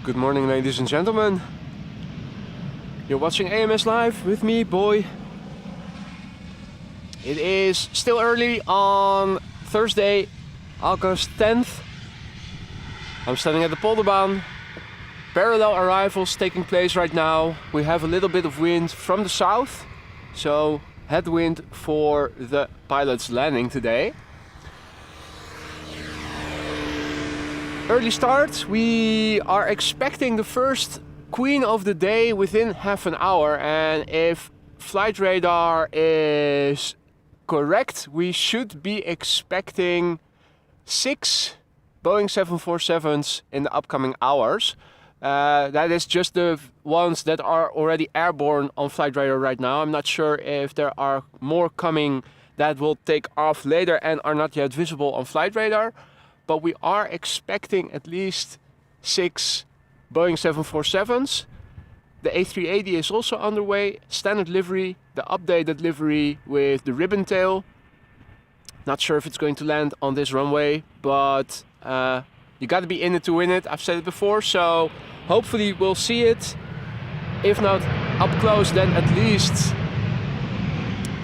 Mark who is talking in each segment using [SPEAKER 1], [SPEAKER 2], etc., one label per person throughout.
[SPEAKER 1] Good morning, ladies and gentlemen. You're watching AMS Live with me, boy. It is still early on Thursday, August 10th. I'm standing at the Polderbaan. Parallel arrivals taking place right now. We have a little bit of wind from the south, so headwind for the pilot's landing today. Early start. We are expecting the first queen of the day within half an hour, and if flight radar is correct, we should be expecting 6 Boeing 747s in the upcoming hours. That is just the ones that are already airborne on flight radar right now. I'm not sure if there are more coming that will take off later and are not yet visible on flight radar. But we are expecting at least 6 Boeing 747s. The A380 is also underway, standard livery, the updated livery with the ribbon tail. Not sure if it's going to land on this runway, but you got to be in it to win it. I've said it before, so hopefully we'll see it. If not up close, then at least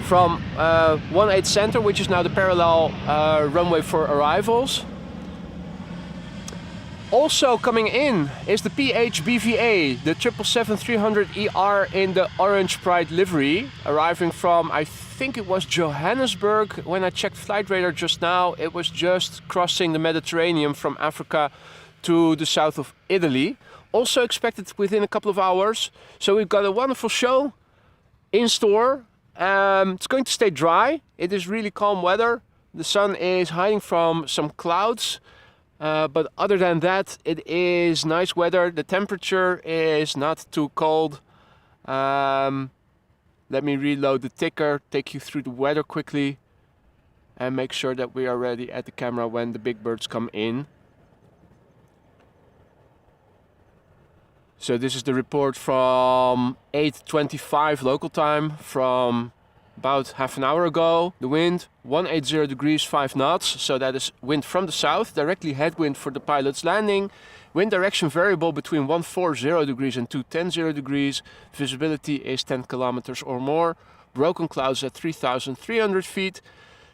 [SPEAKER 1] from 18 Center, which is now the parallel runway for arrivals. Also coming in is the PHBVA, the 777-300ER in the Orange Pride livery, arriving from, I think it was Johannesburg. When I checked flight radar just now, it was just crossing the Mediterranean from Africa to the south of Italy. Also expected within a couple of hours. So we've got a wonderful show in store. It's going to stay dry. It is really calm weather. The sun is hiding from some clouds. But other than that, it is nice weather. The temperature is not too cold. Let me reload the ticker, take you through the weather quickly, and make sure that we are ready at the camera when the big birds come in. So this is the report from 8:25 local time from about half an hour ago. The wind 180 degrees 5 knots, so that is wind from the south, directly headwind for the pilot's landing. Wind direction variable between 140 degrees and 210 degrees. Visibility is 10 kilometers or more. Broken clouds at 3,300 feet.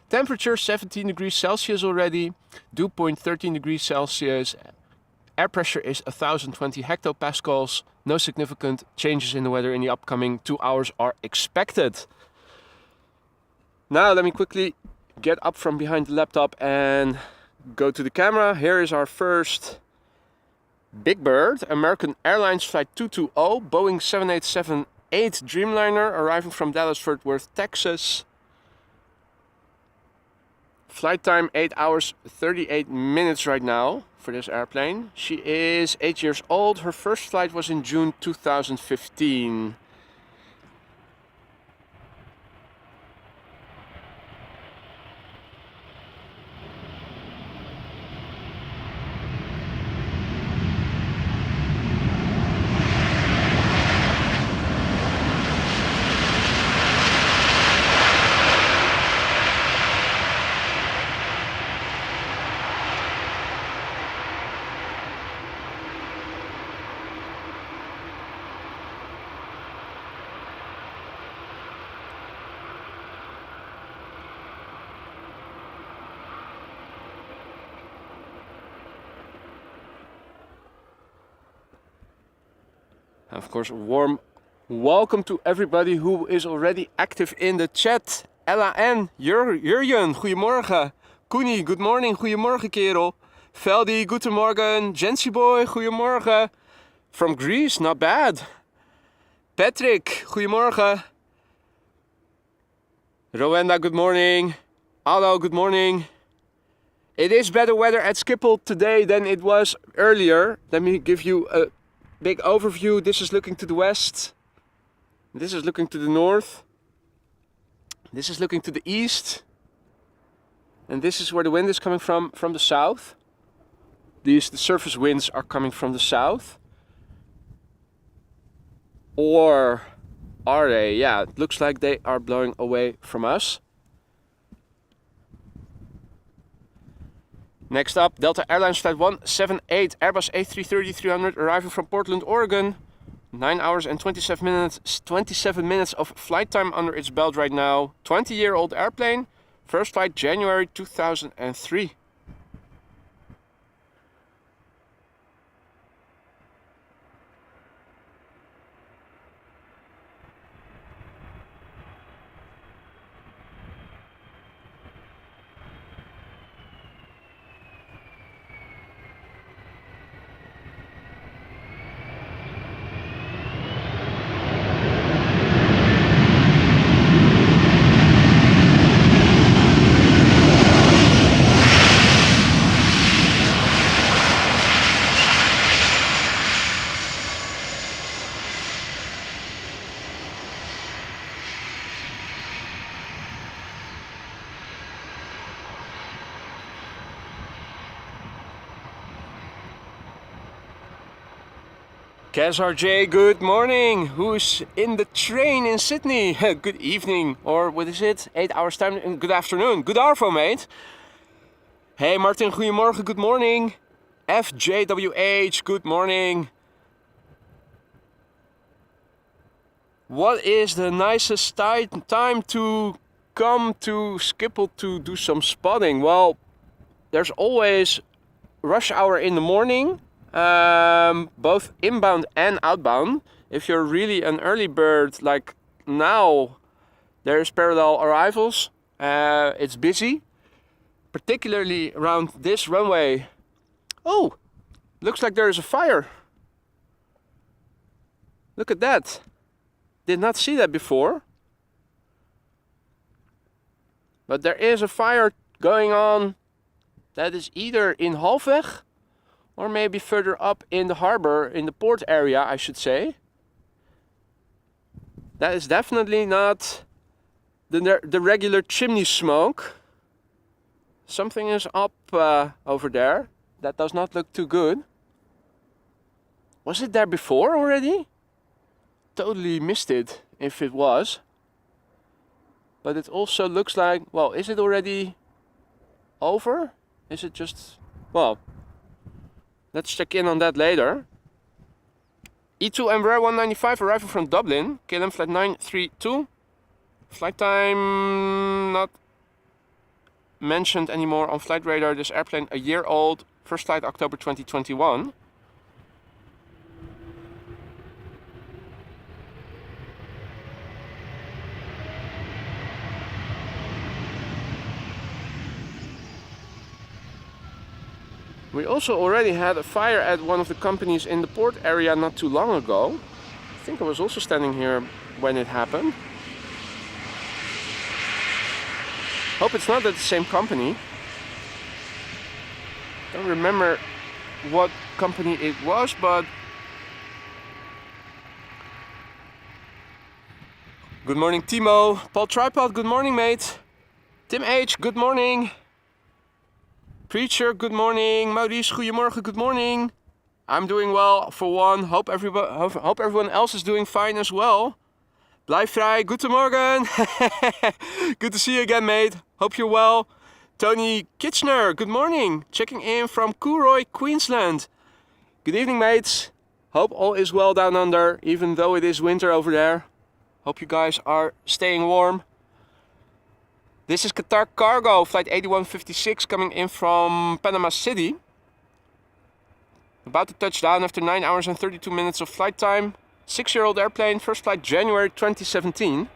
[SPEAKER 1] Temperature 17 degrees Celsius already. Dew point 13 degrees Celsius. Air pressure is 1020 hectopascals. No significant changes in the weather in the upcoming 2 hours are expected. Now let me quickly get up from behind the laptop and go to the camera. Here is our first big bird, American Airlines Flight 220, Boeing 787-8 Dreamliner, arriving from Dallas-Fort Worth, Texas. Flight time 8 hours 38 minutes right now for this airplane. She is 8 years old. Her first flight was in June 2015. Of course, a warm welcome to everybody who is already active in the chat. Ella N, Jurjen, goedemorgen. Koenie, good morning, goedemorgen kerel. Veldi, guten morgen. Jency boy, goedemorgen. From Greece, not bad. Patrick, goedemorgen. Rowenda, good morning. Allo, good morning. It is better weather at Schiphol today than it was earlier. Let me give you a big overview. This is looking to the west. This is looking to the north. This is looking to the east. And this is where the wind is coming from the south. The surface winds are coming from the south. Or are they? Yeah, it looks like they are blowing away from us. Next up, Delta Airlines Flight 178, Airbus A330-300 arriving from Portland, Oregon. 9 hours and 27 minutes of flight time under its belt right now. 20-year-old airplane. First flight January 2003. KSRJ, good morning. Who's in the train in Sydney? Good evening, or what is it? 8 hours time. Good afternoon. Good arvo, mate. Hey Martin, goedemorgen. Good morning. FJWH, good morning. What is the nicest time to come to Schiphol to do some spotting? Well, there's always rush hour in the morning. Both inbound and outbound. If you're really an early bird like now, there's parallel arrivals. It's busy, particularly around this runway. Oh, looks like there is a fire. Look at that. Did not see that before. But there is a fire going on that is either in Halfweg or maybe further up in the harbor, in the port area, I should say. That is definitely not the regular chimney smoke. Something is up over there. That does not look too good. Was it there before already? Totally missed it if it was. But it also looks like, well, is it already over? Is it just, well, let's check in on that later. E2 Embraer 195 arriving from Dublin. KLM flight 932. Flight time not mentioned anymore on flight radar. This airplane a year old. First flight October 2021. We also already had a fire at one of the companies in the port area not too long ago. I think I was also standing here when it happened. Hope it's not at the same company. Don't remember what company it was, but good morning Timo. Paul Tripod, good morning mate. Tim H, good morning. Preacher, good morning. Maurice, goedemorgen, good morning. I'm doing well for one. Hope everyone else is doing fine as well. Blijf vrij, guten Morgen. Good to see you again, mate. Hope you're well. Tony Kitchener, good morning. Checking in from Cooroy, Queensland. Good evening, mates. Hope all is well down under, even though it is winter over there. Hope you guys are staying warm. This is Qatar Cargo, flight 8156 coming in from Panama City. About to touch down after 9 hours and 32 minutes of flight time. 6-year-old airplane, first flight January 2017.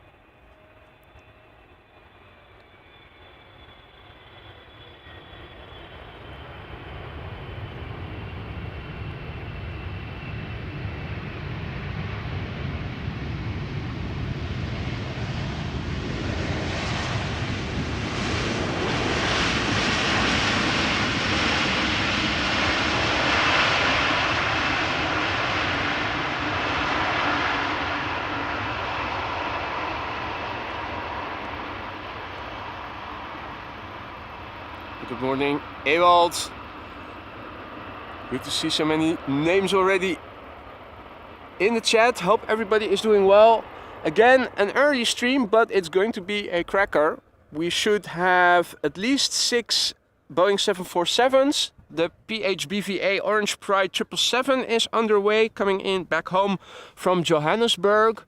[SPEAKER 1] Good morning, Ewald. Good to see so many names already in the chat. Hope everybody is doing well. Again, an early stream, but it's going to be a cracker. We should have at least 6 Boeing 747s. The PHBVA Orange Pride 777 is underway, coming in back home from Johannesburg.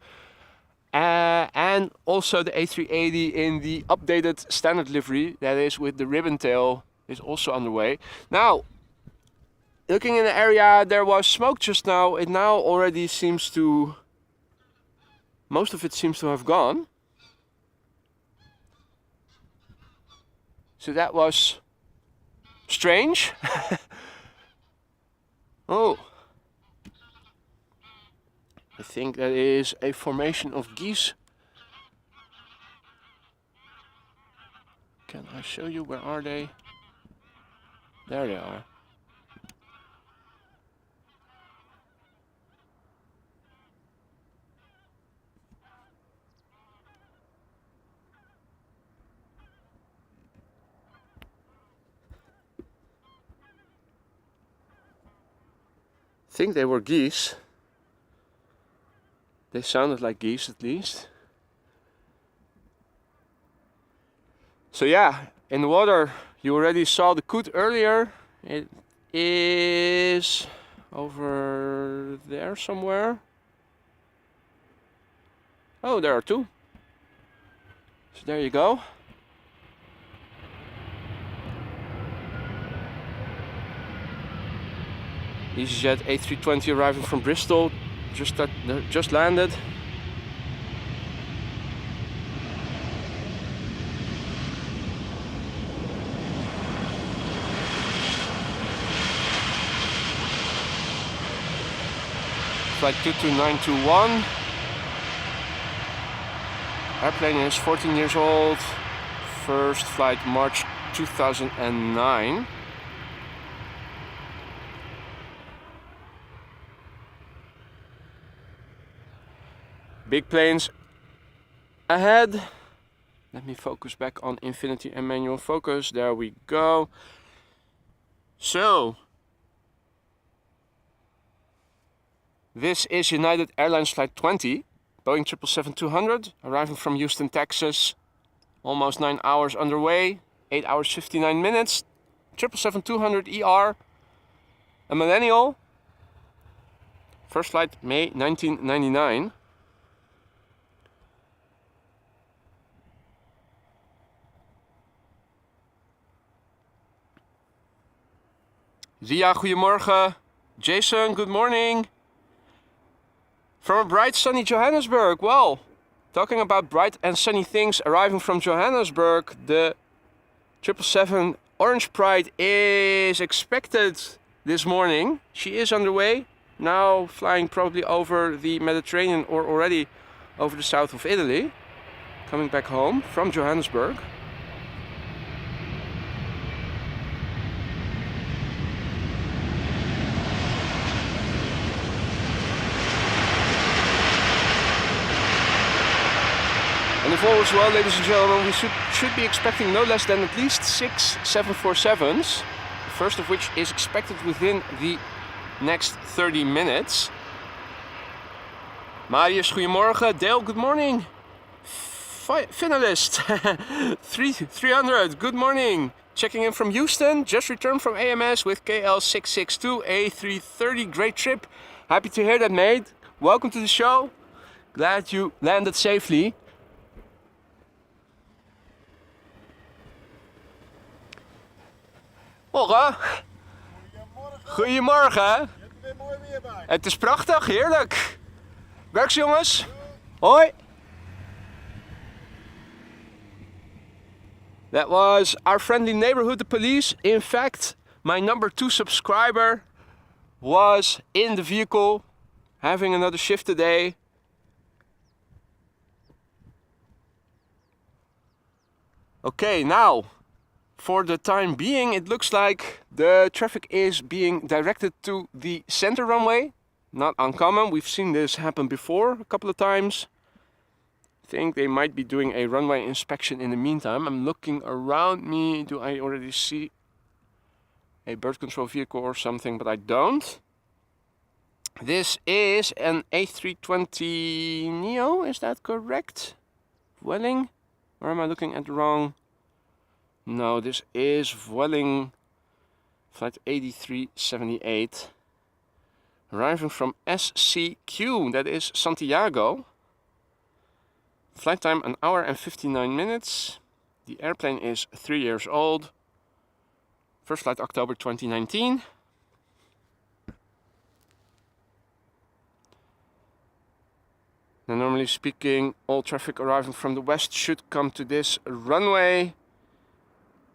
[SPEAKER 1] And also the A380 in the updated standard livery, that is with the ribbon tail, is also underway. Now, looking in the area, there was smoke just now. It now already seems to, most of it seems to have gone. So that was strange. Oh, I think that is a formation of geese. Can I show you? Where are they? There they are. I think they were geese. They sounded like geese at least. So yeah, in the water you already saw the coot earlier. It is over there somewhere. Oh, there are two. So there you go. EasyJet A320 arriving from Bristol, just landed. Flight 22921. Airplane is 14 years old. First flight March 2009. Big planes ahead. Let me focus back on Infinity and manual focus. There we go. So, this is United Airlines Flight 20, Boeing 777-200, arriving from Houston, Texas. Almost 9 hours underway, 8 hours 59 minutes. 777-200 ER, a millennial. First flight May 1999. Zia, goedemorgen. Jason, good morning. From a bright sunny Johannesburg. Well, talking about bright and sunny things arriving from Johannesburg, the 777 Orange Pride is expected this morning. She is underway, now flying probably over the Mediterranean or already over the south of Italy, coming back home from Johannesburg. And if all is well, ladies and gentlemen, we should be expecting no less than at least 6 747s, the first of which is expected within the next 30 minutes. Marius, goedemorgen. Dale, good morning. Finalist, 300, good morning. Checking in from Houston, just returned from AMS with KL 662 A330, great trip. Happy to hear that, mate. Welcome to the show. Glad you landed safely. Morgen. Goedemorgen. Je hebt er weer mooi weer bij. Het is prachtig, heerlijk. Werks jongens. Hoi. That was our friendly neighborhood, the police. In fact, my number 2 subscriber was in the vehicle, having another shift today. Okay, now, for the time being, it looks like the traffic is being directed to the center runway. Not uncommon, we've seen this happen before a couple of times. I think they might be doing a runway inspection in the meantime. I'm looking around me. Do I already see a bird control vehicle or something? But I don't. This is an A320 Neo, is that correct? Welling? Or am I looking at the wrong No, this is Vueling flight 8378. Arriving from SCQ, that is Santiago. Flight time 1 hour and 59 minutes. The airplane is 3 years old. First flight October 2019. Now, normally speaking, all traffic arriving from the west should come to this runway.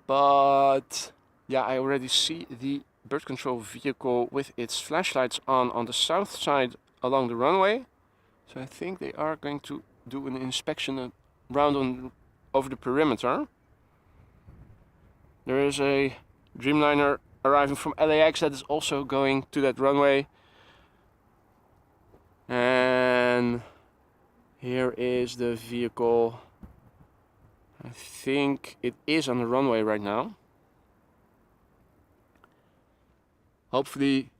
[SPEAKER 1] But yeah, I already see the bird control vehicle with its flashlights on the south side along the runway. So I think they are going to do an inspection around over the perimeter. There is a Dreamliner arriving from LAX that is also going to that runway. And here is the vehicle. I think it is on the runway right now. Hopefully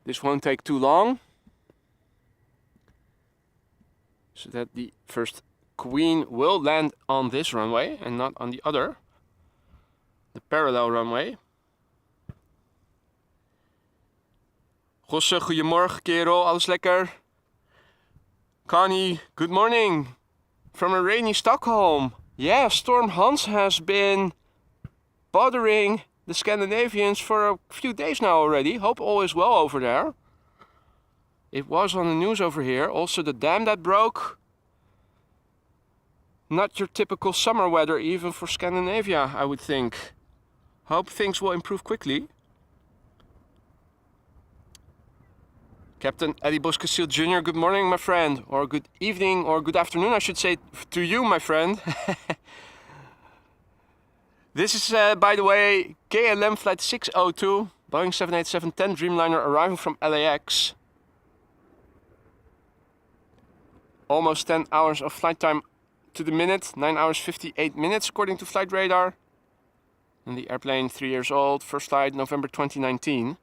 [SPEAKER 1] this won't take too long, so that the first Queen will land on this runway and not on the other, the parallel runway. Gosse, goedemorgen kerel, alles lekker? Connie, good morning from a rainy Stockholm. Yeah, Storm Hans has been bothering the Scandinavians for a few days now already. Hope all is well over there. It was on the news over here. Also the dam that broke. Not your typical summer weather even for Scandinavia, I would think. Hope things will improve quickly. Captain Eddie Boskesiel Jr., good morning, my friend. Or good evening, or good afternoon, I should say, to you, my friend. This is, by the way, KLM Flight 602, Boeing 787-10 Dreamliner arriving from LAX. Almost 10 hours of flight time to the minute, 9 hours 58 minutes according to flight radar. And the airplane 3 years old, first flight November 2019.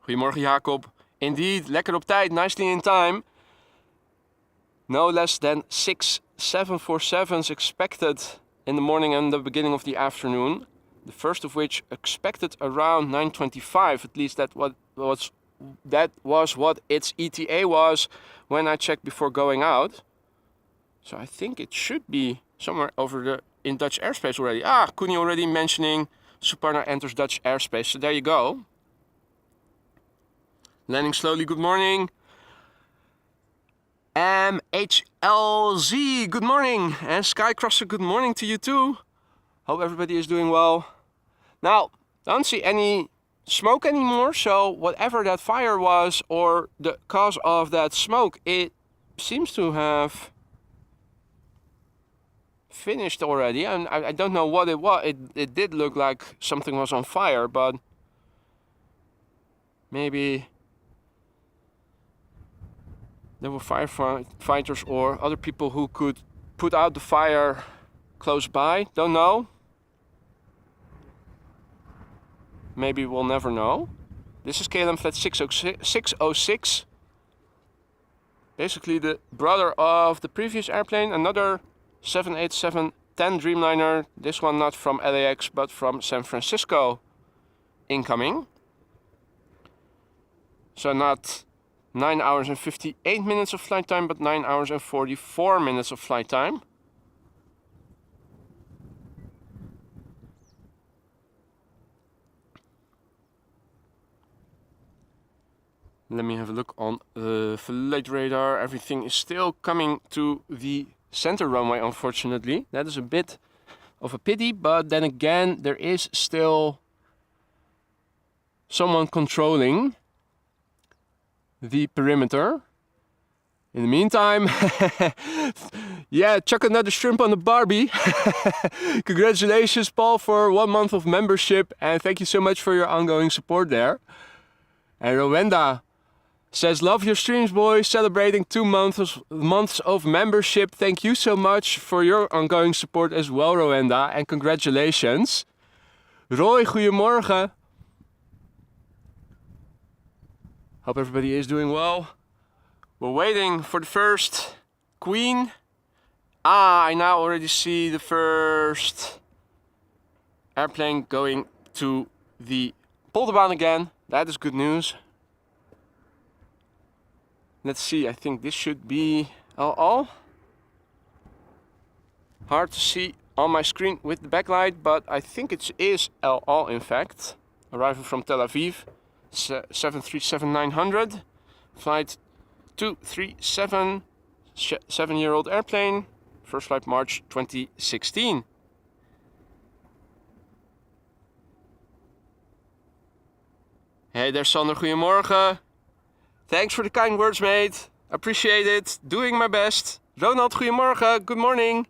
[SPEAKER 1] Goedemorgen Jacob. Indeed, lekker op tijd, nicely in time. No less than 6 747s expected in the morning and the beginning of the afternoon. The first of which expected around 9:25. At least that was what its ETA was when I checked before going out. So I think it should be somewhere in Dutch airspace already. Ah, Koenie already mentioning Suparna enters Dutch airspace. So there you go. Landing slowly, good morning. MHLZ, good morning. And Skycrosser, good morning to you too. Hope everybody is doing well. Now, don't see any smoke anymore, so whatever that fire was or the cause of that smoke, it seems to have finished already. And I don't know what it was. It did look like something was on fire, but maybe there were firefighters or other people who could put out the fire close by. Don't know. Maybe we'll never know. This is KLM Flight 606. Basically the brother of the previous airplane. Another 787-10 Dreamliner. This one not from LAX but from San Francisco incoming. So not 9 hours and 58 minutes of flight time, but 9 hours and 44 minutes of flight time. Let me have a look on the flight radar. Everything is still coming to the center runway, unfortunately. That is a bit of a pity, but then again, there is still someone controlling the perimeter. In the meantime, yeah, chuck another shrimp on the Barbie. Congratulations, Paul, for 1 month of membership, and thank you so much for your ongoing support there. And Rowenda says, love your streams, boys, celebrating 2 months of membership. Thank you so much for your ongoing support as well, Rowenda, and congratulations. Roy, goedemorgen. Hope everybody is doing well. We're waiting for the first Queen I now already see the first airplane going to the polderbaan again. That is good news. Let's see, I think this should be LL. Hard to see on my screen with the backlight, but I think it is LL in fact. Arriving from Tel Aviv, 737-900, flight 237, 7-year-old airplane, first flight March 2016. Hey there Sander, goedemorgen. Thanks for the kind words, mate. Appreciate it. Doing my best. Ronald, goedemorgen. Good morning.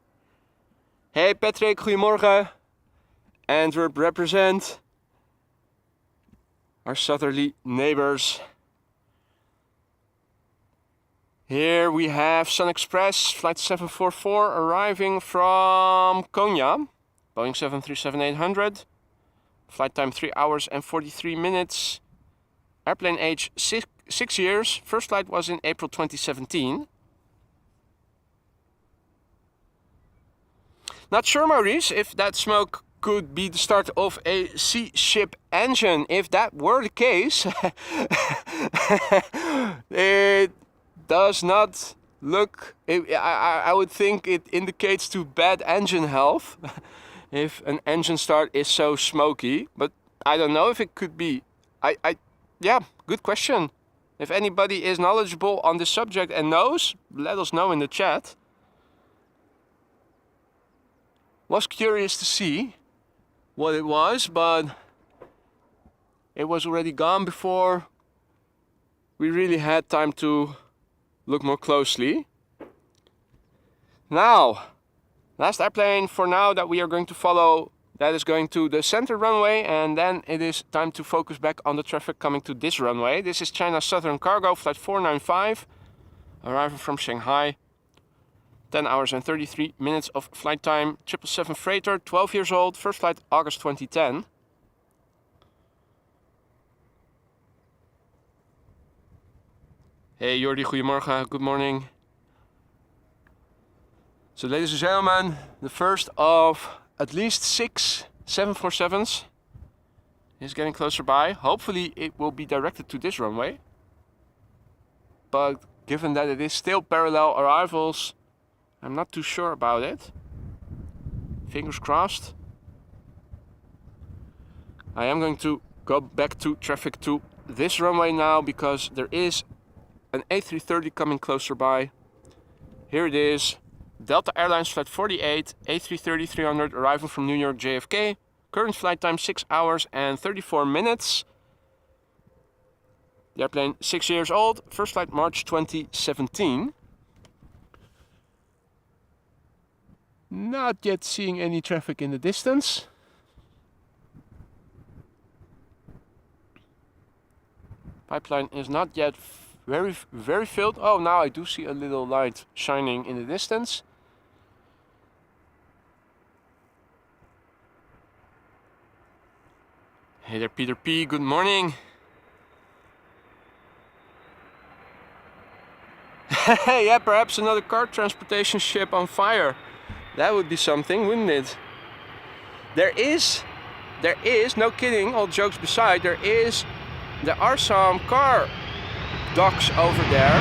[SPEAKER 1] Hey Patrick, goedemorgen. Antwerp represent. Our southerly neighbors. Here we have Sun Express, flight 744, arriving from Konya. Boeing 737-800. Flight time 3 hours and 43 minutes. Airplane age 6 years. First flight was in April 2017. Not sure, Maurice, if that smoke could be the start of a sea ship engine. If that were the case, it does not look... I would think it indicates to bad engine health if an engine start is so smoky. But I don't know if it could be. Yeah, good question. If anybody is knowledgeable on this subject and knows, let us know in the chat. Was curious to see what it was, but it was already gone before we really had time to look more closely. Now, last airplane for now that we are going to follow, that is going to the center runway, and then it is time to focus back on the traffic coming to this runway. This is China Southern Cargo, flight 495, arriving from Shanghai. 10 hours and 33 minutes of flight time. 777 freighter, 12 years old, first flight August 2010. Hey Jordi, goedemorgen, good morning. So ladies and gentlemen, the first of at least 6 747s is getting closer by. Hopefully it will be directed to this runway. But given that it is still parallel arrivals, I'm not too sure about it. Fingers crossed. I am going to go back to traffic to this runway now because there is an A330 coming closer by. Here it is. Delta Airlines flight 48, A330-300 arriving from New York JFK. Current flight time 6 hours and 34 minutes. The airplane 6 years old. First flight March 2017. Not yet seeing any traffic in the distance. Pipeline is not yet very filled. Oh, now I do see a little light shining in the distance. Hey there, Peter P. Good morning. Yeah, perhaps another car transportation ship on fire. That would be something, wouldn't it? There is, no kidding, all jokes beside, there are some car docks over there.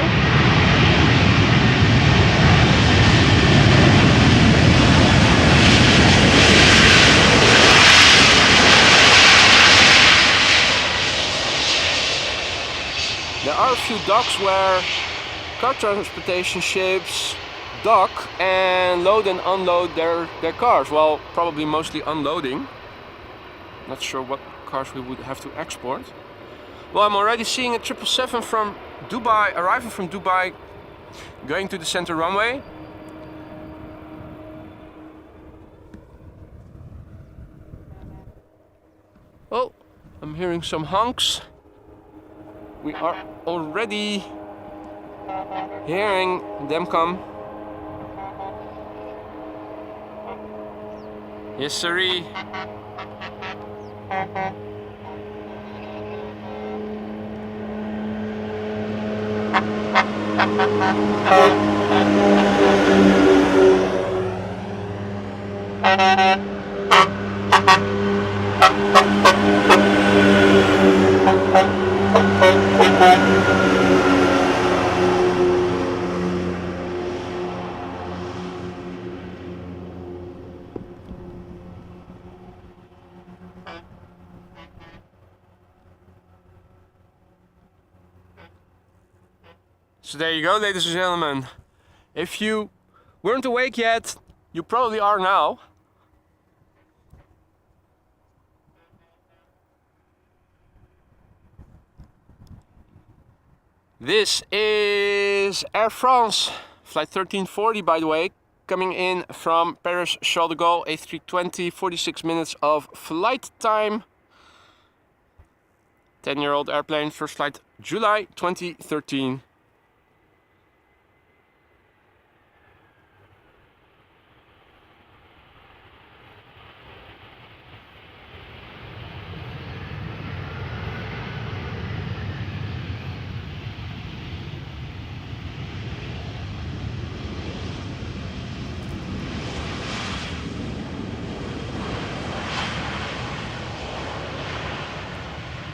[SPEAKER 1] There are a few docks where car transportation ships dock and load and unload their cars. Well, probably mostly unloading. Not sure what cars we would have to export. Well, I'm already seeing a 777 from Dubai, arriving from Dubai, going to the center runway. Oh, I'm hearing some honks. We are already hearing them come. Yes, sirree. So there you go, ladies and gentlemen. If you weren't awake yet, you probably are now. This is Air France, flight 1340 by the way, coming in from Paris Charles de Gaulle, A320, 46 minutes of flight time. 10-year-old airplane, first flight July 2013.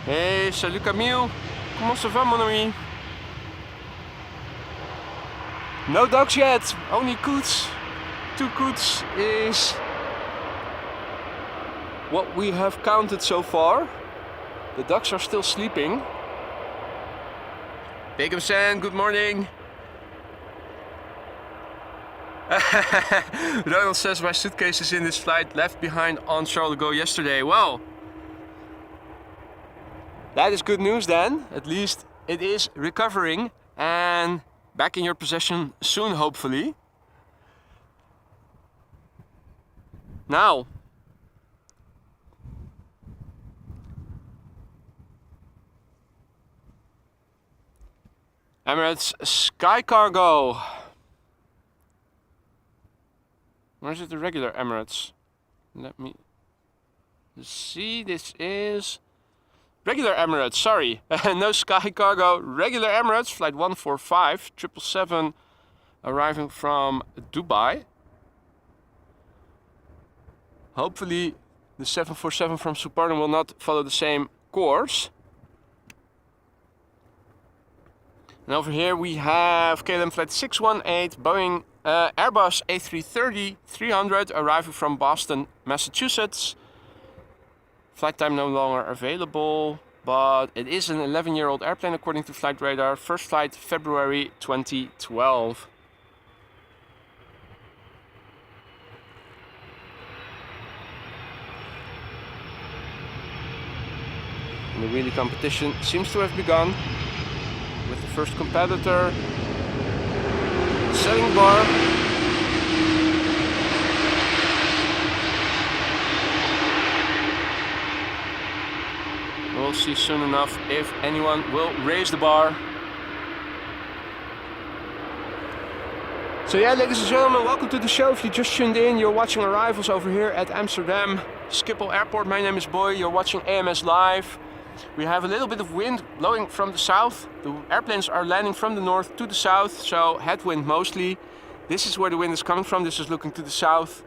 [SPEAKER 1] Hey, salut Camille, comment ça va mon ami? No dogs yet, only coots. 2 coots is what we have counted so far. The ducks are still sleeping. Begum San, good morning. Ronald says my suitcase is in this flight left behind on Charles de Gaulle yesterday. Well, that is good news then. At least it is recovering and back in your possession soon, hopefully. Now, Emirates Sky Cargo. Or is it the regular Emirates? Let me see. This is regular Emirates, sorry. No Sky Cargo, regular Emirates, flight 145, 777, arriving from Dubai. Hopefully the 747 from Suparna will not follow the same course. And over here we have KLM flight 618, Boeing Airbus A330-300, arriving from Boston, Massachusetts. Flight time no longer available, but it is an 11-year-old airplane according to flight radar. First flight February 2012. And the wheelie competition seems to have begun with the first competitor setting the bar. We'll see soon enough if anyone will raise the bar. So yeah, ladies and gentlemen, welcome to the show. If you just tuned in, you're watching arrivals over here at Amsterdam Schiphol Airport. My name is Boy, you're watching AMS Live. We have a little bit of wind blowing from the south. The airplanes are landing from the north to the south, so headwind mostly. This is where the wind is coming from. This is looking to the south.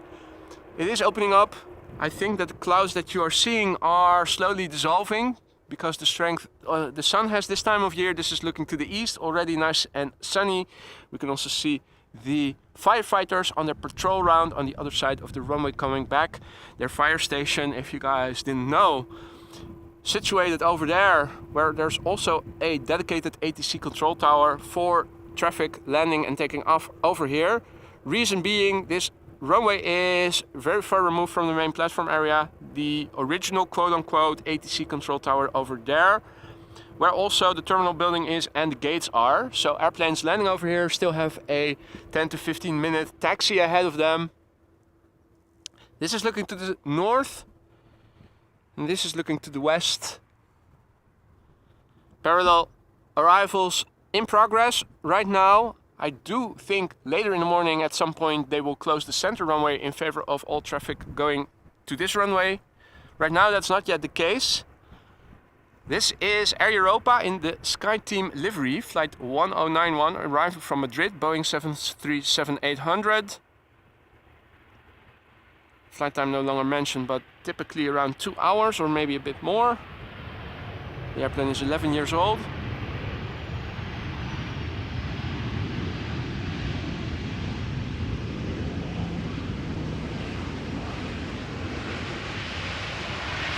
[SPEAKER 1] It is opening up. I think that the clouds that you are seeing are slowly dissolving because the strength the sun has this time of year. This is looking to the east, already nice and sunny. We can also see the firefighters on their patrol round on the other side of the runway coming back. Their fire station, if you guys didn't know, situated over there, where there's also a dedicated ATC control tower for traffic landing and taking off over here. Reason being, this runway is very far removed from the main platform area. The original quote-unquote ATC control tower over there, where also the terminal building is and the gates are. So airplanes landing over here still have a 10 to 15 minute taxi ahead of them. This is looking to the north and this is looking to the west. Parallel arrivals in progress right now. I do think later in the morning at some point they will close the center runway in favor of all traffic going to this runway. Right now that's not yet the case. This is Air Europa in the Sky Team livery, flight 1091, arriving from Madrid, Boeing 737-800. Flight time no longer mentioned, but typically around 2 hours or maybe a bit more. The airplane is 11 years old.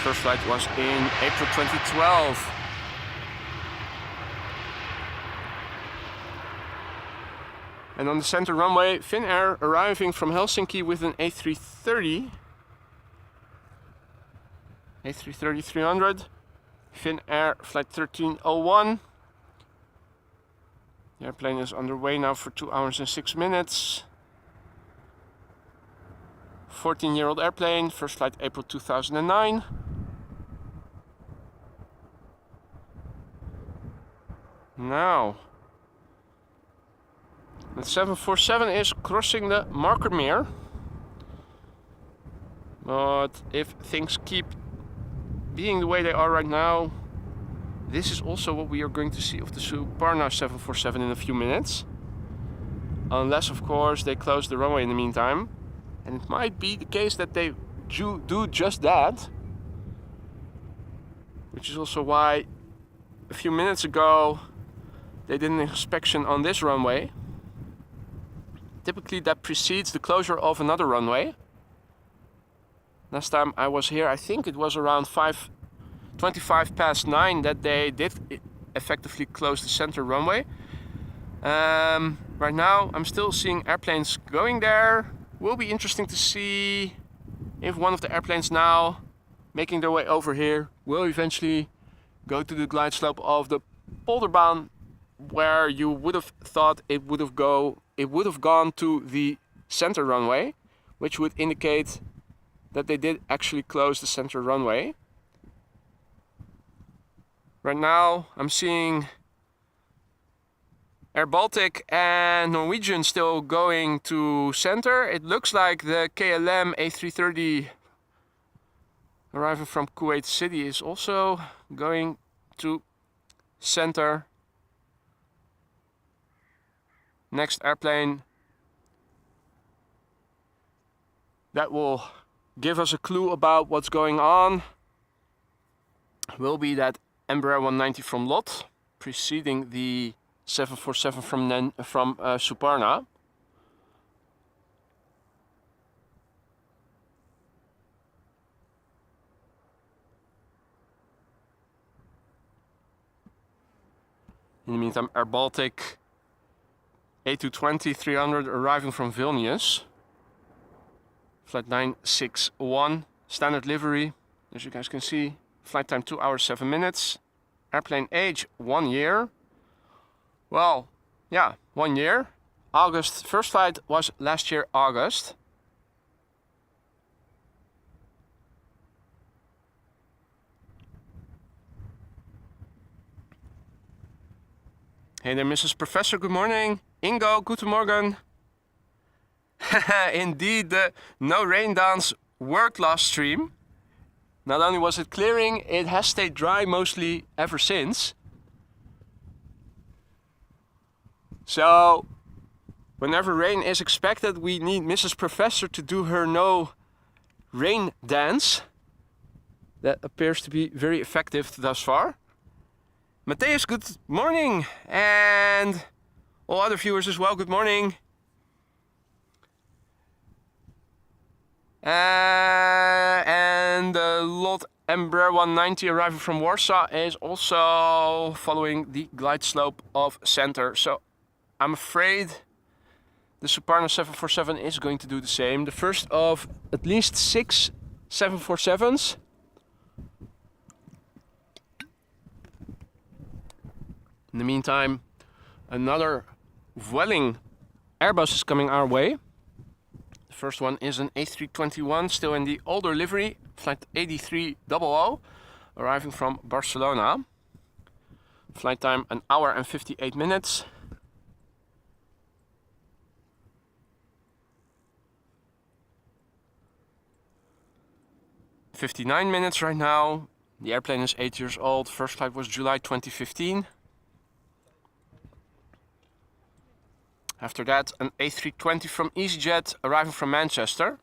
[SPEAKER 1] First flight was in April 2012. And on the center runway, Finnair arriving from Helsinki with an A330. A330-300. Finnair flight 1301. The airplane is underway now for 2 hours and 6 minutes. 14-year-old airplane, first flight April 2009. Now, the 747 is crossing the Markermeer. But if things keep being the way they are right now, this is also what we are going to see of the Suparna 747 in a few minutes. Unless, of course, they close the runway in the meantime. And it might be the case that they do just that. Which is also why a few minutes ago they did an inspection on this runway. Typically that precedes the closure of another runway. Last time I was here, I think it was around 25 past 9 that they did effectively close the center runway. Right now I'm still seeing airplanes going there. Will be interesting to see if one of the airplanes now making their way over here will eventually go to the glide slope of the Polderbaan, where you would have thought it would have gone to the center runway, which would indicate that they did actually close the center runway. Right now I'm seeing Air Baltic and Norwegian still going to center. It looks like the KLM A330 arriving from Kuwait City is also going to center. Next airplane that will give us a clue about what's going on will be that Embraer 190 from LOT, preceding the 747 from Suparna. In the meantime, Air Baltic A220-300 arriving from Vilnius. Flight 961, standard livery, as you guys can see. Flight time 2 hours 7 minutes. Airplane age 1 year. Well, yeah, 1 year. August, first flight was last year August. Hey there, Mrs. Professor, good morning. Ingo, guten Morgen. Indeed, the No Rain Dance worked last stream. Not only was it clearing, it has stayed dry mostly ever since. So, whenever rain is expected, we need Mrs. Professor to do her No Rain Dance. That appears to be very effective thus far. Matthias, good morning, and all other viewers as well, good morning. And the LOT Embraer 190 arriving from Warsaw is also following the glide slope of center. So I'm afraid the Suparna 747 is going to do the same. The first of at least 6 747s. In the meantime, another Vueling Airbus is coming our way. The first one is an A321, still in the older livery, flight 8300, arriving from Barcelona. Flight time 1 hour and 58 minutes. "59 minutes right now. The airplane is 8 years old. First flight was July 2015. After that, an A320 from EasyJet arriving from Manchester.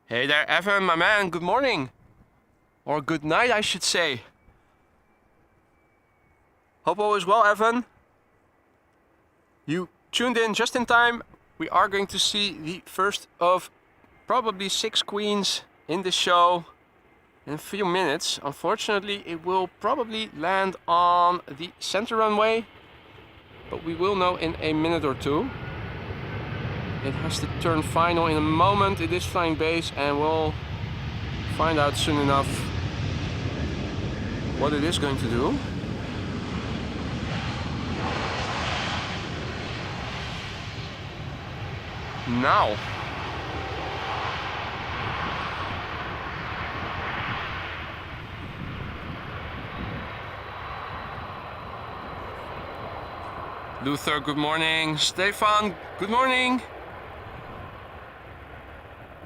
[SPEAKER 1] Hey there, Evan, my man, good morning. Or good night, I should say. Hope all is well, Evan. You tuned in just in time. We are going to see the first of probably 6 queens in the show in a few minutes. Unfortunately, it will probably land on the center runway, but we will know in a minute or two. It has to turn final in a moment. It is flying base, and we'll find out soon enough what it is going to do. Now. Luther, good morning. Stefan, good morning.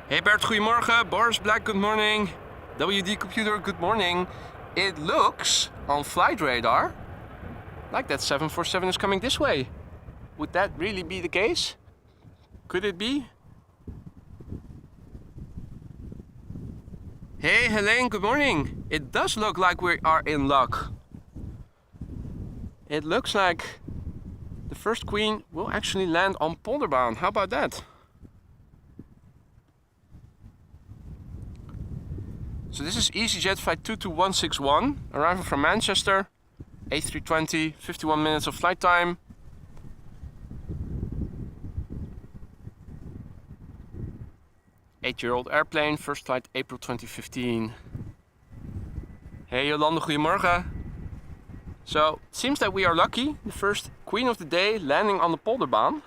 [SPEAKER 1] Hey Bert, goedemorgen. Boris Black, good morning. WD Computer, good morning. It looks on flight radar like that 747 is coming this way. Would that really be the case? Could it be? Hey Helene, good morning. It does look like we are in luck. It looks like the first queen will actually land on Polderbaan. How about that? So this is EasyJet flight 22161, arriving from Manchester, A320, 51 minutes of flight time. Eight-year-old airplane, first flight April 2015. Hey Jolande, goedemorgen. So, it seems that we are lucky. The first queen of the day landing on the Polderbaan.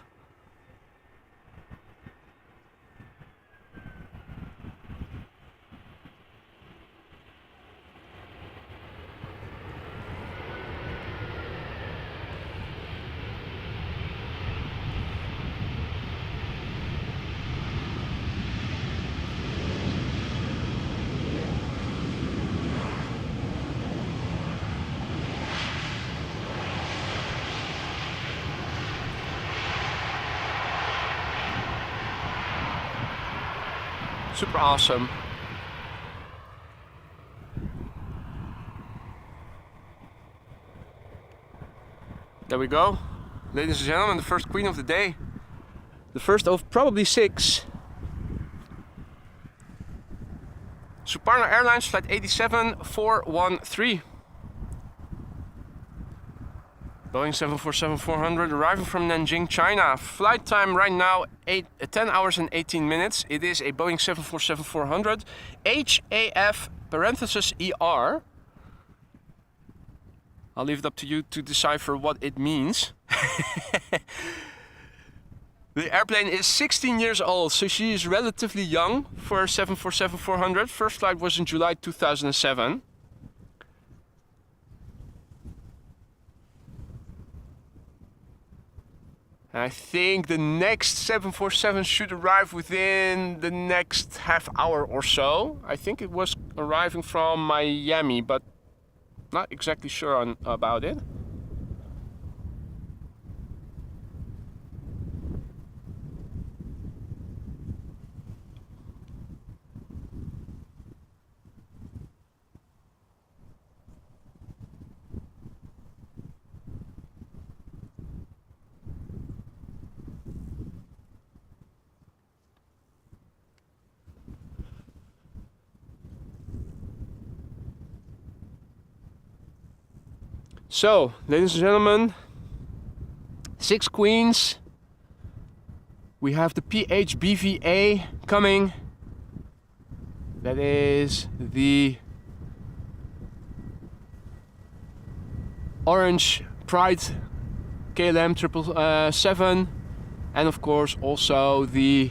[SPEAKER 1] Super awesome. There we go. Ladies and gentlemen, the first queen of the day. The first of probably 6. Suparna Airlines flight 87413. Boeing 747-400 arriving from Nanjing, China. Flight time right now 10 hours and 18 minutes. It is a Boeing 747-400 HAF parenthesis ER. I'll leave it up to you to decipher what it means. The airplane is 16 years old, so she is relatively young for a 747-400. First flight was in July 2007. I think the next 747 should arrive within the next half hour or so. I think it was arriving from Miami, but not exactly sure about it. So, ladies and gentlemen, 6 queens. We have the PHBVA coming. That is the Orange Pride KLM 777, and of course also the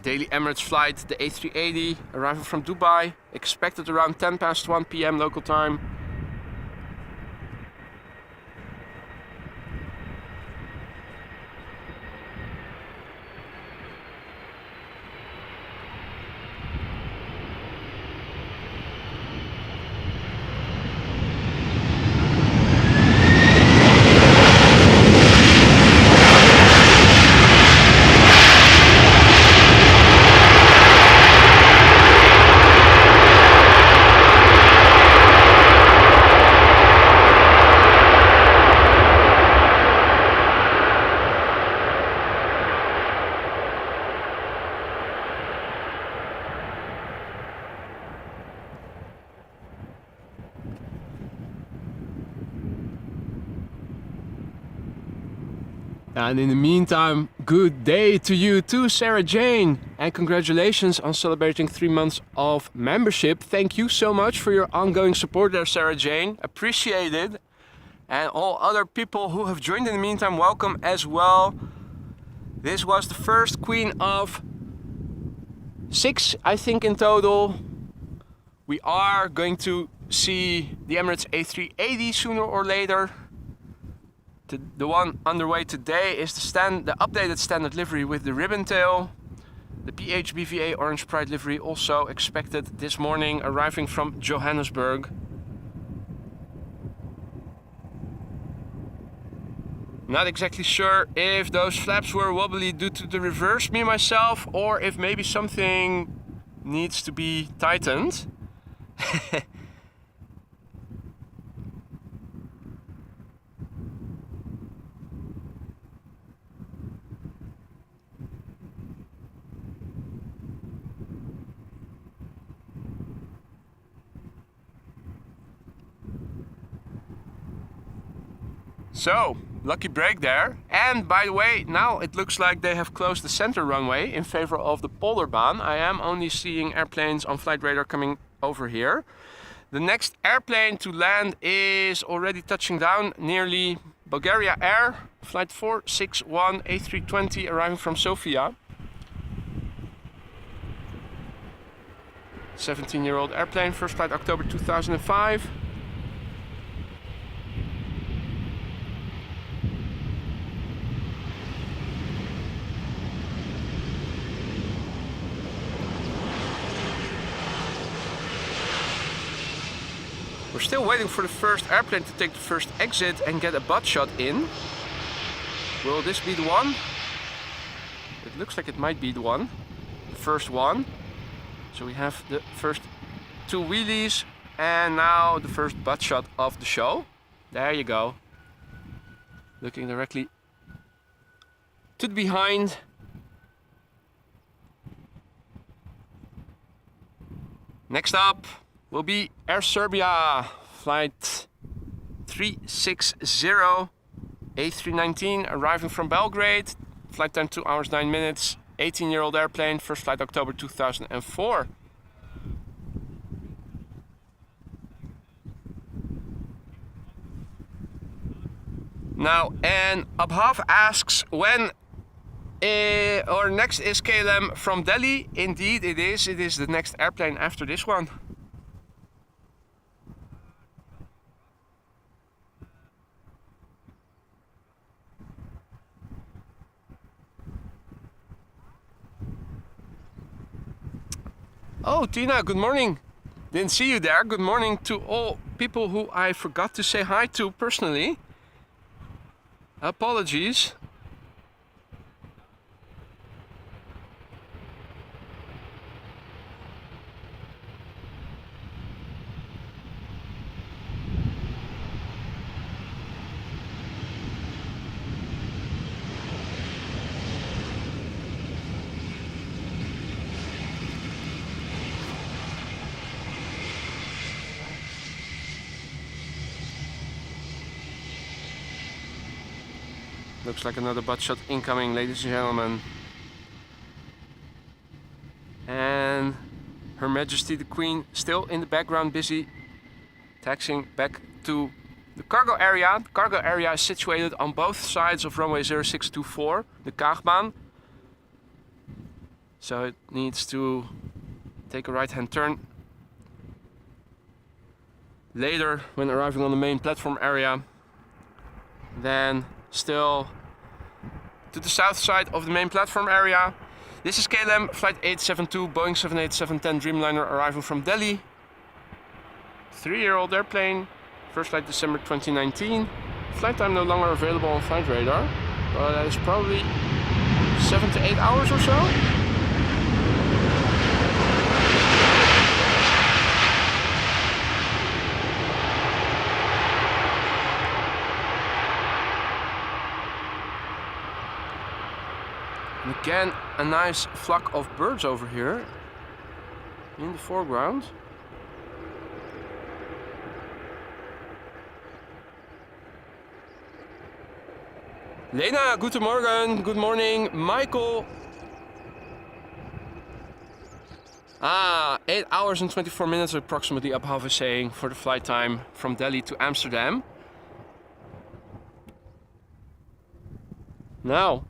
[SPEAKER 1] daily Emirates flight, the A380, arriving from Dubai, expected around 1 p.m. local time. And in the meantime, good day to you too, Sarah Jane. And congratulations on celebrating 3 months of membership. Thank you so much for your ongoing support there, Sarah Jane. Appreciate it. And all other people who have joined in the meantime, welcome as well. This was the first queen of 6, I think, in total. We are going to see the Emirates A380 sooner or later. The one underway today is the updated standard livery with the ribbon tail. The PHBVA Orange Pride livery also expected this morning, arriving from Johannesburg. Not exactly sure if those flaps were wobbly due to the reverse, me myself, or if maybe something needs to be tightened. So, lucky break there. And by the way, now it looks like they have closed the center runway in favor of the Polderbaan. I am only seeing airplanes on flight radar coming over here. The next airplane to land is already touching down nearly Bulgaria Air, flight 461 A320 arriving from Sofia. 17-year-old airplane, first flight October 2005. We're still waiting for the first airplane to take the first exit and get a butt shot in. Will this be the one? It looks like it might be the one. The first one. So we have the first 2 wheelies and now the first butt shot of the show. There you go. Looking directly to the behind. Next up will be Air Serbia, flight 360 A319 arriving from Belgrade. Flight time 2 hours 9 minutes. 18-year-old airplane, first flight October 2004. Now, and Abhav asks when or next is KLM from Delhi. Indeed it is. It is the next airplane after this one. Oh, Tina, good morning. Didn't see you there. Good morning to all people who I forgot to say hi to personally. Apologies. Looks like another butt shot incoming, ladies and gentlemen. And Her Majesty the Queen still in the background, busy taxiing back to the cargo area. The cargo area is situated on both sides of runway 0624, the Kaagbaan. So it needs to take a right-hand turn later when arriving on the main platform area. Then still to the south side of the main platform area. This is KLM Flight 872 Boeing 787-10 Dreamliner arriving from Delhi. 3-year-old airplane, first flight December 2019. Flight time no longer available on flight radar, but that is probably 7 to 8 hours or so. And again, a nice flock of birds over here in the foreground. Lena, guten Morgen, good morning. Michael. 8 hours and 24 minutes approximately, Abhav is saying, for the flight time from Delhi to Amsterdam. Now,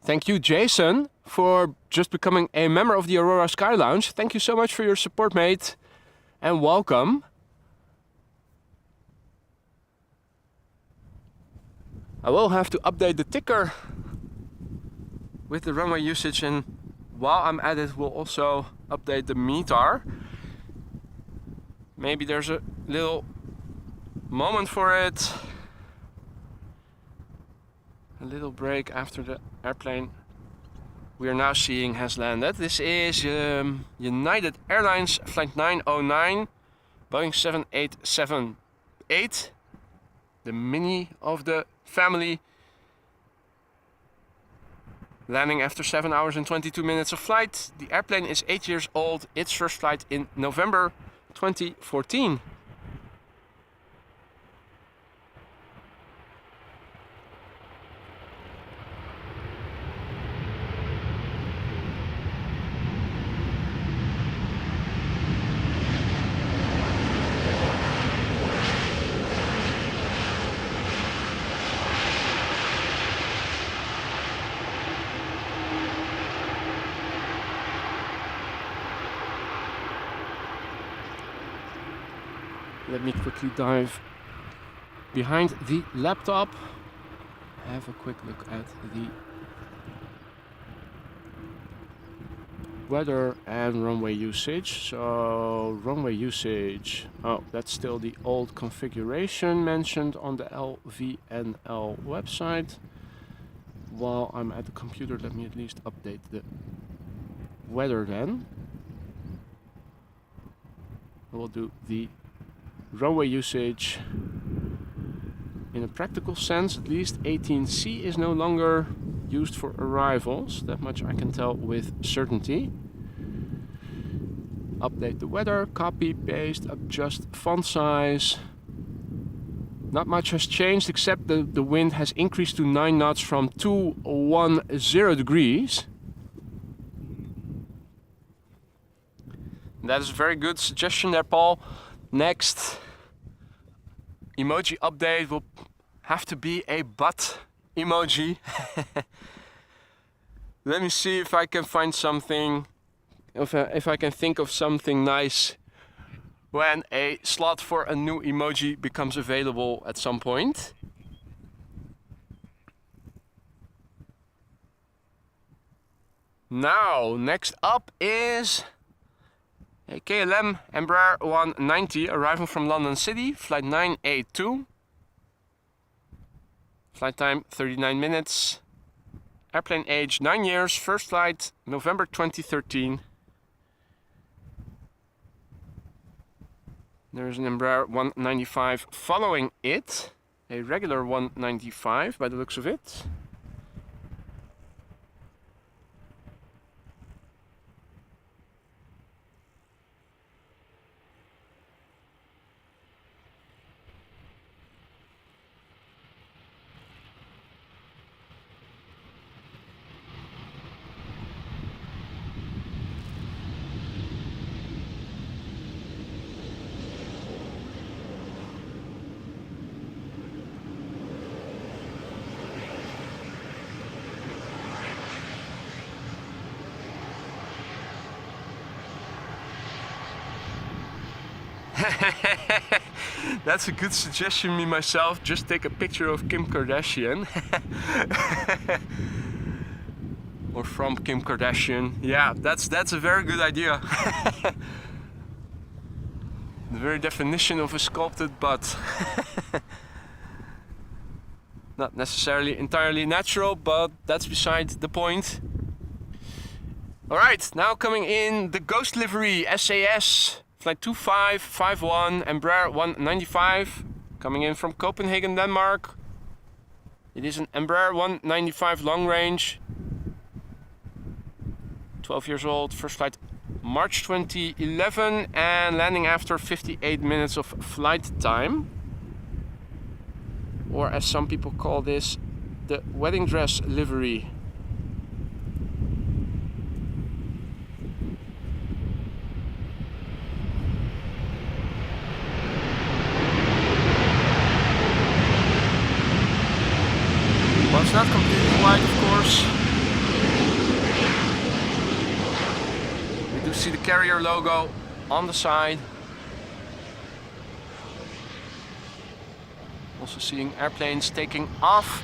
[SPEAKER 1] thank you, Jason, for just becoming a member of the Aurora Sky Lounge. Thank you so much for your support, mate, and welcome. I will have to update the ticker with the runway usage, and while I'm at it, we'll also update the METAR. Maybe there's a little moment for it. A little break after the airplane we are now seeing has landed. This is United Airlines Flight 909, Boeing 7878, the mini of the family, landing after 7 hours and 22 minutes of flight. The airplane is 8 years old, its first flight in November 2014. Let me quickly dive behind the laptop, have a quick look at the weather and runway usage. So runway usage, oh, that's still the old configuration mentioned on the LVNL website. While I'm at the computer, let me at least update the weather then. We'll do the runway usage. In a practical sense, at least 18C is no longer used for arrivals. That much I can tell with certainty. Update the weather, copy, paste, adjust font size. Not much has changed except the wind has increased to 9 knots from 210 degrees. That is a very good suggestion there, Paul. Next emoji update will have to be a butt emoji. Let me see if I can find something, if I can think of something nice when a slot for a new emoji becomes available at some point. Now, next up is a KLM Embraer 190 arriving from London City, flight 982. Flight time 39 minutes. Airplane age 9 years, first flight November 2013. There's an Embraer 195 following it, a regular 195 by the looks of it. That's a good suggestion, me myself. Just take a picture of Kim Kardashian. Or from Kim Kardashian. Yeah, that's a very good idea. The very definition of a sculpted butt. Not necessarily entirely natural, but that's beside the point. Alright, now coming in the Ghost livery SAS Flight 2551 Embraer 195 coming in from Copenhagen, Denmark. It is an Embraer 195 long range. 12 years old, first flight March 2011, and landing after 58 minutes of flight time. Or as some people call this, the wedding dress livery. Well, it's not completely white, of course. We do see the carrier logo on the side. Also seeing airplanes taking off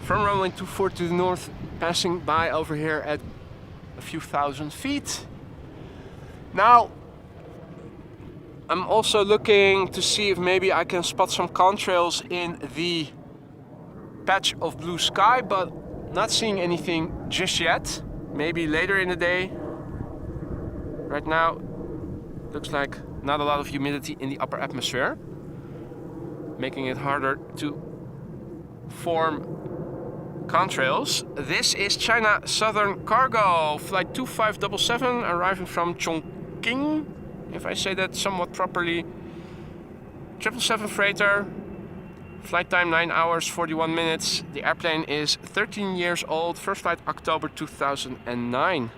[SPEAKER 1] from runway 24 to the north, passing by over here at a few thousand feet. Now, I'm also looking to see if maybe I can spot some contrails in the patch of blue sky, but not seeing anything just yet. Maybe later in the day. Right now, looks like not a lot of humidity in the upper atmosphere, making it harder to form contrails. This is China Southern Cargo, flight 2577, arriving from Chongqing, if I say that somewhat properly. 777 freighter, flight time 9 hours 41 minutes. The airplane is 13 years old, first flight October 2009.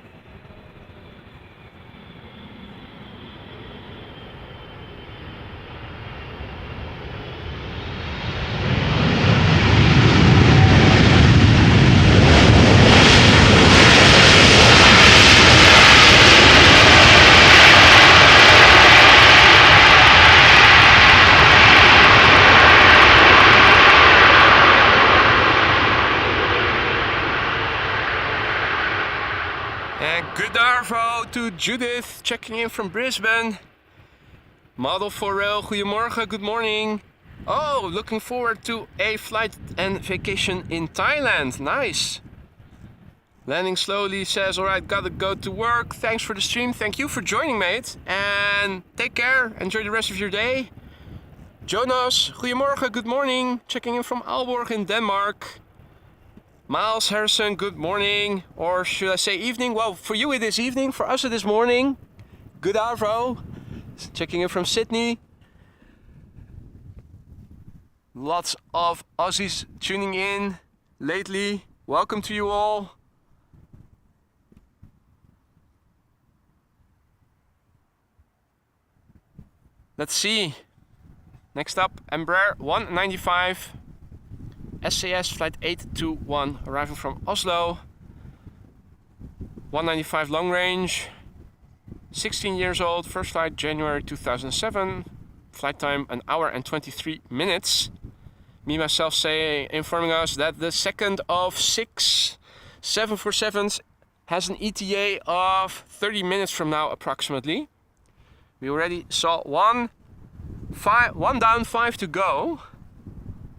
[SPEAKER 1] Good arvo to Judith, checking in from Brisbane. Model for Rail, goedemorgen, good morning. Oh, looking forward to a flight and vacation in Thailand, nice. Landing slowly, says, alright, gotta go to work. Thanks for the stream, thank you for joining, mate. And take care, enjoy the rest of your day. Jonas, goedemorgen, good morning. Checking in from Aalborg in Denmark. Miles Harrison, good morning, or should I say evening? Well, for you it is evening, for us it is morning. Good arvo. Checking in from Sydney. Lots of Aussies tuning in lately. Welcome to you all. Let's see. Next up, Embraer 195. SAS flight 821, arriving from Oslo. 195 long range, 16 years old, first flight January 2007, flight time 1 hour and 23 minutes. Me myself informing us that the second of 6 747s has an ETA of 30 minutes from now approximately. We already saw one down, 5 to go.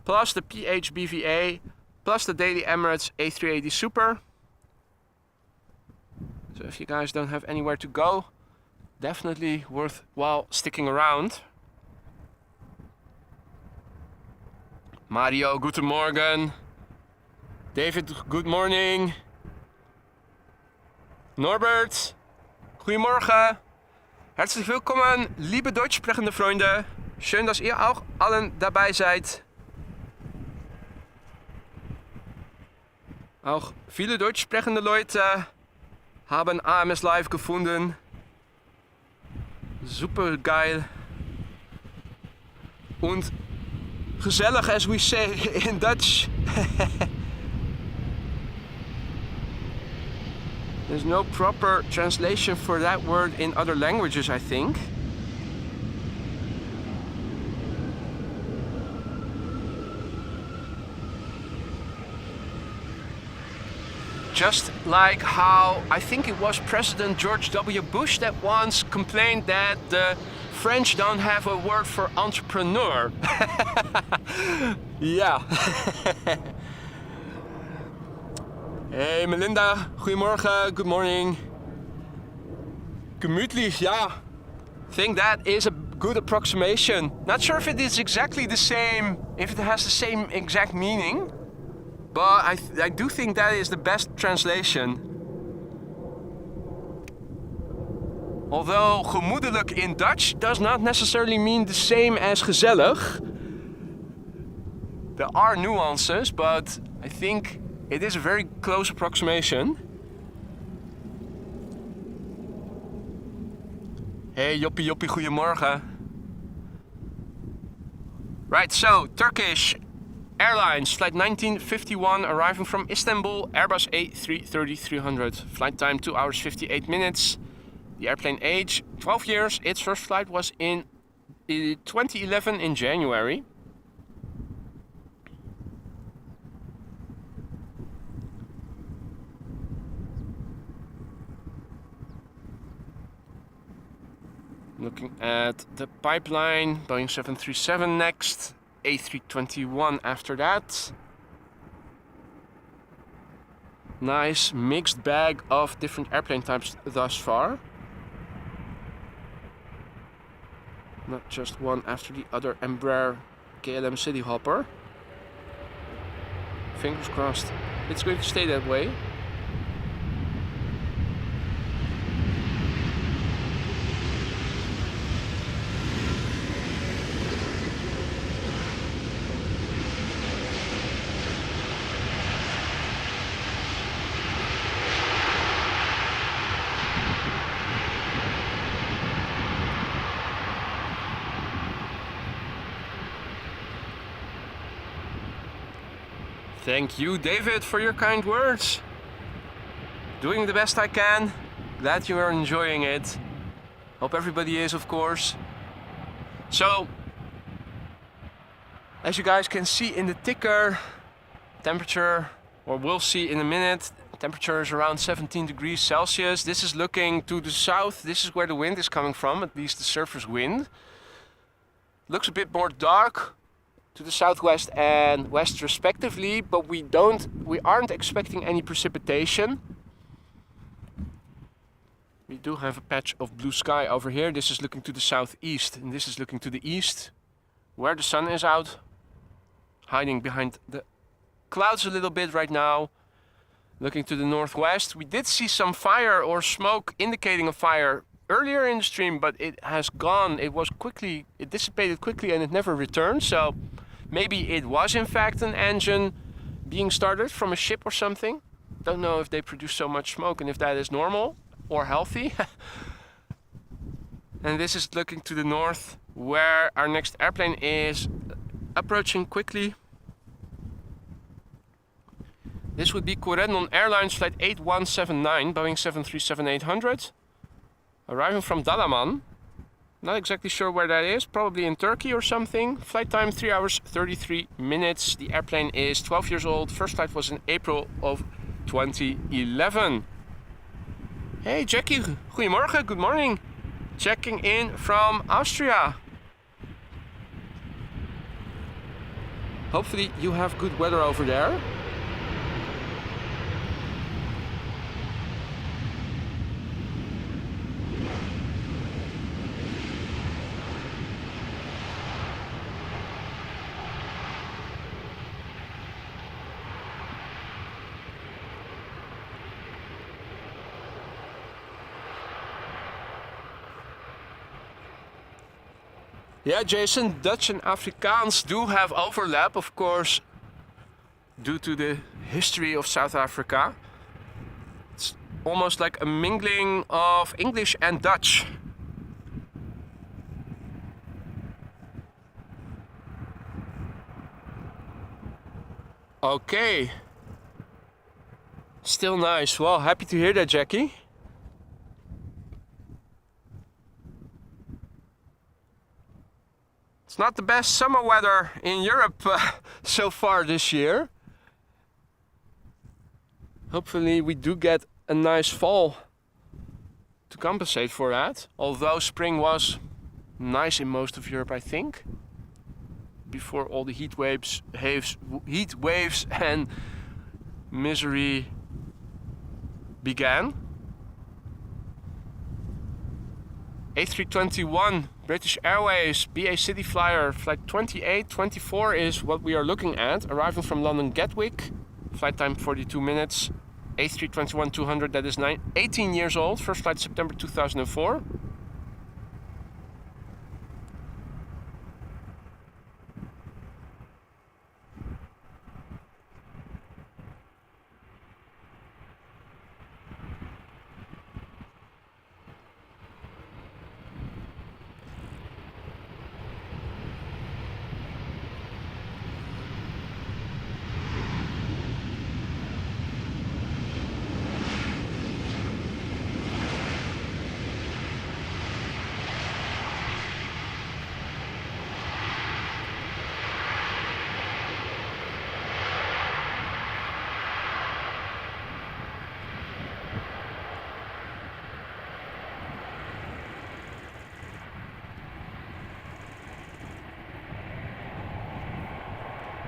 [SPEAKER 1] Plus the PHBVA, plus the daily Emirates A380 Super. So if you guys don't have anywhere to go, definitely worthwhile sticking around. Mario, guten Morgen. David, good morning. Norbert, goedemorgen. Herzlich willkommen, liebe deutsch sprechende Freunde. Schön, dass ihr auch allen dabei seid. Auch viele deutsch sprechende Leute haben AMS live gefunden. Super geil. Und gezellig, as we say in Dutch. There's no proper translation for that word in other languages, I think. Just like how I think it was President George W. Bush that once complained that the French don't have a word for entrepreneur. Yeah. Hey Melinda, goedemorgen, good morning. Gemütlich, yeah. I think that is a good approximation. Not sure if it is exactly the same, if it has the same exact meaning. But I do think that is the best translation. Although gemoedelijk in Dutch does not necessarily mean the same as gezellig. There are nuances, but I think it is a very close approximation. Hey Joppie Joppie, goedemorgen. Right, so Turkish Airlines, flight 1951, arriving from Istanbul, Airbus A330-300. Flight time 2 hours 58 minutes. The airplane age, 12 years. Its first flight was in 2011 in January. Looking at the pipeline, Boeing 737 next, A321 after that. Nice mixed bag of different airplane types thus far. Not just one after the other. Embraer KLM City Hopper. Fingers crossed it's going to stay that way. Thank you, David, for your kind words. Doing the best I can. Glad you are enjoying it. Hope everybody is, of course. So, as you guys can see in the ticker, temperature, or we'll see in a minute, temperature is around 17 degrees Celsius. This is looking to the south. This is where the wind is coming from, at least the surface wind. Looks a bit more dark to the southwest and west respectively, but we aren't expecting any precipitation. We do have a patch of blue sky over here. This is looking to the southeast, and this is looking to the east, where the sun is out, hiding behind the clouds a little bit right now. Looking to the northwest, we did see some fire or smoke indicating a fire earlier in the stream, but it has gone. It dissipated quickly and it never returned. So maybe it was in fact an engine being started from a ship or something. Don't know if they produce so much smoke and if that is normal or healthy. And this is looking to the north, where our next airplane is approaching quickly. This would be Corendon Airlines flight 8179, Boeing 737-800. Arriving from Dalaman. Not exactly sure where that is, probably in Turkey or something. Flight time 3 hours 33 minutes. The airplane is 12 years old. First flight was in April of 2011. Hey Jackie, goedemorgen, good morning. Checking in from Austria. Hopefully you have good weather over there. Yeah, Jason, Dutch and Afrikaans do have overlap, of course, due to the history of South Africa. It's almost like a mingling of English and Dutch. Okay. Still nice. Well, happy to hear that, Jackie. It's not the best summer weather in Europe so far this year. Hopefully we do get a nice fall to compensate for that. Although spring was nice in most of Europe, I think. Before all the heat waves and misery began. A321 British Airways BA City Flyer flight 2824 is what we are looking at, arriving from London Gatwick. Flight time 42 minutes. A321-200, that is 18 years old. First flight September 2004.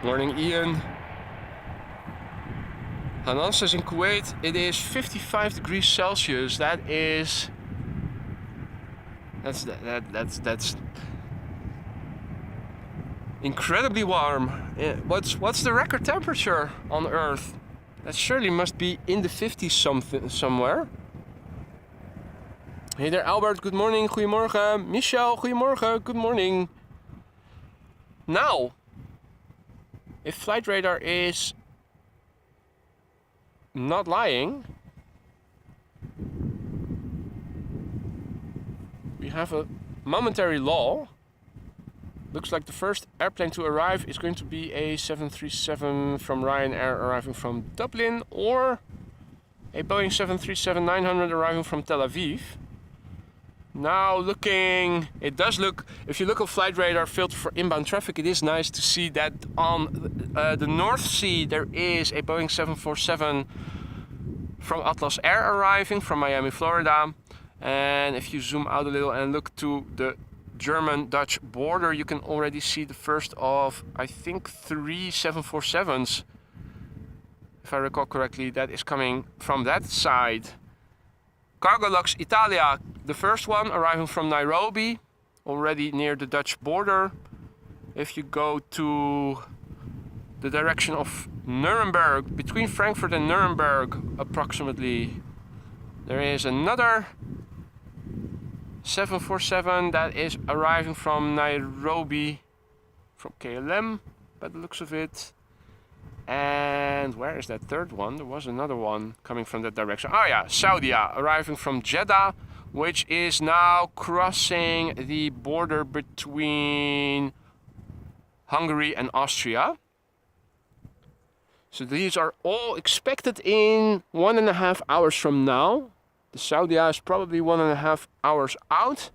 [SPEAKER 1] Morning, Ian. Hanan says in Kuwait it is 55 degrees Celsius. That's incredibly warm. What's the record temperature on Earth? That surely must be in the 50s somewhere. Hey there, Albert. Good morning. Goedemorgen. Michel. Goedemorgen. Good morning. Now, if flight radar is not lying, we have a momentary lull. Looks like the first airplane to arrive is going to be a 737 from Ryanair arriving from Dublin, or a Boeing 737-900 arriving from Tel Aviv. Now looking, it does look, if you look at flight radar filter for inbound traffic, it is nice to see that on the North Sea there is a Boeing 747 from Atlas Air arriving from Miami, Florida. And if you zoom out a little and look to the German-Dutch border, you can already see the first of, I think, 3 747s, if I recall correctly, that is coming from that side. Cargolux, Italia, the first one arriving from Nairobi, already near the Dutch border. If you go to the direction of Nuremberg, between Frankfurt and Nuremberg approximately, there is another 747 that is arriving from Nairobi, from KLM by the looks of it. And where is that third one? There was another one coming from that direction. Oh yeah, Saudia, arriving from Jeddah, which is now crossing the border between Hungary and Austria. So these are all expected in 1.5 hours from now. The Saudia is probably 1.5 hours out.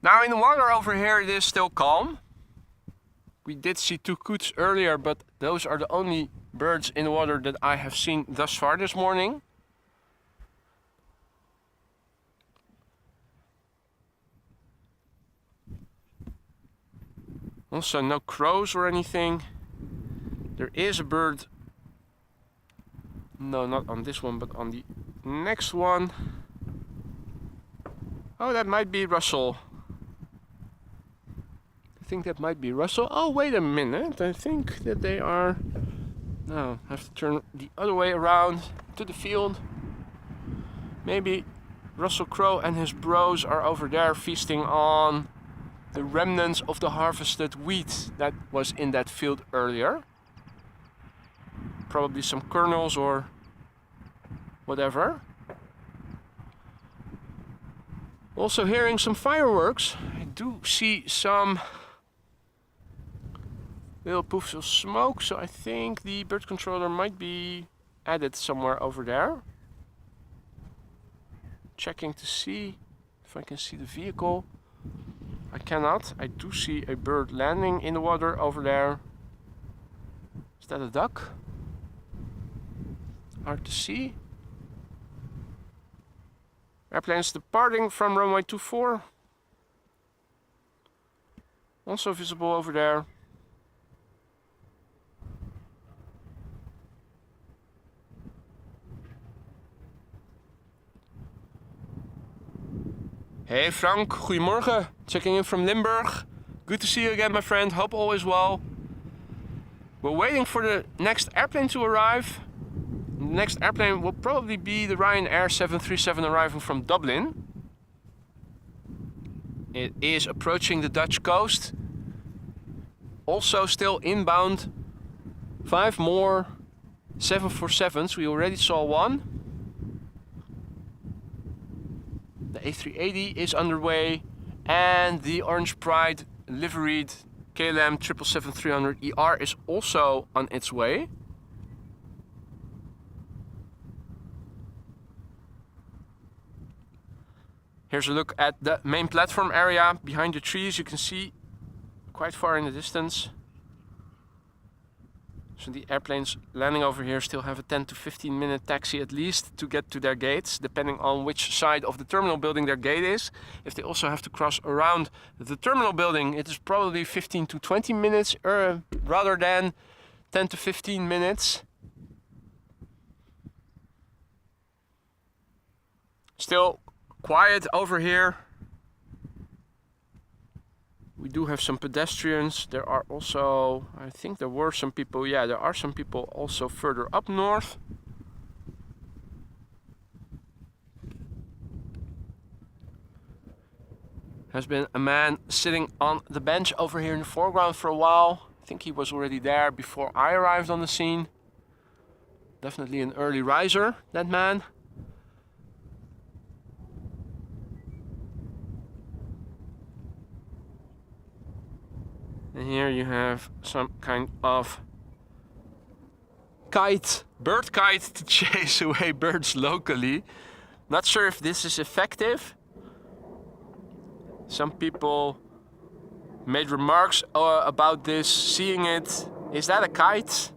[SPEAKER 1] Now in the water over here it is still calm. We did see 2 coots earlier, but those are the only birds in the water that I have seen thus far this morning. Also no crows or anything. There is a bird. No, not on this one, but on the next one. Oh, that might be Russell. I think that might be Russell. Oh, wait a minute. I think that they are... No, I have to turn the other way around to the field. Maybe Russell Crowe and his bros are over there feasting on the remnants of the harvested wheat that was in that field earlier. Probably some kernels or whatever. Also hearing some fireworks. I do see some little puffs of smoke, so I think the bird controller might be added somewhere over there. Checking to see if I can see the vehicle. I cannot. I do see a bird landing in the water over there. Is that a duck? Hard to see. Airplanes departing from runway 24. Also visible over there. Hey Frank, goedemorgen. Checking in from Limburg. Good to see you again, my friend. Hope all is well. We're waiting for the next airplane to arrive. The next airplane will probably be the Ryanair 737 arriving from Dublin. It is approaching the Dutch coast. Also still inbound. 5 more 747s. We already saw one. The A380 is underway, and the Orange Pride liveried KLM 777-300ER is also on its way. Here's a look at the main platform area. Behind the trees you can see quite far in the distance So the airplanes landing over here still have a 10 to 15 minute taxi at least to get to their gates, depending on which side of the terminal building their gate is. If they also have to cross around the terminal building, it is probably 15 to 20 minutes rather than 10 to 15 minutes. Still quiet over here. We do have some pedestrians. There are also, I think there were some people, yeah, there are some people also further up north. Has been a man sitting on the bench over here in the foreground for a while. I think he was already there before I arrived on the scene. Definitely an early riser, that man. And here you have some kind of kite, bird kite to chase away birds locally. Not sure if this is effective. Some people made remarks about this, seeing it. Is that a kite?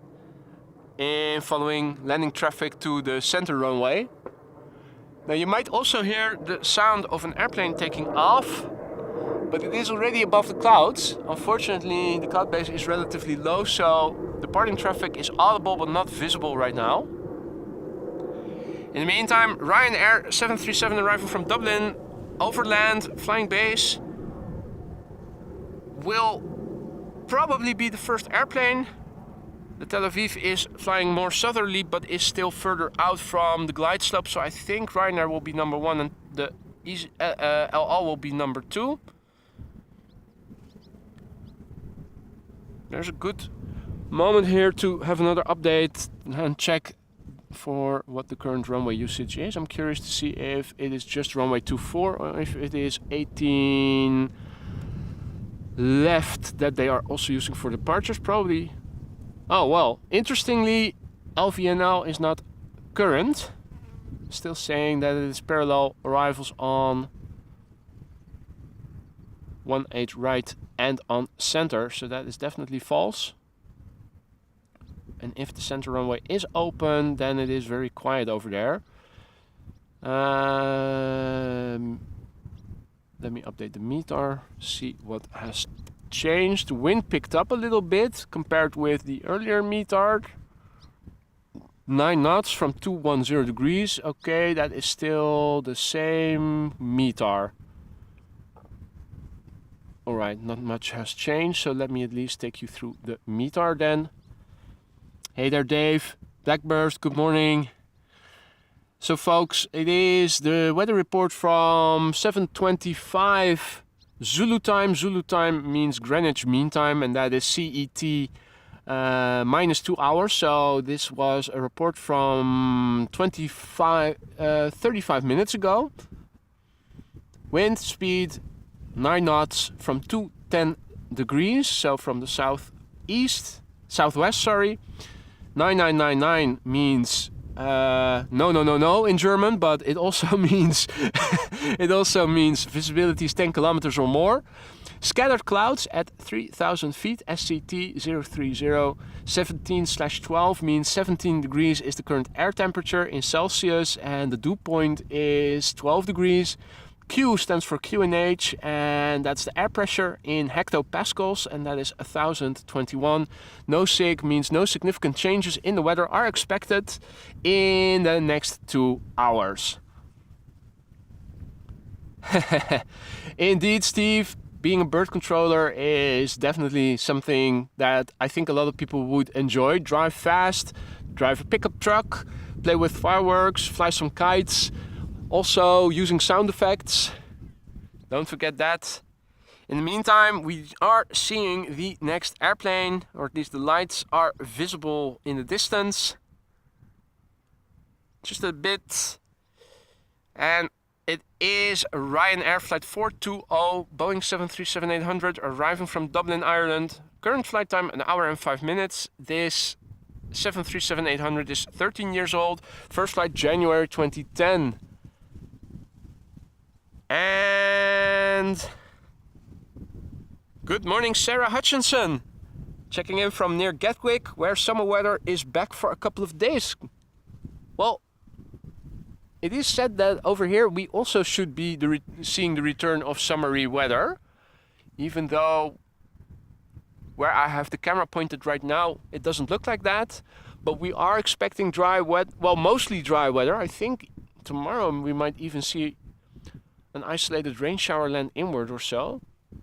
[SPEAKER 1] And following landing traffic to the center runway. Now you might also hear the sound of an airplane taking off. But it is already above the clouds. Unfortunately, the cloud base is relatively low, so departing traffic is audible but not visible right now. In the meantime, Ryanair 737 arrival from Dublin, overland, flying base, will probably be the first airplane. The Tel Aviv is flying more southerly, but is still further out from the glide slope, so I think Ryanair will be number 1 and the El Al will be number 2. There's a good moment here to have another update and check for what the current runway usage is. I'm curious to see if it is just runway 24 or if it is 18 left that they are also using for departures. Probably. Oh well, interestingly, LVNL is not current. Still saying that it is parallel arrivals on 18 right and on center, so that is definitely false. And if the center runway is open, then it is very quiet over there. Let me update the METAR, see what has changed. The wind picked up a little bit compared with the earlier METAR. 9 knots from 210 degrees. Okay, that is still the same METAR. Alright, not much has changed, so let me at least take you through the METAR then. Hey there Dave, Blackburst, good morning. So folks, it is the weather report from 7:25 Zulu time. Zulu time means Greenwich Mean Time, and that is CET minus 2 hours. So this was a report from 35 minutes ago. Wind speed 9 knots from 210 degrees, so from the southwest, sorry. 9999 means no in German, but it also means visibility is 10 kilometers or more. Scattered clouds at 3,000 feet, SCT 030. 17/12 means 17 degrees is the current air temperature in Celsius, and the dew point is 12 degrees. Q stands for QNH, and that's the air pressure in hectopascals, and that is 1021. No sig means no significant changes in the weather are expected in the next 2 hours. Indeed, Steve, being a bird controller is definitely something that I think a lot of people would enjoy. Drive fast, drive a pickup truck, play with fireworks, fly some kites. Also using sound effects, don't forget that. In the meantime, we are seeing the next airplane, or at least the lights are visible in the distance. Just a bit. And it is Ryanair flight 420, Boeing 737-800, arriving from Dublin, Ireland. Current flight time, 1 hour and 5 minutes. This 737-800 is 13 years old. First flight January 2010. And good morning, Sarah Hutchinson. checking in from near Gatwick, where summer weather is back for a couple of days. Well, it is said that over here we also should be seeing the return of summery weather, even though where I have the camera pointed right now, it doesn't look like that. But we are expecting mostly dry weather. I think tomorrow we might even see an isolated rain shower land inward or so.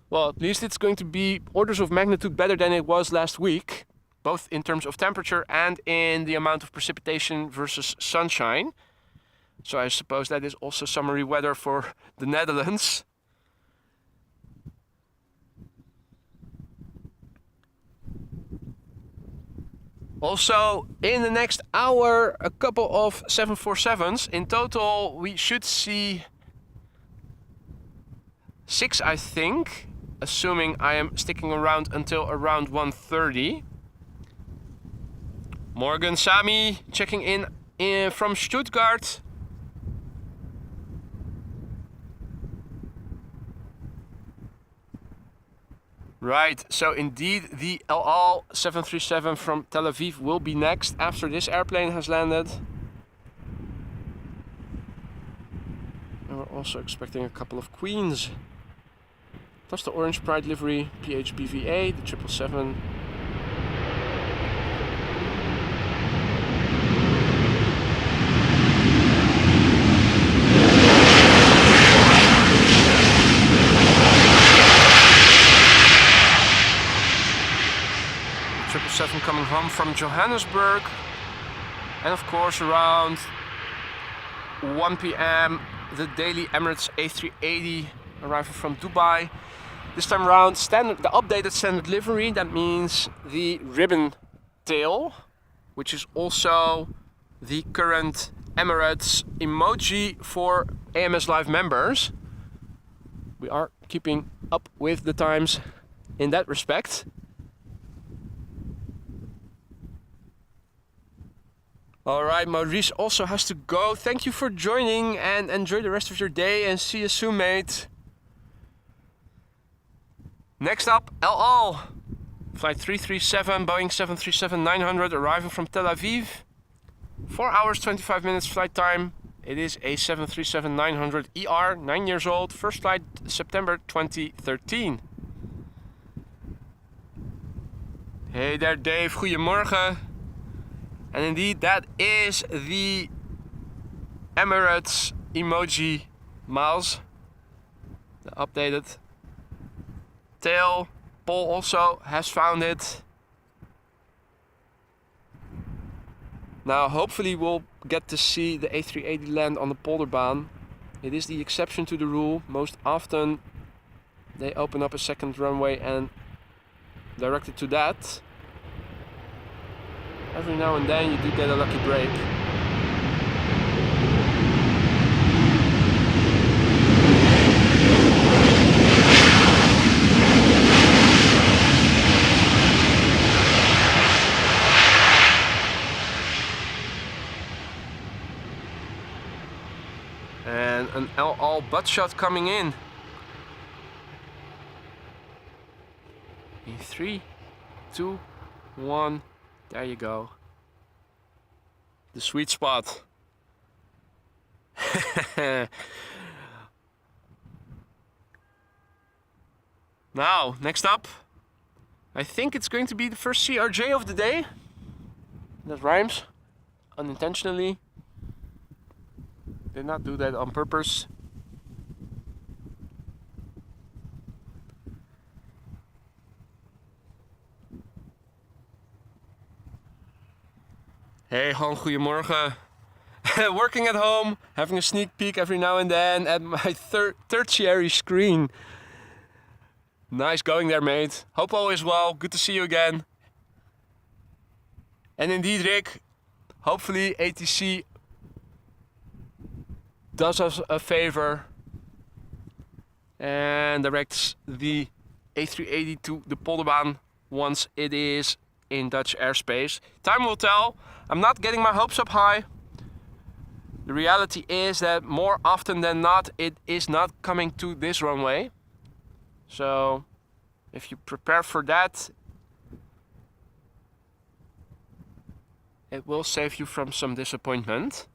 [SPEAKER 1] Well, at least it's going to be orders of magnitude better than it was last week, both in terms of temperature and in the amount of precipitation versus sunshine. So I suppose that is also summery weather for the Netherlands. Also, in the next hour, a couple of 747s. In total, we should see 6, I think, assuming I am sticking around until around 1:30. Morgan Sami checking in from Stuttgart. Right, so indeed the El Al 737 from Tel Aviv will be next after this airplane has landed. And we're also expecting a couple of Queens. Plus the Orange Pride livery, PHBVA, the 777. Coming home from Johannesburg, and of course around 1 p.m. the daily Emirates A380 arrival from Dubai. This time around the updated standard livery, that means the ribbon tail, which is also the current Emirates emoji for AMS Live members. We are keeping up with the times in that respect. Alright, Maurice also has to go. Thank you for joining and enjoy the rest of your day and see you soon, mate. Next up, El Al. Flight 337, Boeing 737-900 arriving from Tel Aviv. 4 hours, 25 minutes flight time. It is a 737-900 ER, 9 years old. First flight September 2013. Hey there, Dave. Goedemorgen. And indeed, that is the Emirates emoji Miles, the updated tail. Paul also has found it. Now, hopefully, we'll get to see the A380 land on the Polderbaan. It is the exception to the rule. Most often, they open up a second runway and direct it to that. Every now and then you do get a lucky break. And an El Al butt shot coming in. In 3, 2, 1. There you go. The sweet spot. Now, next up, I think it's going to be the first CRJ of the day. That rhymes unintentionally. Did not do that on purpose. Hey, Han, goedemorgen. Working at home, having a sneak peek every now and then at my tertiary screen. Nice going there, mate. Hope all is well. Good to see you again. And indeed, Rick, hopefully ATC does us a favor and directs the A380 to the Polderbaan once it is in Dutch airspace. Time will tell. I'm not getting my hopes up high. The reality is that more often than not, it is not coming to this runway. So if you prepare for that, It will save you from some disappointment.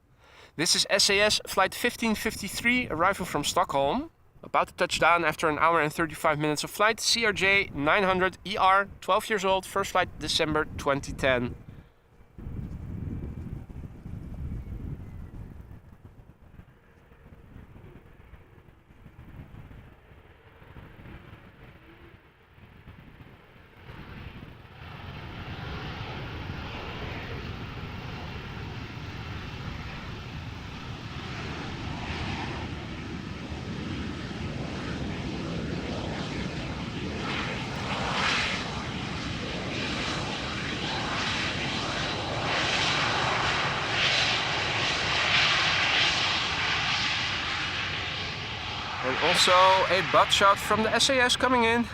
[SPEAKER 1] This is SAS flight 1553, arrival from Stockholm. About to touch down after an hour and 35 minutes of flight. CRJ 900 ER, 12 years old, first flight December 2010. And also a butt shot from the SAS coming in.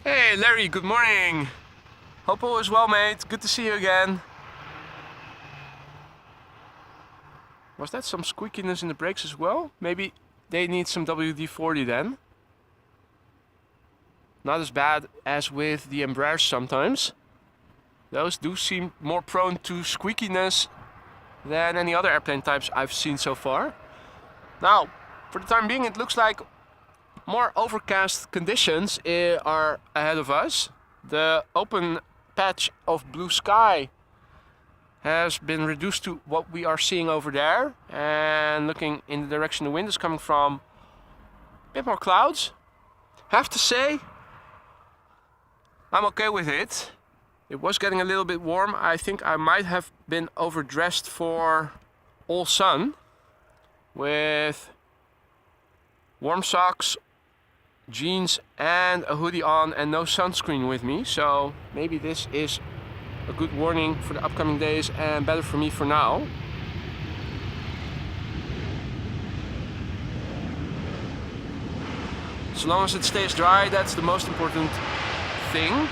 [SPEAKER 1] Hey Larry, good morning. Hope all is well, mate. Good to see you again. Was that some squeakiness in the brakes as well? Maybe they need some WD-40 then. Not as bad as with the Embraers sometimes. Those do seem more prone to squeakiness than any other airplane types I've seen so far. Now, for the time being, it looks like more overcast conditions are ahead of us. The open patch of blue sky has been reduced to what we are seeing over there, and looking in the direction the wind is coming from, a bit more clouds. Have to say, I'm okay with it. It was getting a little bit warm. I think I might have been overdressed for all sun with warm socks, jeans and a hoodie on and no sunscreen with me. So maybe this is a good warning for the upcoming days and better for me for now. As long as it stays dry, that's the most important thing.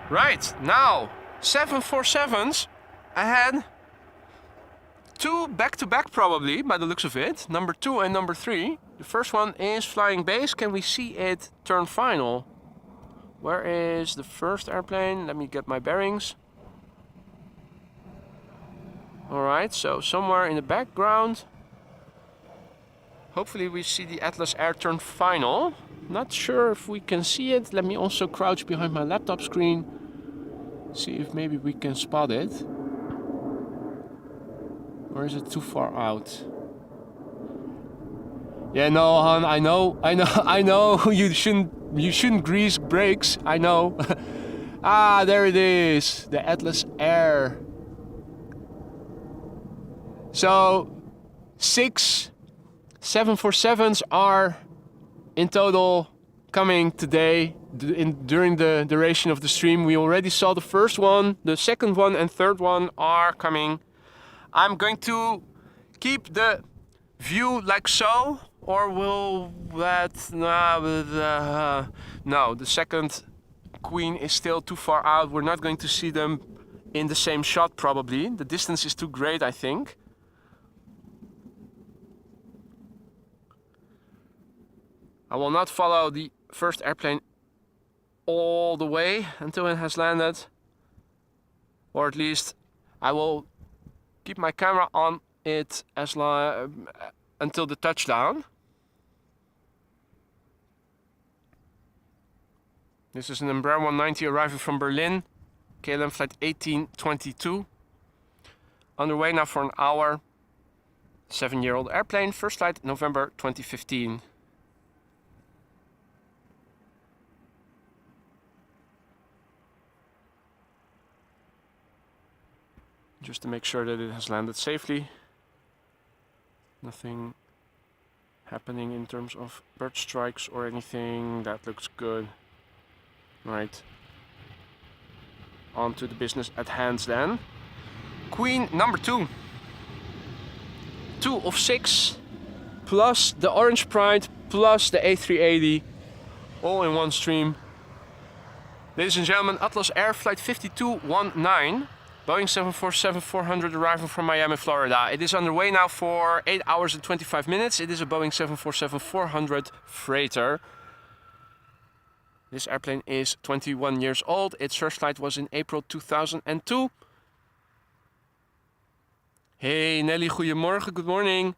[SPEAKER 1] Right, now 747s. I had two back-to-back probably, by the looks of it. Number 2 and number 3. The first one is flying base. Can we see it turn final? Where is the first airplane? Let me get my bearings. Alright, so somewhere in the background. Hopefully we see the Atlas Air turn final. Not sure if we can see it. Let me also crouch behind my laptop screen. See if maybe we can spot it. Or is it too far out? Yeah, no, hon, I know. You shouldn't grease brakes. I know. Ah, there it is. The Atlas Air. So 6 747s are in total coming today during the duration of the stream. We already saw the first one, the second one and third one are coming. I'm going to keep the view like so, or will that... no, the second Queen is still too far out. We're not going to see them in the same shot probably. The distance is too great, I think. I will not follow the first airplane all the way until it has landed. Or at least I will keep my camera on it as long until the touchdown. This is an Embraer 190 arriving from Berlin. KLM flight 1822. Underway now for an hour. 7-year-old airplane. First flight November 2015. Just to make sure that it has landed safely. Nothing happening in terms of bird strikes or anything. That looks good. Right. On to the business at hand then. Queen number 2. 2 of 6. Plus the Orange Pride. plus the A380 all in one stream. Ladies and gentlemen, Atlas Air Flight 5219, Boeing 747-400 arriving from Miami, Florida. It is underway now for 8 hours and 25 minutes. It is a Boeing 747-400 freighter. This airplane is 21 years old. Its first flight was in April 2002. Hey Nelly, goedemorgen, good morning.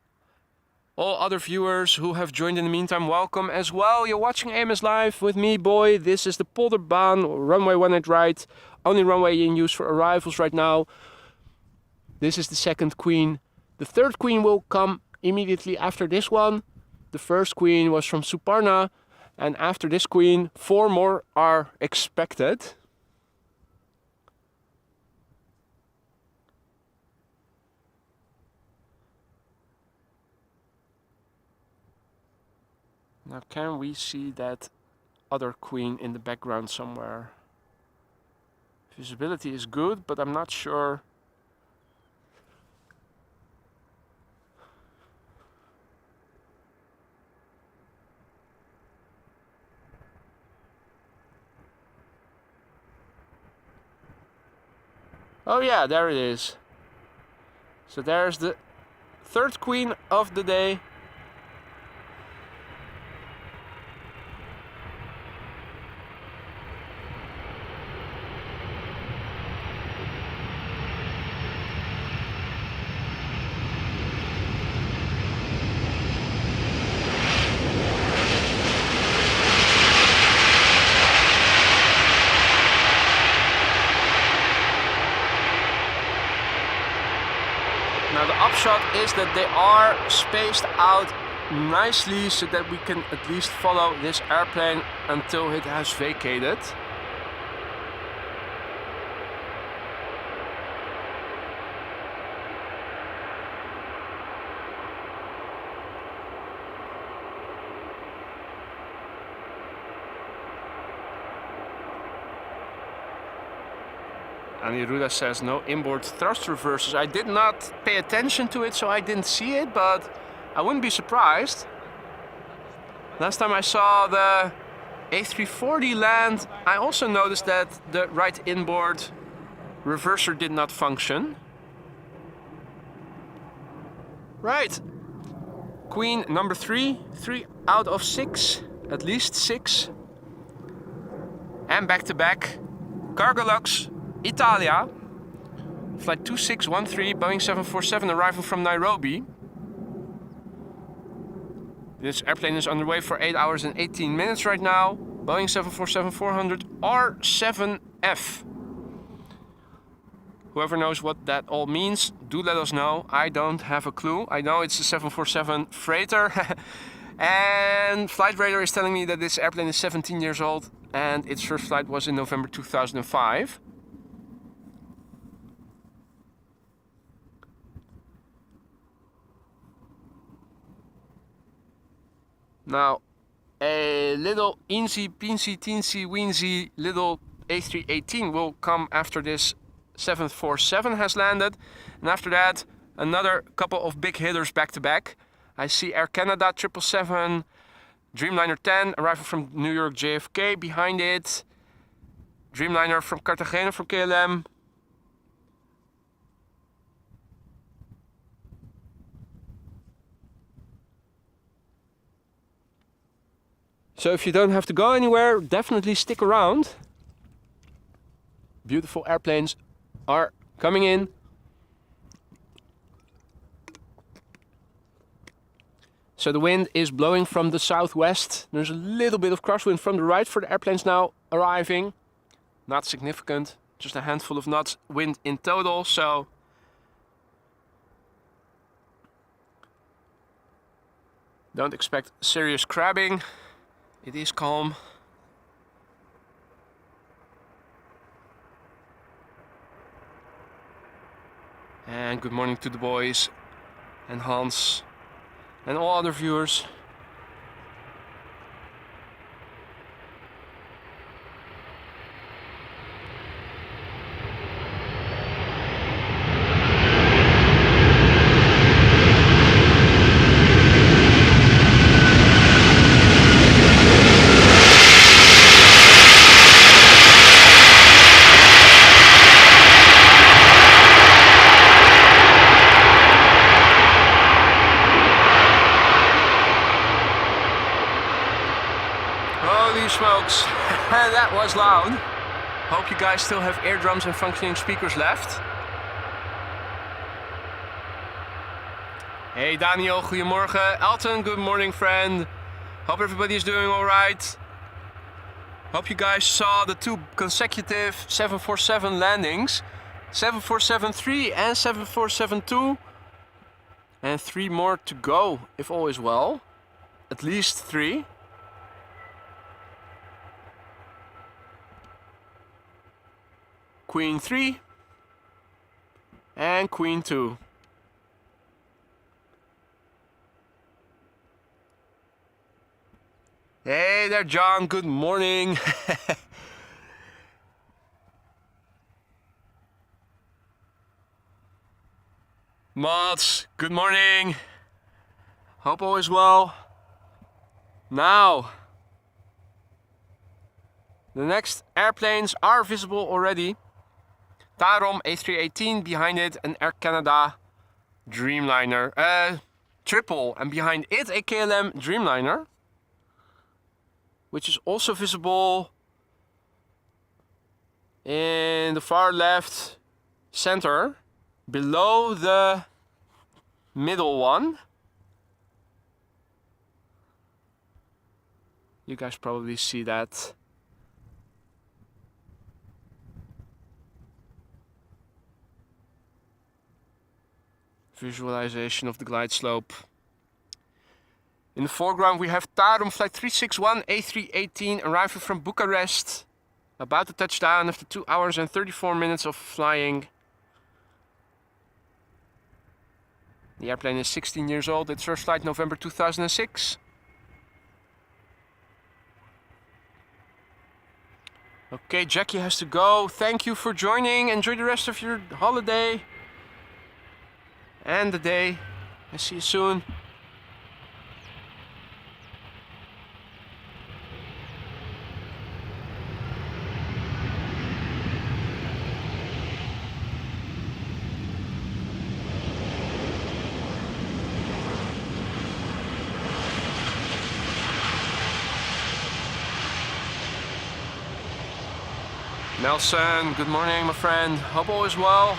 [SPEAKER 1] All other viewers who have joined in the meantime, welcome as well. You're watching AMS Live with me, boy. This is the Polderbaan runway 18 right. Only runway in use for arrivals right now. This is the second queen. The third queen will come immediately after this one. The first queen was from Suparna. And after this queen, 4 more are expected. Now can we see that other queen in the background somewhere? Visibility is good, but I'm not sure. Oh yeah, there it is. So there's the third queen of the day. Now the upshot is that they are spaced out nicely so that we can at least follow this airplane until it has vacated. Aniruda says no inboard thrust reversers. I did not pay attention to it, so I didn't see it, but I wouldn't be surprised. Last time I saw the A340 land, I also noticed that the right inboard reverser did not function. Right. Queen number 3. 3 out of 6. At least 6. And back to back. Cargolux. Italia, flight 2613, Boeing 747 arrival from Nairobi. This airplane is underway for 8 hours and 18 minutes right now. Boeing 747-400 R7F. Whoever knows what that all means, do let us know. I don't have a clue. I know it's a 747 freighter. And Flight Radar is telling me that this airplane is 17 years old and its first flight was in November 2005. Now, a little eensy peensy teensy weensy little A318 will come after this 747 has landed. And after that, another couple of big hitters back to back. I see Air Canada 777, Dreamliner 10 arriving from New York JFK behind it. Dreamliner from Cartagena from KLM. So if you don't have to go anywhere, definitely stick around. Beautiful airplanes are coming in. So the wind is blowing from the southwest. There's a little bit of crosswind from the right for the airplanes now arriving. Not significant, just a handful of knots wind in total. So don't expect serious crabbing. It is calm. And good morning to the boys and Hans and all other viewers. Holy smokes, that was loud. Hope you guys still have eardrums and functioning speakers left. Hey Daniel, goedemorgen. Elton, good morning friend. Hope everybody is doing alright. Hope you guys saw the 2 consecutive 747 landings. 7473 and 7472. And 3 more to go, if all is well. At least 3. Queen 3 and Queen 2. Hey there John, good morning. Mods, good morning. Hope all is well. Now, the next airplanes are visible already. KLM A388 behind it, an Air Canada Dreamliner, triple, and behind it a KLM Dreamliner, which is also visible in the far left center, below the middle one. You guys probably see that. Visualization of the glide slope. In the foreground we have Tarum flight 361 A318 arriving from Bucharest, about to touch down after 2 hours and 34 minutes of flying. The airplane is 16 years old. Its first flight November 2006. Okay, Jackie has to go. Thank you for joining. Enjoy the rest of your holiday and the day. I'll see you soon. Nelson, good morning my friend. Hope all is well.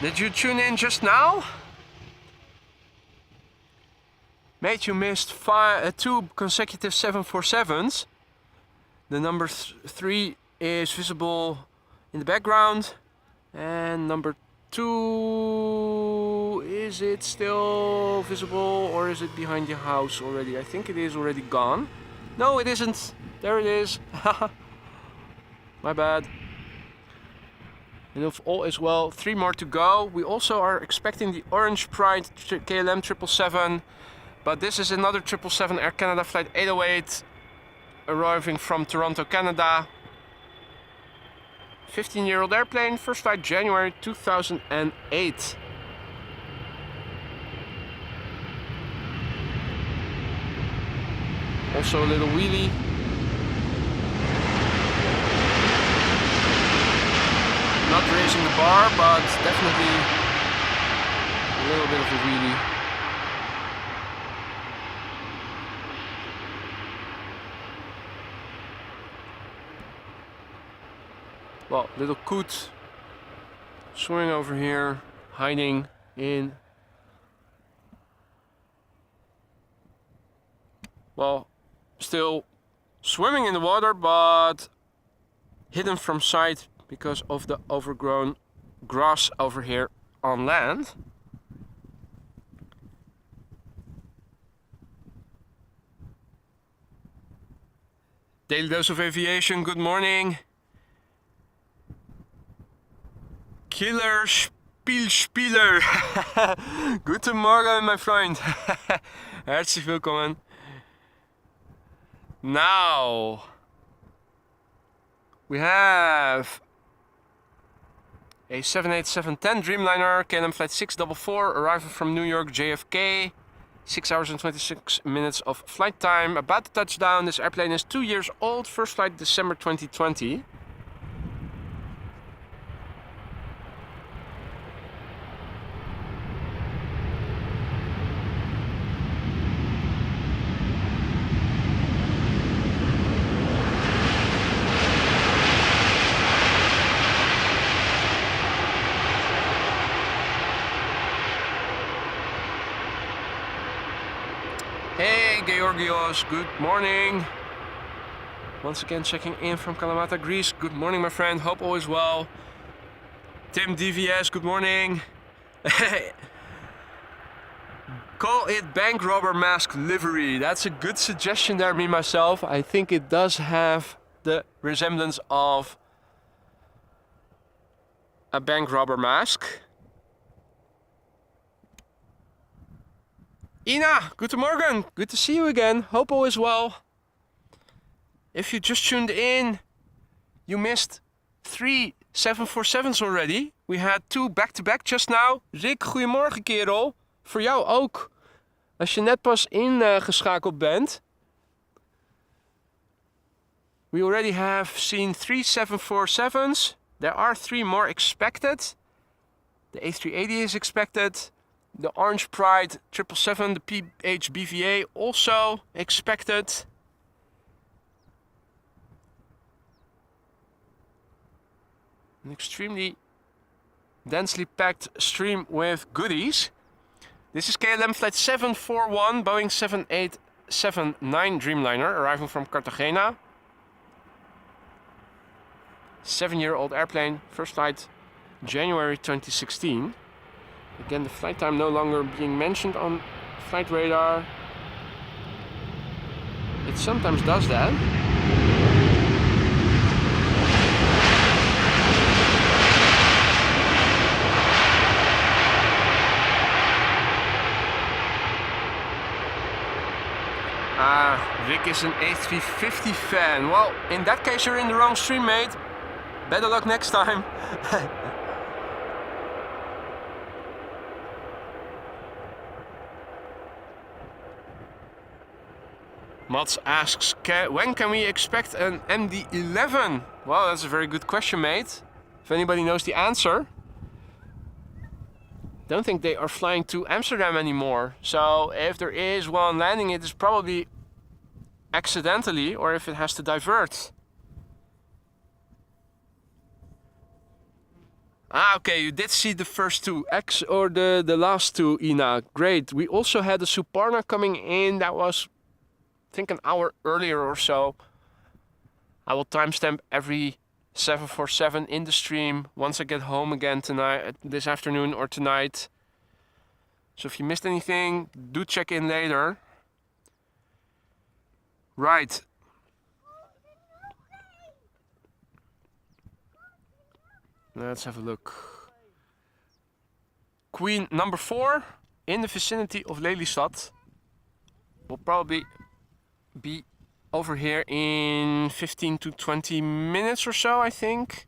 [SPEAKER 1] Did you tune in just now? Mate, you missed 2 consecutive 747s. The number 3 is visible in the background. And number 2, is it still visible or is it behind the house already? I think it is already gone. No, it isn't. There it is. My bad. And if all is well, 3 more to go. We also are expecting the Orange Pride KLM 777, but this is another 777 Air Canada flight 808 arriving from Toronto, Canada. 15-year-old airplane, first flight January 2008. Also a little wheelie. Not raising the bar, but definitely a little bit of a wheelie. Well, little coot swimming over here, hiding in, well, still swimming in the water, but hidden from sight because of the overgrown grass over here on land. Daily Dose of Aviation, good morning. Killer Spielspieler. Guten Morgen, my friend. Herzlich willkommen. Now, we have a 787-10 Dreamliner, KLM flight 644, arriving from New York JFK. 6 hours and 26 minutes of flight time. About to touch down. This airplane is 2 years old. First flight December 2020. Hey Georgios, good morning. Once again checking in from Kalamata, Greece. Good morning, my friend. Hope all is well. Tim DVS, good morning. Call it bank robber mask livery. That's a good suggestion there, me myself. I think it does have the resemblance of a bank robber mask. Ina, guten Morgen. Good to see you again. Hope all is well. If you just tuned in, you missed 3 747's already. We had 2 back-to-back just now. Rick, goedemorgen kerel. Voor jou ook. Als je net pas ingeschakeld bent. We already have seen 3 747's. There are 3 more expected. The A380 is expected. The Orange Pride 777, the PHBVA also expected. An extremely densely packed stream with goodies. This is KLM flight 741, Boeing 7879 Dreamliner, arriving from Cartagena. 7-year-old airplane, first flight January 2016. Again, the flight time no longer being mentioned on flight radar. It sometimes does that. Rick is an A350 fan. Well, in that case you're in the wrong stream, mate. Better luck next time. Mats asks, when can we expect an MD-11? Well, that's a very good question, mate. If anybody knows the answer. Don't think they are flying to Amsterdam anymore. So if there is one landing, it is probably accidentally, or if it has to divert. Okay, you did see the first 2, or the last 2, Ina. Great. We also had the Suparna coming in. That was, I think, an hour earlier or so. I will timestamp every 747 in the stream once I get home again tonight, this afternoon or tonight. So if you missed anything, do check in later. Right. Let's have a look. Queen number 4 in the vicinity of Lelystad will probably be over here in 15 to 20 minutes or so, I think.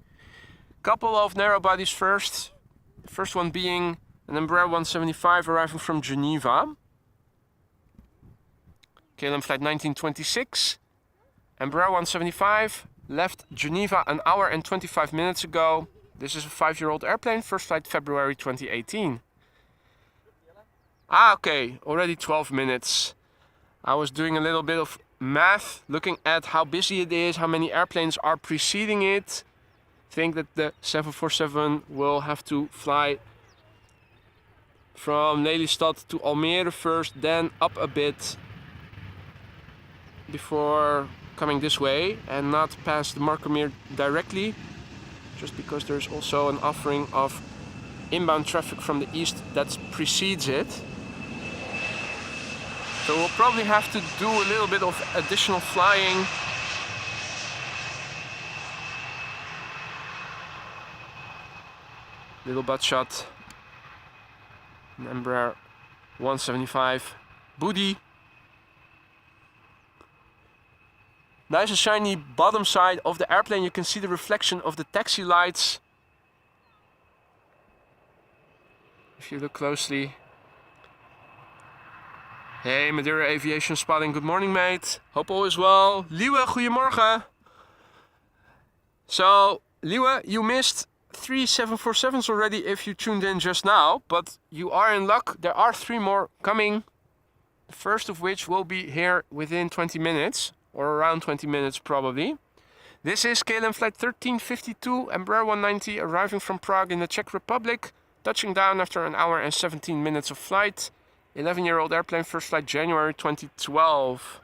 [SPEAKER 1] Couple of narrow bodies first. The first one being an Embraer 175 arriving from Geneva. KLM flight 1926. Embraer 175 left Geneva an hour and 25 minutes ago. This is a 5-year-old airplane, first flight February 2018. Okay, already 12 minutes. I was doing a little bit of math, looking at how busy it is, how many airplanes are preceding it. Think that the 747 will have to fly from Lelystad to Almere first, then up a bit before coming this way and not past the Markermeer directly, just because there's also an offering of inbound traffic from the east that precedes it. So we'll probably have to do a little bit of additional flying. Little butt shot. An Embraer 175 booty. Nice and shiny bottom side of the airplane. You can see the reflection of the taxi lights. If you look closely. Hey, Madeira Aviation Spotting, good morning, mate. Hope all is well. Liewe, goedemorgen. So, Liewe, you missed 3 747's already if you tuned in just now, but you are in luck. There are 3 more coming. The first of which will be here within 20 minutes, or around 20 minutes probably. This is KLM flight 1352, Embraer 190, arriving from Prague in the Czech Republic, touching down after an hour and 17 minutes of flight. 11-year-old airplane, first flight January 2012.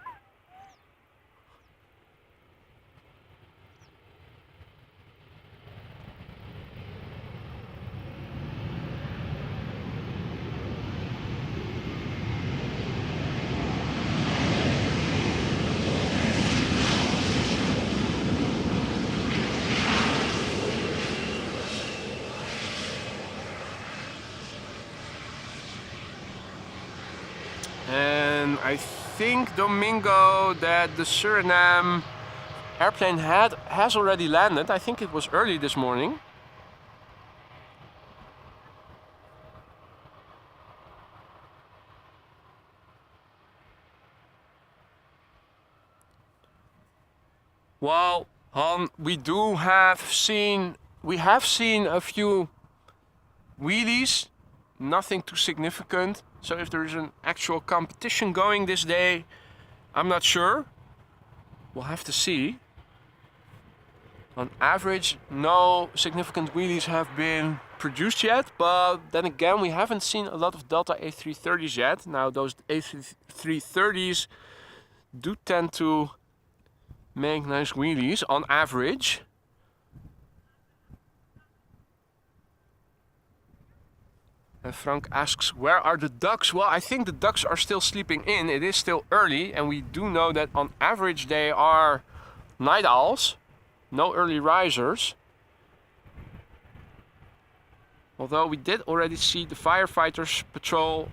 [SPEAKER 1] And I think, Domingo, that the Suriname airplane has already landed. I think it was early this morning. Well, Han, we have seen a few wheelies, nothing too significant. So if there is an actual competition going this day, I'm not sure. We'll have to see. On average, no significant wheelies have been produced yet, but then again, we haven't seen a lot of Delta A330s yet. Now, those A330s do tend to make nice wheelies on average. And Frank asks, where are the ducks? Well, I think the ducks are still sleeping in. It is still early, and we do know that on average they are night owls, no early risers. Although we did already see the firefighters patrol,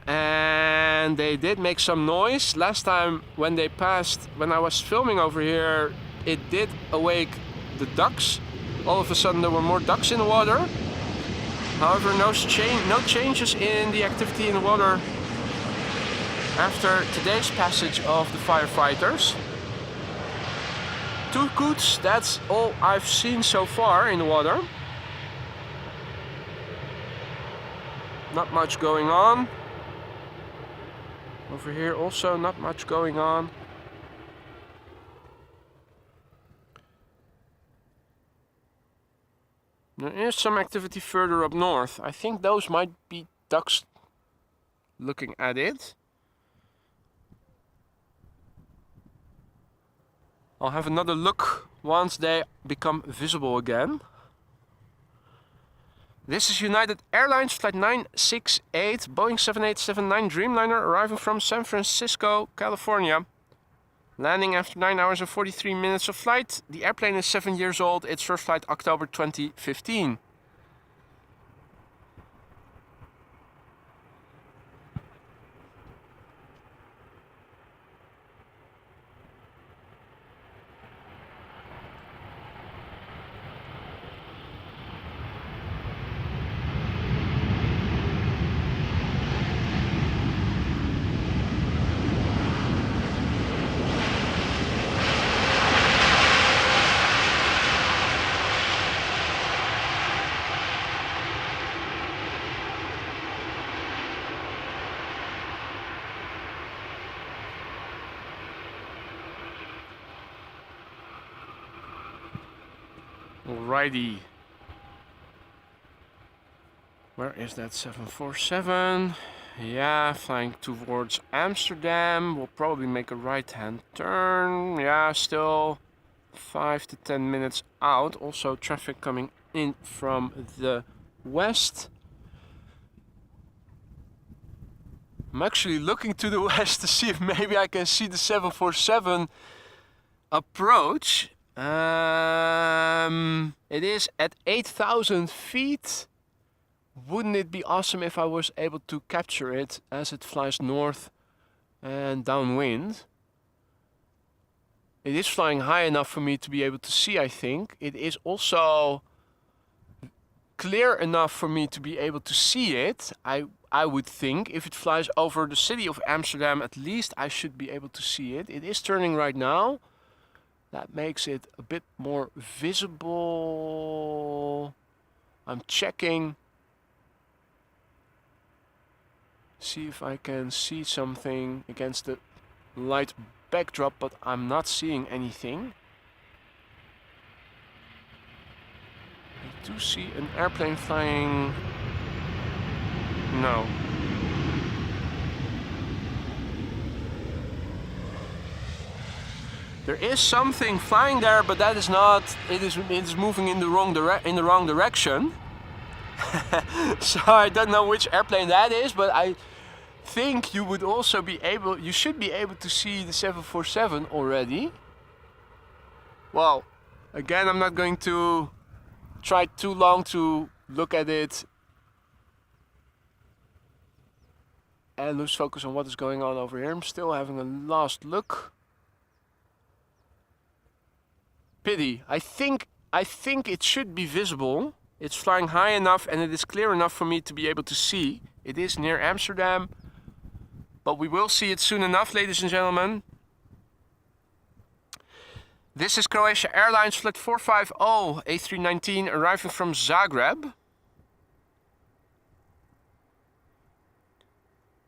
[SPEAKER 1] and they did make some noise. Last time when they passed, when I was filming over here, it did awake the ducks. All of a sudden there were more ducks in the water. However, no changes in the activity in the water after today's passage of the firefighters. Two coots, that's all I've seen so far in the water. Not much going on. Over here also not much going on. There is some activity further up north. I think those might be ducks looking at it. I'll have another look once they become visible again. This is United Airlines Flight 968, Boeing 7879 Dreamliner, arriving from San Francisco, California. Landing after 9 hours and 43 minutes of flight. The airplane is 7 years old. Its first flight October 2015. Alrighty. Where is that 747? Yeah, flying towards Amsterdam. We'll probably make a right-hand turn. Yeah, still 5 to 10 minutes out. Also traffic coming in from the west. I'm actually looking to the west to see if maybe I can see the 747 approach. It is at 8,000 feet. Wouldn't it be awesome if I was able to capture it as it flies north and downwind? It is flying high enough for me to be able to see, I think. It is also clear enough for me to be able to see it. I would think if it flies over the city of Amsterdam, at least I should be able to see it. It is turning right now. That makes it a bit more visible. I'm checking. See if I can see something against the light backdrop, but I'm not seeing anything. I do see an airplane flying. No. There is something flying there, but that is not. It is moving in the wrong direction. So I don't know which airplane that is, but I think you would also be able. You should be able to see the 747 already. Well, again, I'm not going to try too long to look at it and lose focus on what is going on over here. I'm still having a last look. Pity. I think it should be visible. It's flying high enough and it is clear enough for me to be able to see. It is near Amsterdam, but we will see it soon enough, ladies and gentlemen. This is Croatia Airlines Flight 450 A319 arriving from Zagreb,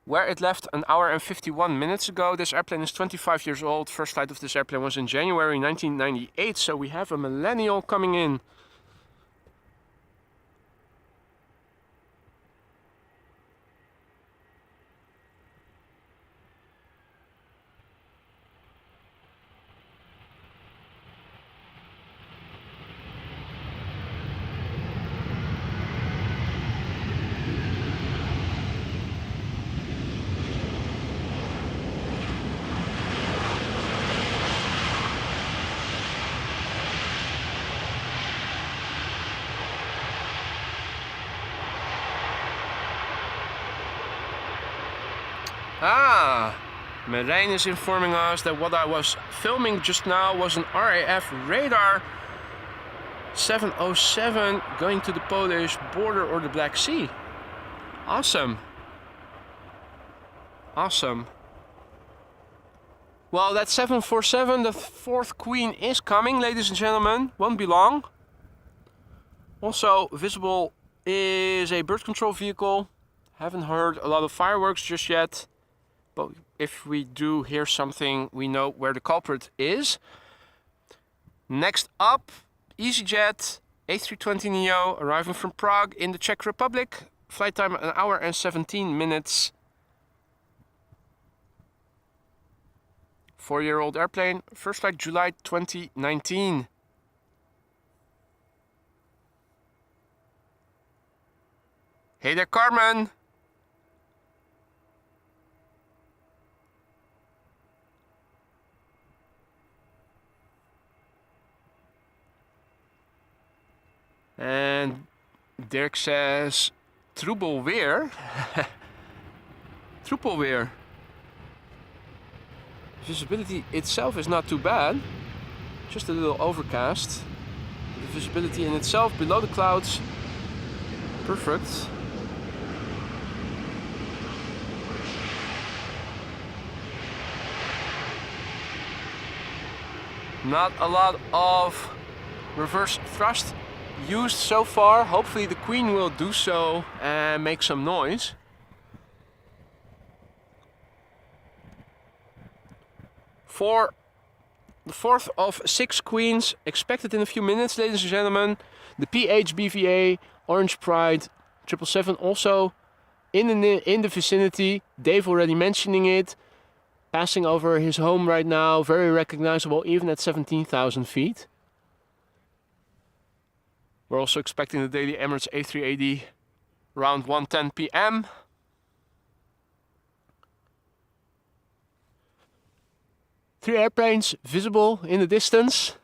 [SPEAKER 1] where it left an hour and 51 minutes ago. This airplane is 25 years old. First flight of this airplane was in January 1998, so we have a millennial coming in. Marijn is informing us that what I was filming just now was an RAF radar 707 going to the Polish border or the Black Sea. Awesome. Awesome. Well, that 747, the fourth Queen, is coming, ladies and gentlemen. Won't be long. Also visible is a bird control vehicle. Haven't heard a lot of fireworks just yet, but if we do hear something, we know where the culprit is. Next up, EasyJet A320neo arriving from Prague in the Czech Republic. Flight time an hour and 17 minutes. 4-year-old airplane. First flight July 2019. Hey there, Carmen. And Dirk says, troebel weer. Troebel weer. Visibility itself is not too bad. Just a little overcast. The visibility in itself below the clouds, perfect. Not a lot of reverse thrust used so far. Hopefully the Queen will do so and make some noise. For the fourth of 6 Queens expected in a few minutes, ladies and gentlemen. The PHBVA Orange Pride 777 also in the vicinity. Dave already mentioning it. Passing over his home right now, very recognizable even at 17,000 feet. We're also expecting the daily Emirates A388 around 1:10 p.m. Three airplanes visible in the distance.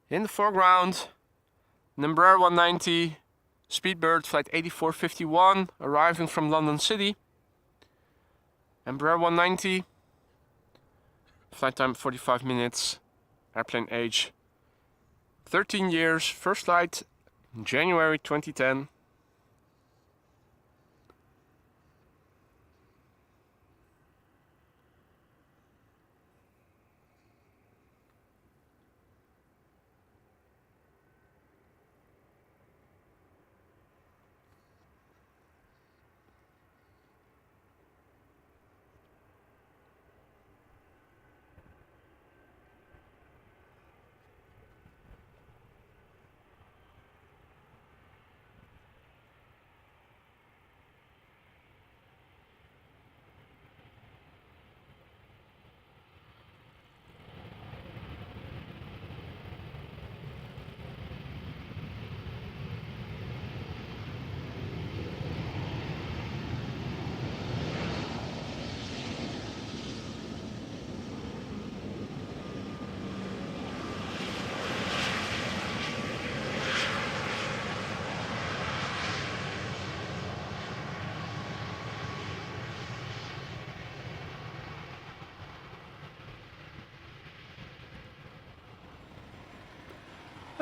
[SPEAKER 1] In the foreground, Embraer 190, Speedbird flight 8451 arriving from London City. Embraer 190, flight time 45 minutes, airplane age 13 years, first flight January 2010.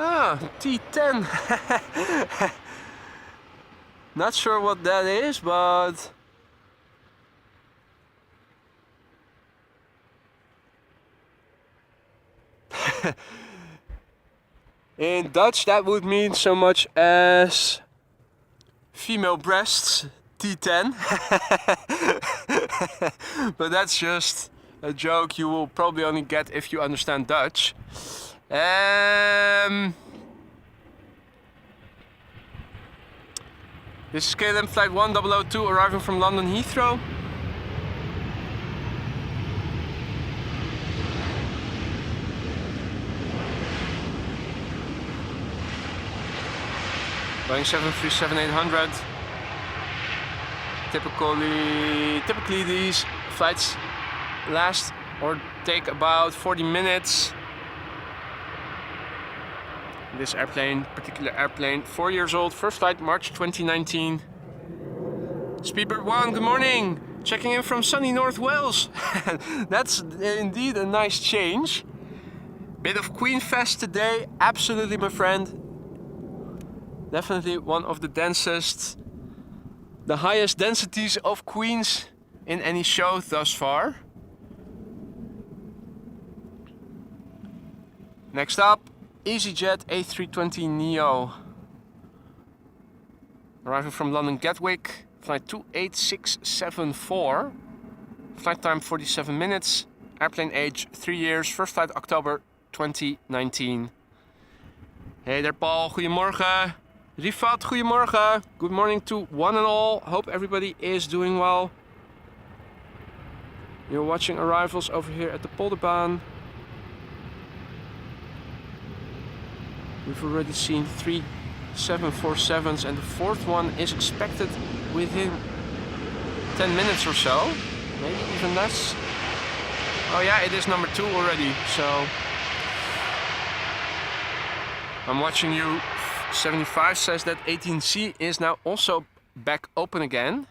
[SPEAKER 1] Ah, T10. Not sure what that is, but in Dutch that would mean so much as female breasts, T10. But that's just a joke you will probably only get if you understand Dutch. This is KLM flight 1002 arriving from London Heathrow. Boeing 737-800. Typically these flights last or take about 40 minutes. This particular airplane, 4 years old, first flight March 2019. Speedbird 1, good morning. Checking in from sunny North Wales. That's indeed a nice change. Bit of Queen Fest today, absolutely my friend. Definitely one of the densest, the highest densities of Queens in any show thus far. Next up, EasyJet A320neo. Arriving from London Gatwick, flight 28674. Flight time 47 minutes. Airplane age 3 years. First flight October 2019. Hey there Paul, goedemorgen. Rifat, goedemorgen. Good morning to one and all. Hope everybody is doing well. You're watching arrivals over here at the Polderbaan. We've already seen 3 747s and the fourth one is expected within 10 minutes or so. Maybe even less. Oh yeah, it is number 2 already, so I'm watching you. 75 says that 18C is now also back open again.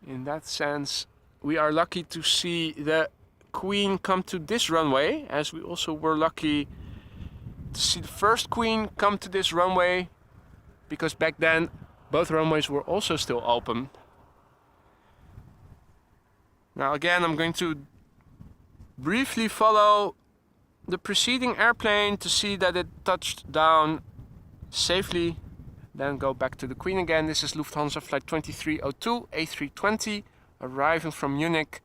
[SPEAKER 1] In that sense, we are lucky to see the Queen come to this runway, as we also were lucky to see the first Queen come to this runway, because back then both runways were also still open. Now again, I'm going to briefly follow the preceding airplane to see that it touched down safely, then go back to the Queen again. This is Lufthansa flight 2302 A320 arriving from Munich.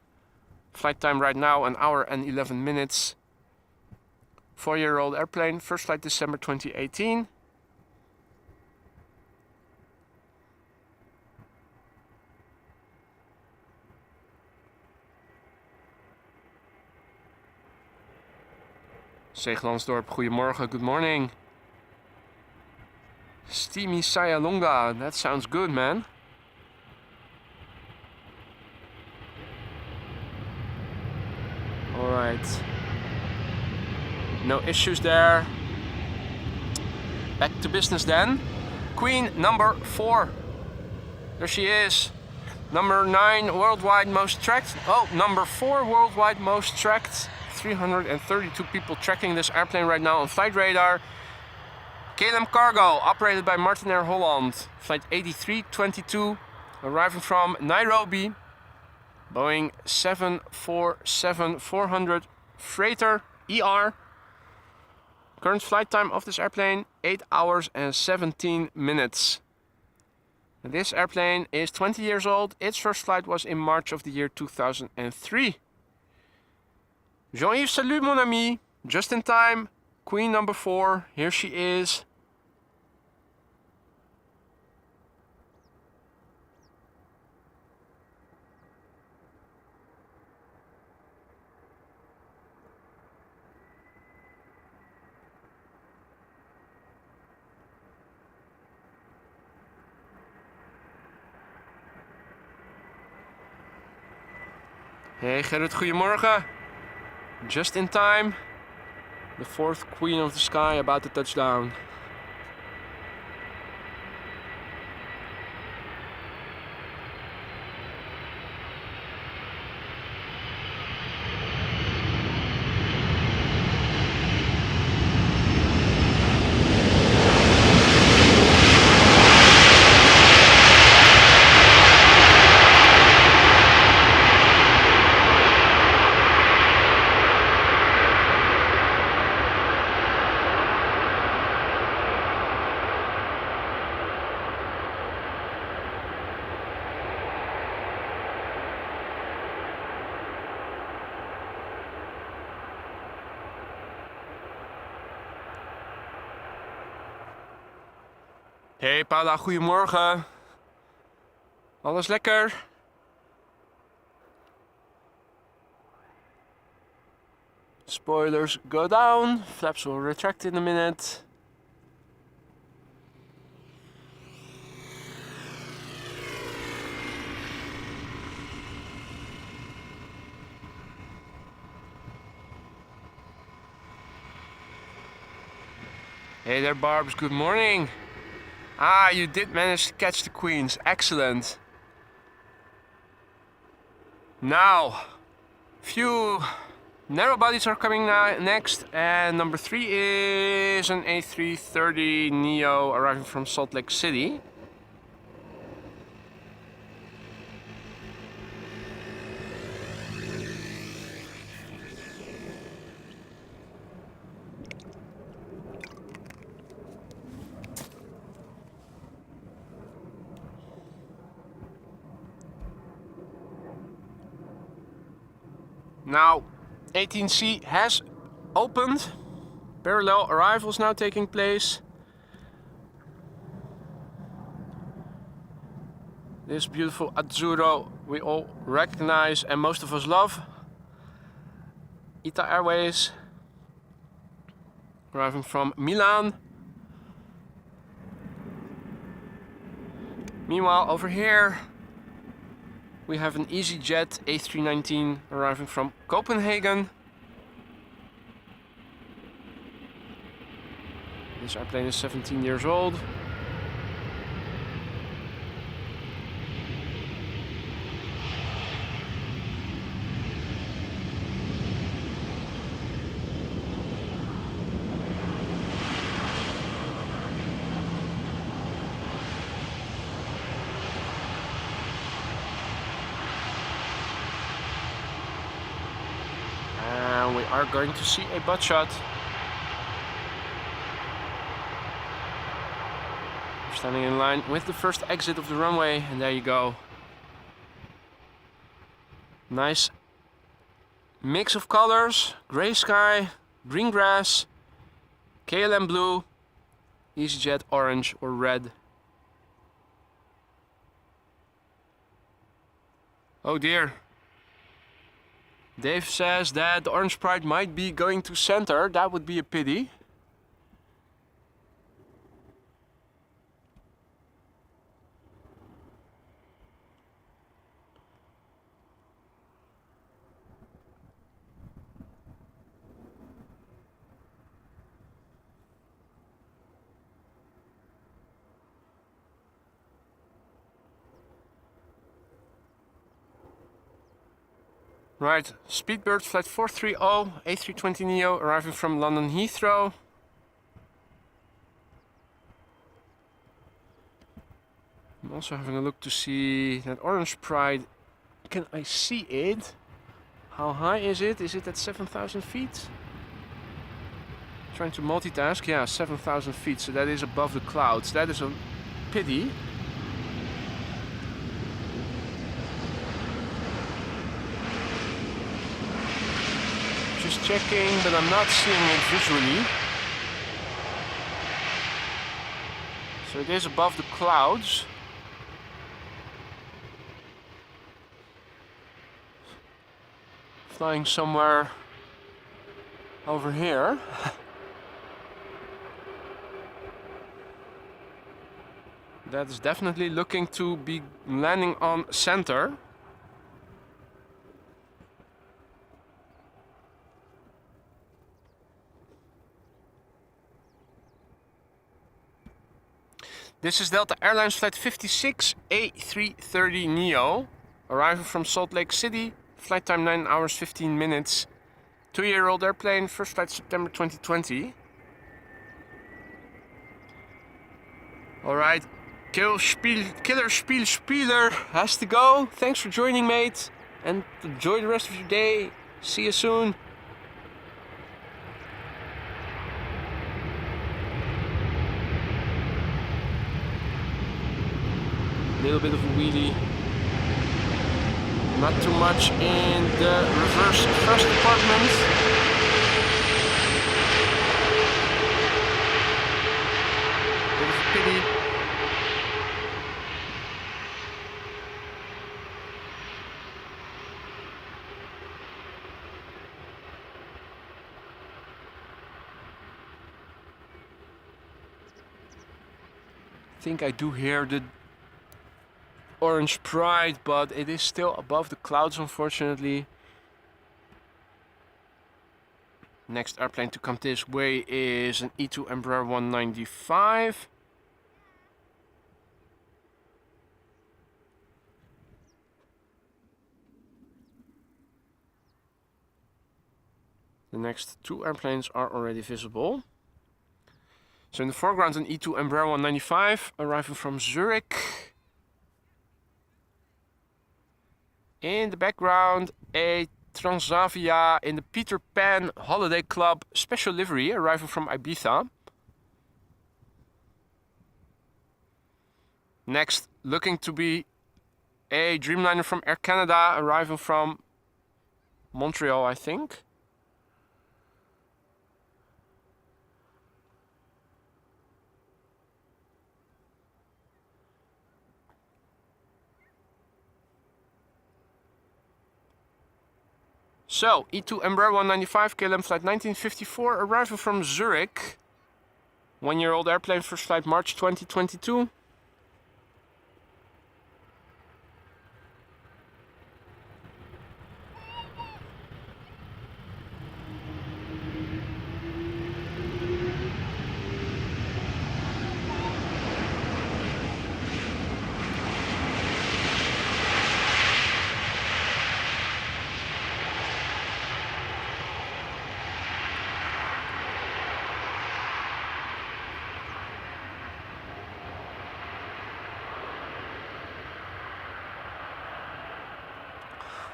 [SPEAKER 1] Flight time right now 1 hour and 11 minutes. 4-year-old airplane, first flight December 2018. Zeeglandsdorp, goedemorgen, good morning. Steamy Sayalonga, that sounds good, man. Alright. No issues there. Back to business then. Queen number 4. There she is. Number 9 worldwide most tracked. Oh, number 4 worldwide most tracked. 332 people tracking this airplane right now on flight radar. KLM Cargo, operated by Martinair Holland. Flight 8322, arriving from Nairobi. Boeing 747-400 freighter ER. Current flight time of this airplane 8 hours and 17 minutes. This airplane is 20 years old. Its first flight was in March of the year 2003. Jean-Yves, salut mon ami. Just in time. Queen number 4. Here she is. Hey Gerrit, goedemorgen. Just in time. The 4th Queen of the Sky about to touch down. Hey Paula, goedemorgen. Alles lekker? Spoilers go down, flaps will retract in a minute. Hey there Barbs, good morning. Ah, you did manage to catch the Queens, excellent. Now, few narrow bodies are coming now next, and number 3 is an A330 Neo arriving from Salt Lake City. Now, 18C has opened. Parallel arrivals now taking place. This beautiful Azzurro we all recognize and most of us love. ITA Airways arriving from Milan. Meanwhile, over here we have an EasyJet A319 arriving from Copenhagen. This airplane is 17 years old. And we are going to see a butt shot. Standing in line with the first exit of the runway, and there you go. Nice mix of colors: gray sky, green grass, KLM blue, EasyJet orange or red. Oh dear. Dave says that the Orange Pride might be going to center. That would be a pity. Right, Speedbird flight 430, A320neo arriving from London Heathrow. I'm also having a look to see that Orange Pride. Can I see it? How high is it? Is it at 7,000 feet? Trying to multitask, yeah, 7,000 feet, so that is above the clouds. That is a pity. Just checking, but I'm not seeing it visually. So it is above the clouds. Flying somewhere over here. That is definitely looking to be landing on center. This is Delta Airlines flight 56 A330neo, arriving from Salt Lake City, flight time 9 hours 15 minutes, 2-year-old airplane, first flight September 2020. Alright, Killer Spieler has to go. Thanks for joining, mate, and enjoy the rest of your day. See you soon. Little bit of a wheelie, not too much in the reverse thrust department. Bit of a pity. think I do hear the Orange Pride, but it is still above the clouds, unfortunately. Next airplane to come this way is an E2 Embraer 195. The next two airplanes are already visible. So in the foreground, an E2 Embraer 195 arriving from Zurich. In the background, a Transavia in the Peter Pan Holiday Club special livery arriving from Ibiza. Next, looking to be a Dreamliner from Air Canada arriving from Montreal, I think. So, E2 Embraer 195 KLM flight 1954 arriving from Zurich. 1-year-old airplane, first flight March 2022.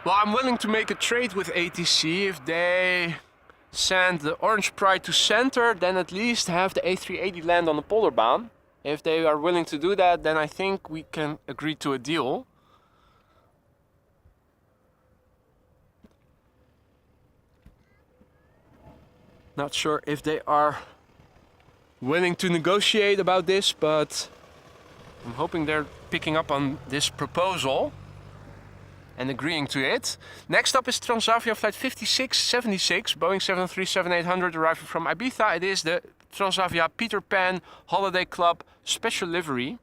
[SPEAKER 1] Well, I'm willing to make a trade with ATC. If they send the Orange Pride to center, then at least have the A380 land on the Polderbaan. If they are willing to do that, then I think we can agree to a deal. Not sure if they are willing to negotiate about this, but I'm hoping they're picking up on this proposal and agreeing to it. Next up is Transavia flight 5676, Boeing 737-800 arriving from Ibiza. It is the Transavia Peter Pan Holiday Club special livery.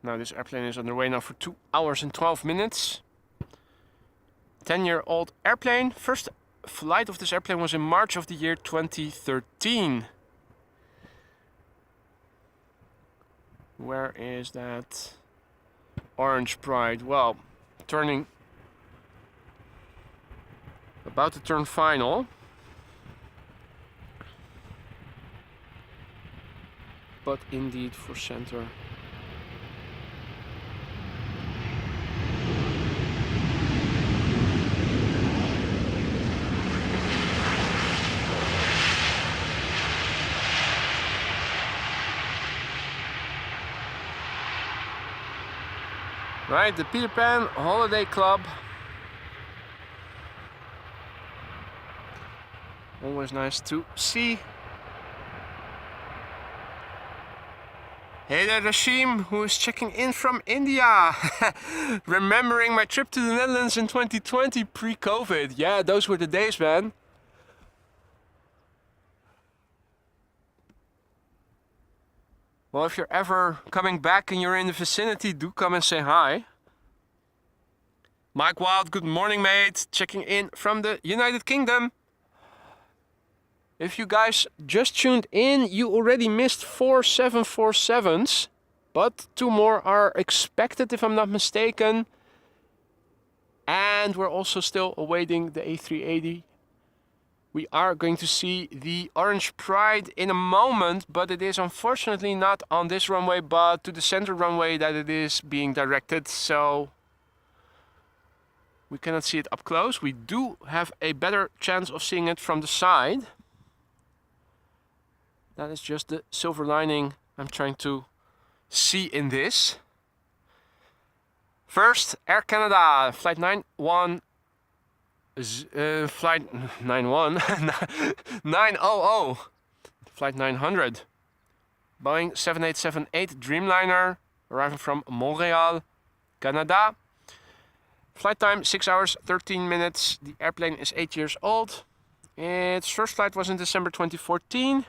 [SPEAKER 1] Now this airplane is underway now for 2 hours and 12 minutes. 10-year-old airplane. First flight of this airplane was in March of the year 2013. Where is that Orange Pride? Well, about to turn final. But indeed for center. Right, the Peter Pan Holiday Club. Always nice to see. Hey there, Rashim, who is checking in from India. Remembering my trip to the Netherlands in 2020 pre-COVID. Yeah, those were the days, man. Well, if you're ever coming back and you're in the vicinity, do come and say hi. Mike Wild, good morning, mate. Checking in from the United Kingdom. If you guys just tuned in, you already missed 4 747s. But 2 more are expected, if I'm not mistaken. And we're also still awaiting the A380. We are going to see the Orange Pride in a moment, but it is unfortunately not on this runway, but to the center runway that it is being directed, so we cannot see it up close. We do have a better chance of seeing it from the side. That is just the silver lining I'm trying to see in this. First, Air Canada, flight 900, flight 900, Boeing 7878 Dreamliner, arriving from Montreal, Canada. Flight time 6 hours 13 minutes. The airplane is 8 years old. Its first flight was in December 2014.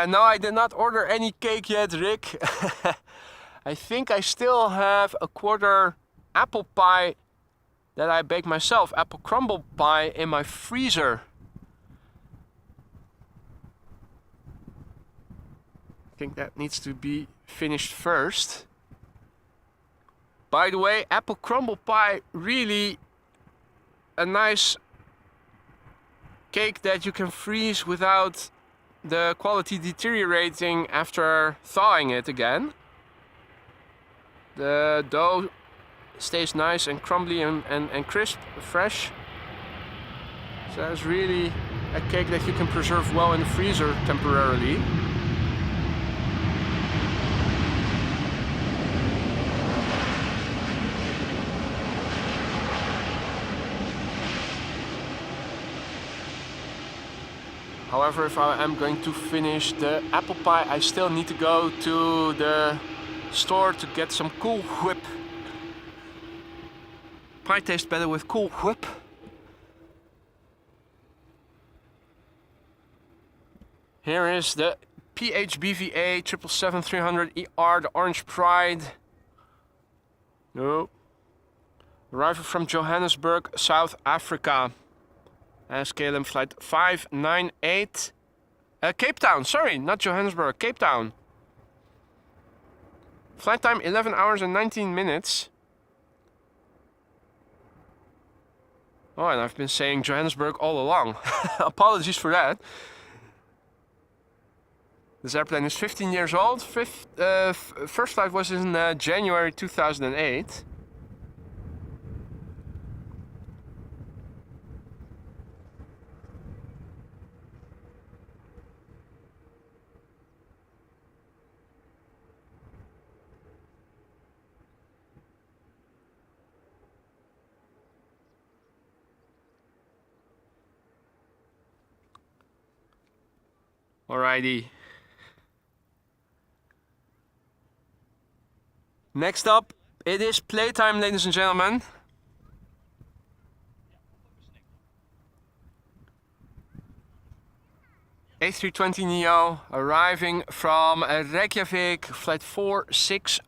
[SPEAKER 1] No, I did not order any cake yet, Rick. I think I still have a quarter apple pie that I baked myself, apple crumble pie, in my freezer. I think that needs to be finished first. By the way, apple crumble pie, really a nice cake that you can freeze without the quality deteriorating after thawing it again. The dough stays nice and crumbly and crisp, fresh. So that's really a cake that you can preserve well in the freezer temporarily. However, if I am going to finish the apple pie, I still need to go to the store to get some Cool Whip. Pie tastes better with Cool Whip. Here is the PHBVA 777-300ER, the Orange Pride. No. Arriving from Johannesburg, South Africa. As KLM flight 598. Cape Town, sorry, not Johannesburg, Cape Town. Flight time 11 hours and 19 minutes. Oh, and I've been saying Johannesburg all along. Apologies for that. This airplane is 15 years old. First flight was in January 2008. Alrighty. Next up, it is playtime, ladies and gentlemen. A320neo arriving from Reykjavik, flight 460.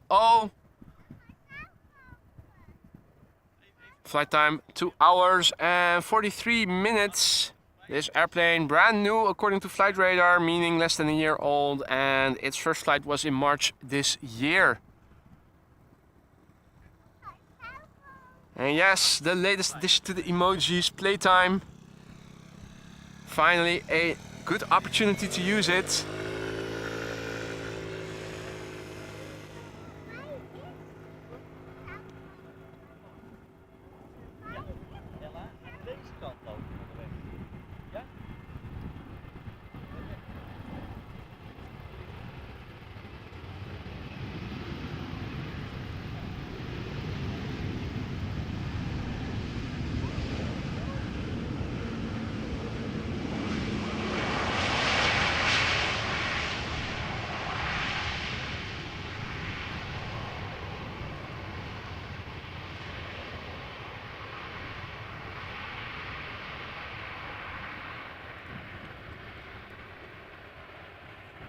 [SPEAKER 1] Flight time 2 hours and 43 minutes. This airplane brand new according to flight radar, meaning less than a year old, and its first flight was in March this year. And yes, the latest addition to the emojis, playtime. Finally a good opportunity to use it.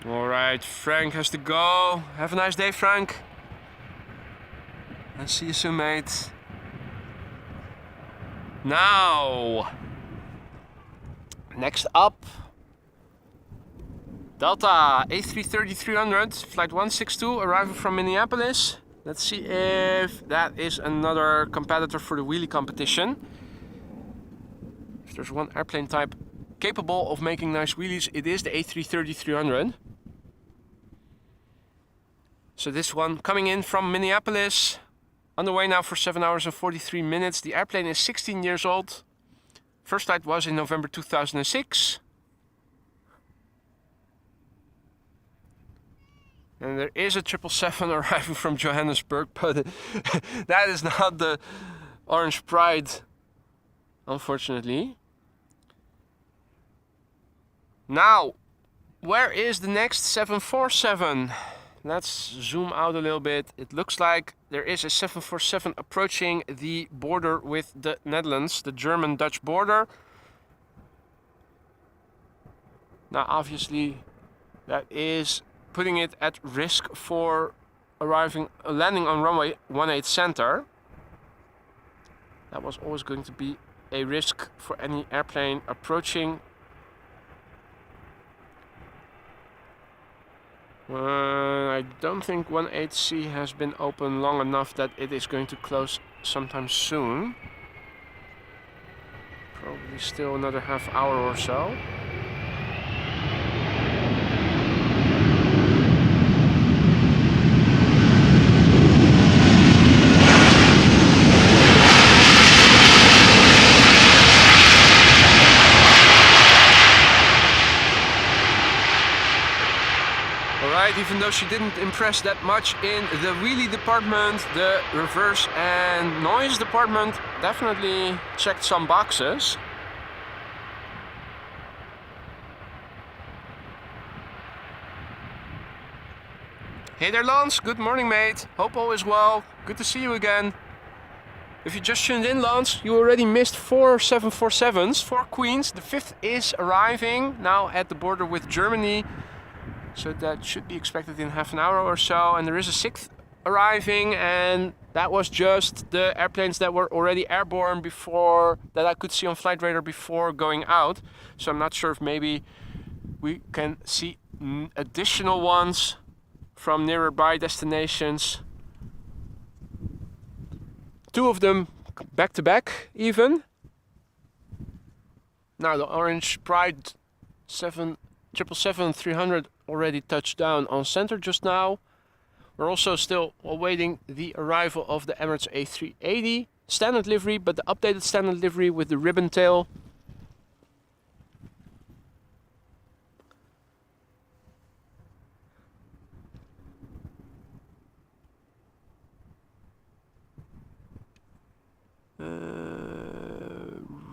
[SPEAKER 1] Alright, Frank has to go. Have a nice day, Frank. And see you soon, mate. Now, next up, Delta A330-300, flight 162, arriving from Minneapolis. Let's see if that is another competitor for the wheelie competition. If there's one airplane type capable of making nice wheelies, it is the A330-300. So this one coming in from Minneapolis, on the way now for 7 hours and 43 minutes. The airplane is 16 years old. First flight was in November 2006. And there is a 777 arriving from Johannesburg, but that is not the Orange Pride, unfortunately. Now, where is the next 747? Let's zoom out a little bit. It looks like there is a 747 approaching the border with the Netherlands, the German-Dutch border. Now, obviously, that is putting it at risk for landing on runway 18 center. That was always going to be a risk for any airplane approaching. I don't think 18C has been open long enough that it is going to close sometime soon. Probably still another half hour or so. Even though she didn't impress that much in the wheelie department, the reverse and noise department definitely checked some boxes. Hey there, Lance. Good morning, mate. Hope all is well. Good to see you again. If you just tuned in, Lance, you already missed 4 747s, 4 Queens. The 5th is arriving now at the border with Germany. So that should be expected in half an hour or so. And there is a 6th arriving, and that was just the airplanes that were already airborne before, that I could see on flight radar before going out. So I'm not sure if maybe we can see additional ones from nearby destinations. 2 of them back to back even. Now the Orange Pride 777-300 already touched down on center just now. We're also still awaiting the arrival of the Emirates A380 standard livery, but the updated standard livery with the ribbon tail.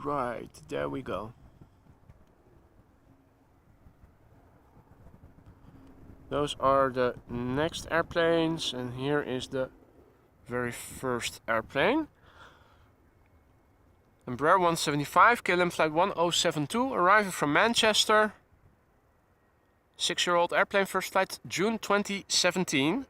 [SPEAKER 1] Right, there we go. Those are the next airplanes, and here is the very first airplane. Embraer 175, KLM flight 1072, arriving from Manchester. 6-year-old airplane, first flight June 2017.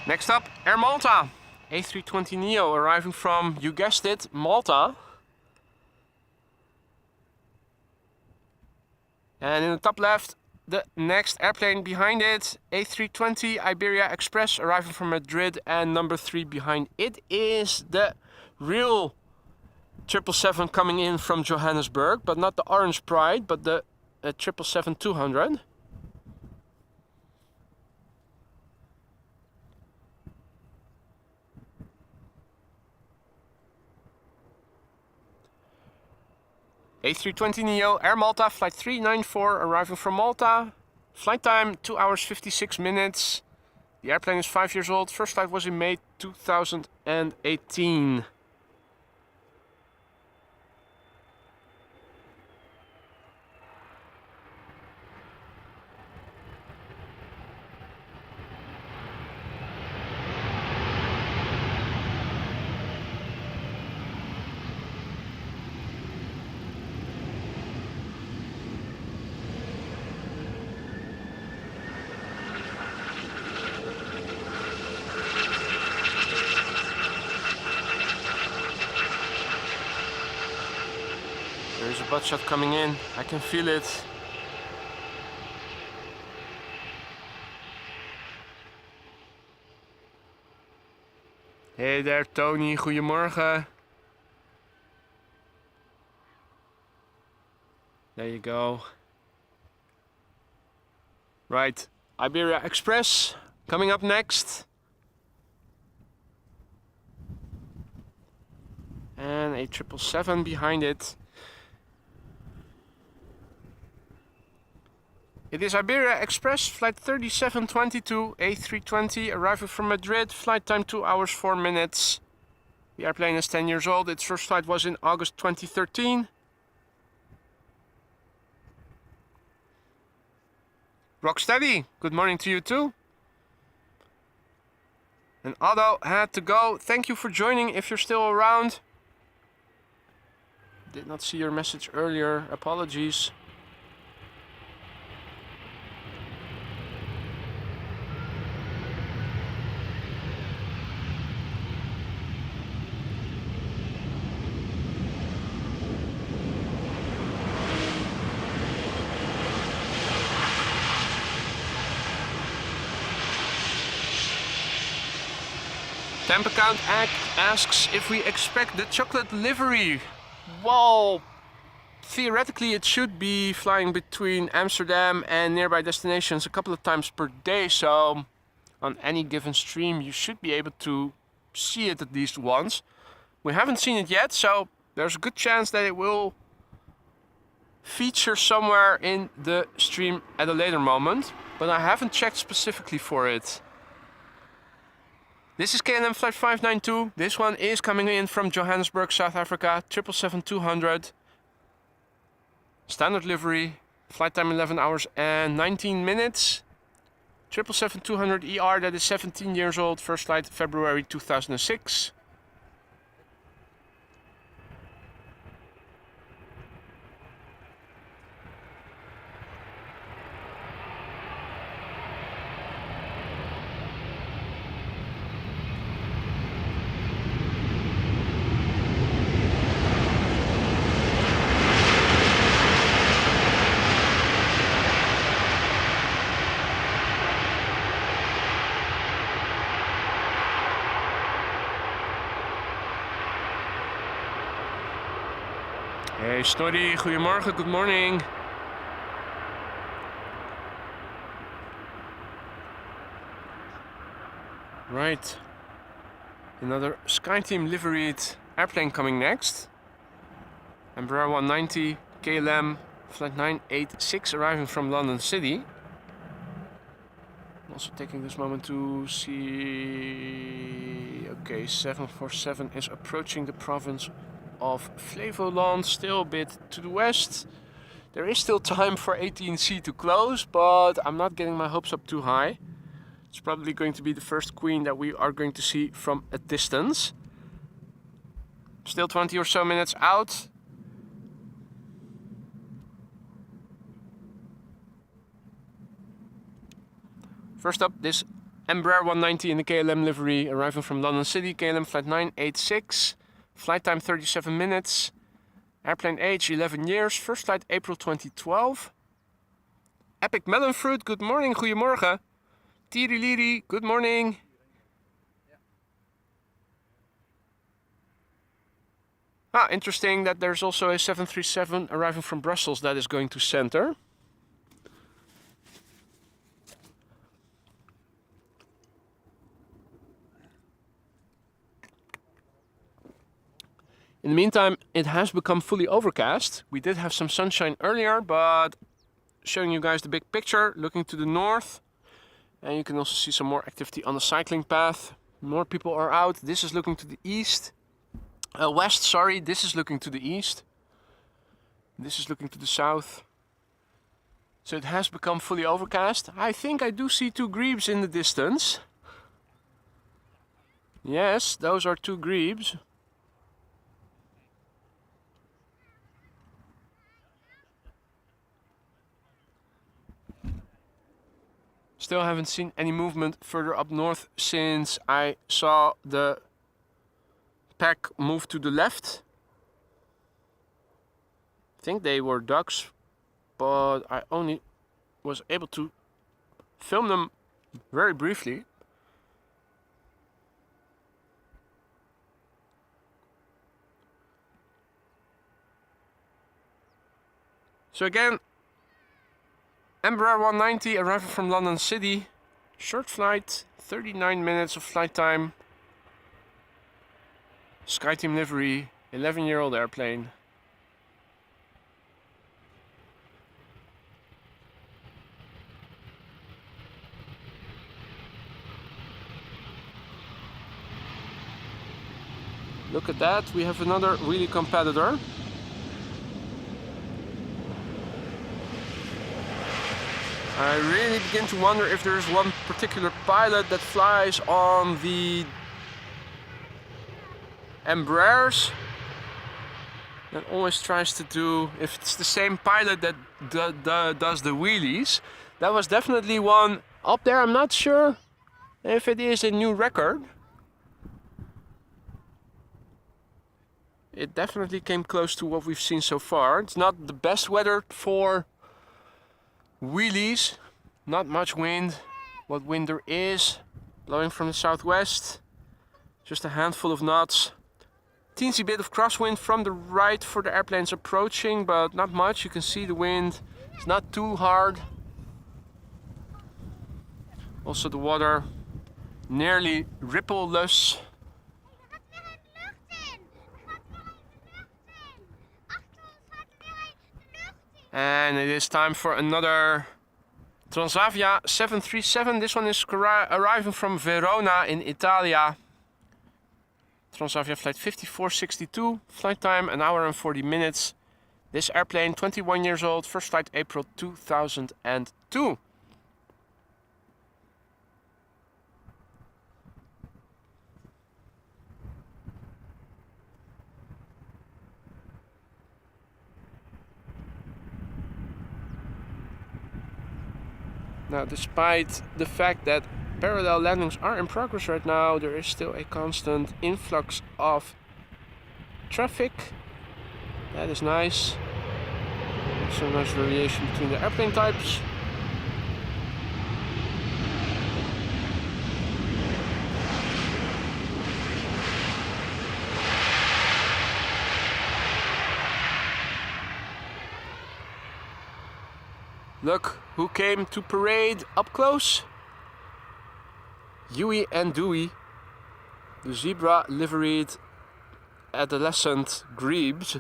[SPEAKER 1] Next up, Air Malta, A320neo arriving from, you guessed it, Malta. And in the top left, the next airplane behind it, A320 Iberia Express arriving from Madrid, and number 3 behind it is the real 777 coming in from Johannesburg, but not the Orange Pride, but the 777-200. A320neo, Air Malta, flight 394, arriving from Malta. Flight time 2 hours 56 minutes. The airplane is 5 years old. First flight was in May 2018. butt shot coming in. I can feel it. Hey there, Tony. Goedemorgen. There you go. Right, Iberia Express coming up next. And a 777 behind it. It is Iberia Express, flight 3722, A320, arriving from Madrid, flight time 2 hours 4 minutes. The airplane is 10 years old, its first flight was in August 2013. Rocksteady, good morning to you too. And Otto had to go, thank you for joining if you're still around. Did not see your message earlier, apologies. Temp account asks if we expect the chocolate livery. Well, theoretically it should be flying between Amsterdam and nearby destinations a couple of times per day, so on any given stream you should be able to see it at least once. We haven't seen it yet, so there's a good chance that it will feature somewhere in the stream at a later moment, but I haven't checked specifically for it. This is KLM Flight 592. This one is coming in from Johannesburg, South Africa, 777-200. Standard livery, flight time 11 hours and 19 minutes. 777-200 ER, that is 17 years old, first flight February 2006. Hey Snorri, goedemorgen, good morning. Right, another Sky Team liveried airplane coming next. Embraer 190, KLM Flight 986 arriving from London City. I'm also taking this moment to see... Okay, 747 is approaching the province of Flevoland, still a bit to the west. There is still time for 18C to close, but I'm not getting my hopes up too high. It's probably going to be the first queen that we are going to see from a distance. Still 20 or so minutes out. First up, this Embraer 190 in the KLM livery, arriving from London City, KLM Flight 986. Flight time 37 minutes. Airplane age 11 years. First flight April 2012. Epic Melon Fruit, good morning, goedemorgen. Tiriliri, good morning. Interesting that there's also a 737 arriving from Brussels that is going to center. In the meantime, it has become fully overcast. We did have some sunshine earlier, but showing you guys the big picture, looking to the north. And you can also see some more activity on the cycling path. More people are out. This is looking to the east. West, sorry. This is looking to the east. This is looking to the south. So it has become fully overcast. I think I do see two grebes in the distance. Yes, those are two grebes. Still haven't seen any movement further up north since I saw the pack move to the left. I think they were ducks, but I only was able to film them very briefly. So again, Embraer 190 arriving from London City. Short flight, 39 minutes of flight time. Sky Team livery, 11-year-old airplane. Look at that, we have another really competitor. I really begin to wonder if there's one particular pilot that flies on the Embraers that always tries to do, if it's the same pilot that does the wheelies. That was definitely one up there. I'm not sure if it is a new record. It definitely came close to what we've seen so far. It's not the best weather for wheelies, not much wind. What wind there is, blowing from the southwest, just a handful of knots. Teensy bit of crosswind from the right for the airplanes approaching, but not much. You can see the wind, it's not too hard. Also the water nearly rippleless. And it is time for another Transavia 737. This one is arriving from Verona in Italia. Transavia flight 5462, flight time 1 hour and 40 minutes. This airplane, 21 years old, first flight April 2002. Now, despite the fact that parallel landings are in progress right now, there is still a constant influx of traffic. That is nice. Also nice variation between the airplane types. Look who came to parade up close. Huey and Dewey, the zebra liveried adolescent grebes.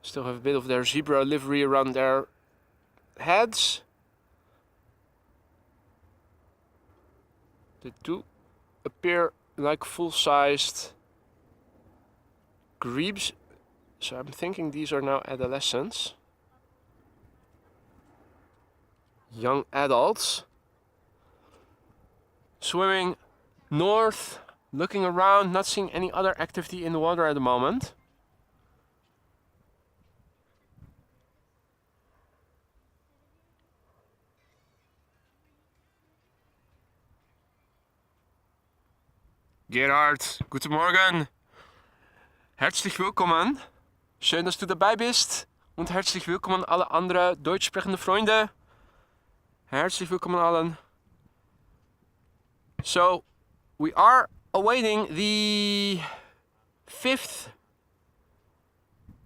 [SPEAKER 1] Still have a bit of their zebra livery around their heads. They do appear like full-sized grebes, so I'm thinking these are now adolescents, young adults, swimming north, looking around, not seeing any other activity in the water at the moment. Gerhard, guten Morgen. Herzlich willkommen. Schön, dass du dabei bist. Und herzlich willkommen alle andere deutsch sprechende Freunde. Herzlich willkommen allen. So, we are awaiting the 5th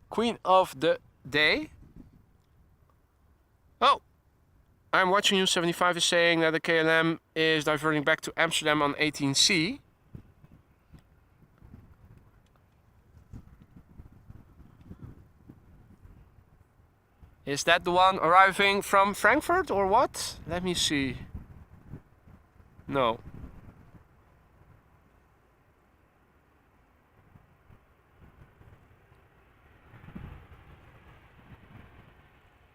[SPEAKER 1] Queen of the Day. Oh, I'm watching you. 75 is saying that the KLM is diverting back to Amsterdam on 18C. Is that the one arriving from Frankfurt or what? Let me see. No.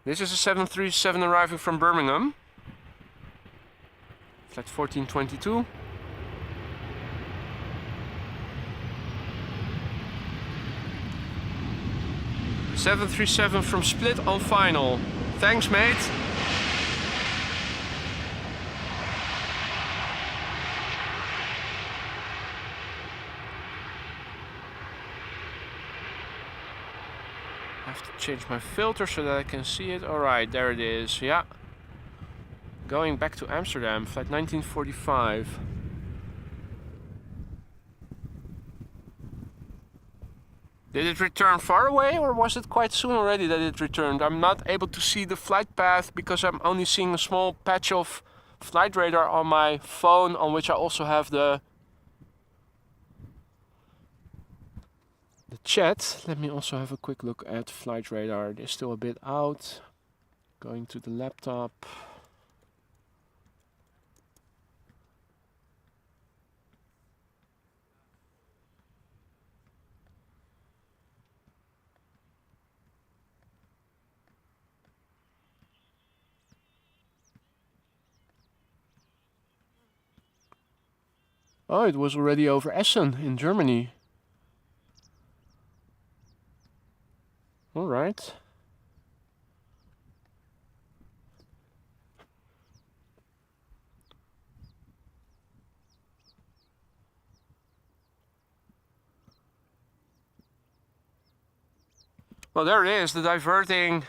[SPEAKER 1] This is a 737 arriving from Birmingham. Flight 1422. .737 from Split on final. Thanks, mate. have to change my filter so that I can see it. Alright, there it is, yeah. Going back to Amsterdam, flight 1945. Did it return far away, or was it quite soon already that it returned? I'm not able to see the flight path because I'm only seeing a small patch of flight radar on my phone, on which I also have the chat. Let me also have a quick look at flight radar. It is still a bit out. Going to the laptop. Oh, it was already over Essen in Germany. All right. Well, there it is, the diverting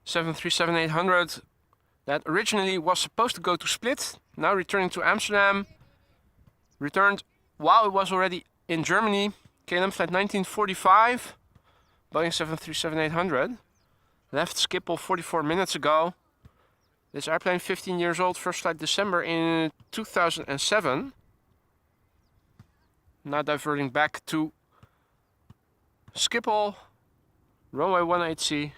[SPEAKER 1] 737-800 that originally was supposed to go to Split, now returning to Amsterdam. Returned while it was already in Germany. KLM flight 1945, Boeing 737-800. Left Schiphol 44 minutes ago. This airplane 15 years old, first flight December in 2007. Now diverting back to Schiphol, runway 18C.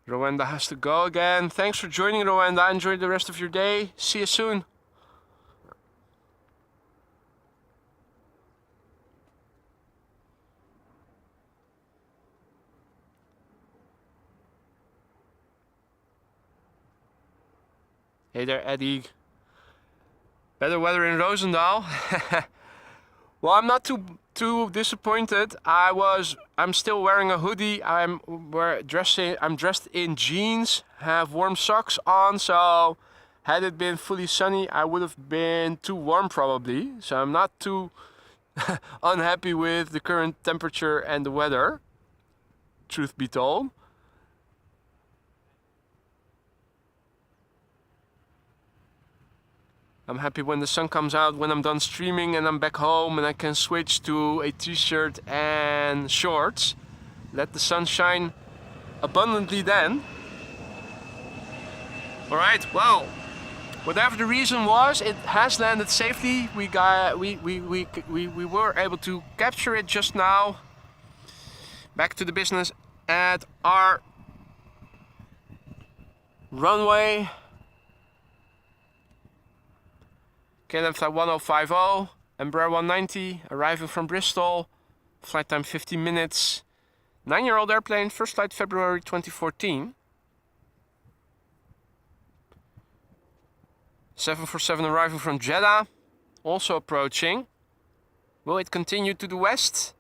[SPEAKER 1] Rwanda has to go again. Thanks for joining, Rwanda. Enjoy the rest of your day. See you soon. Hey there, Eddie. Better weather in Roosendaal. Well, I'm not too disappointed. I'm still wearing a hoodie. I'm dressed in jeans, have warm socks on, so had it been fully sunny, I would have been too warm probably. So I'm not too unhappy with the current temperature and the weather, truth be told. I'm happy when the sun comes out, when I'm done streaming and I'm back home and I can switch to a t-shirt and shorts. Let the sun shine abundantly then. Alright, well, whatever the reason was, it has landed safely. We were able to capture it just now. Back to the business at our runway. KLM flight 1050, Embraer 190, arriving from Bristol, flight time 15 minutes, 9-year-old airplane, first flight February 2014. 747 arriving from Jeddah, also approaching. Will it continue to the west,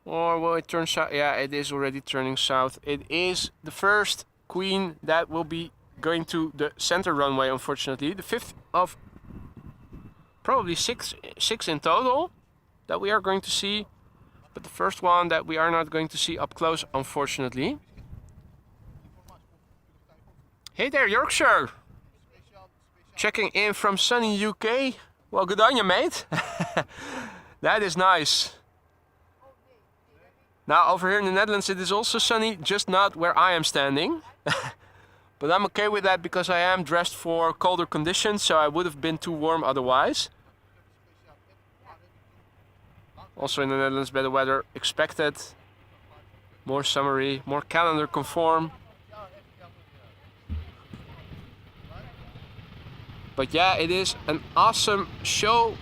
[SPEAKER 1] or will it turn south? Yeah, it is already turning south. It is the first Queen that will be going to the center runway, unfortunately. The fifth of probably six in total that we are going to see, but the first one that we are not going to see up close, unfortunately. Hey there, Yorkshire! Checking in from sunny UK. Well, good on you, mate. That is nice. Now, over here in the Netherlands, it is also sunny, just not where I am standing. But I'm okay with that because I am dressed for colder conditions, so I would have been too warm otherwise. Also in the Netherlands, better weather expected. More summery, more calendar conform. But yeah, it is an awesome show.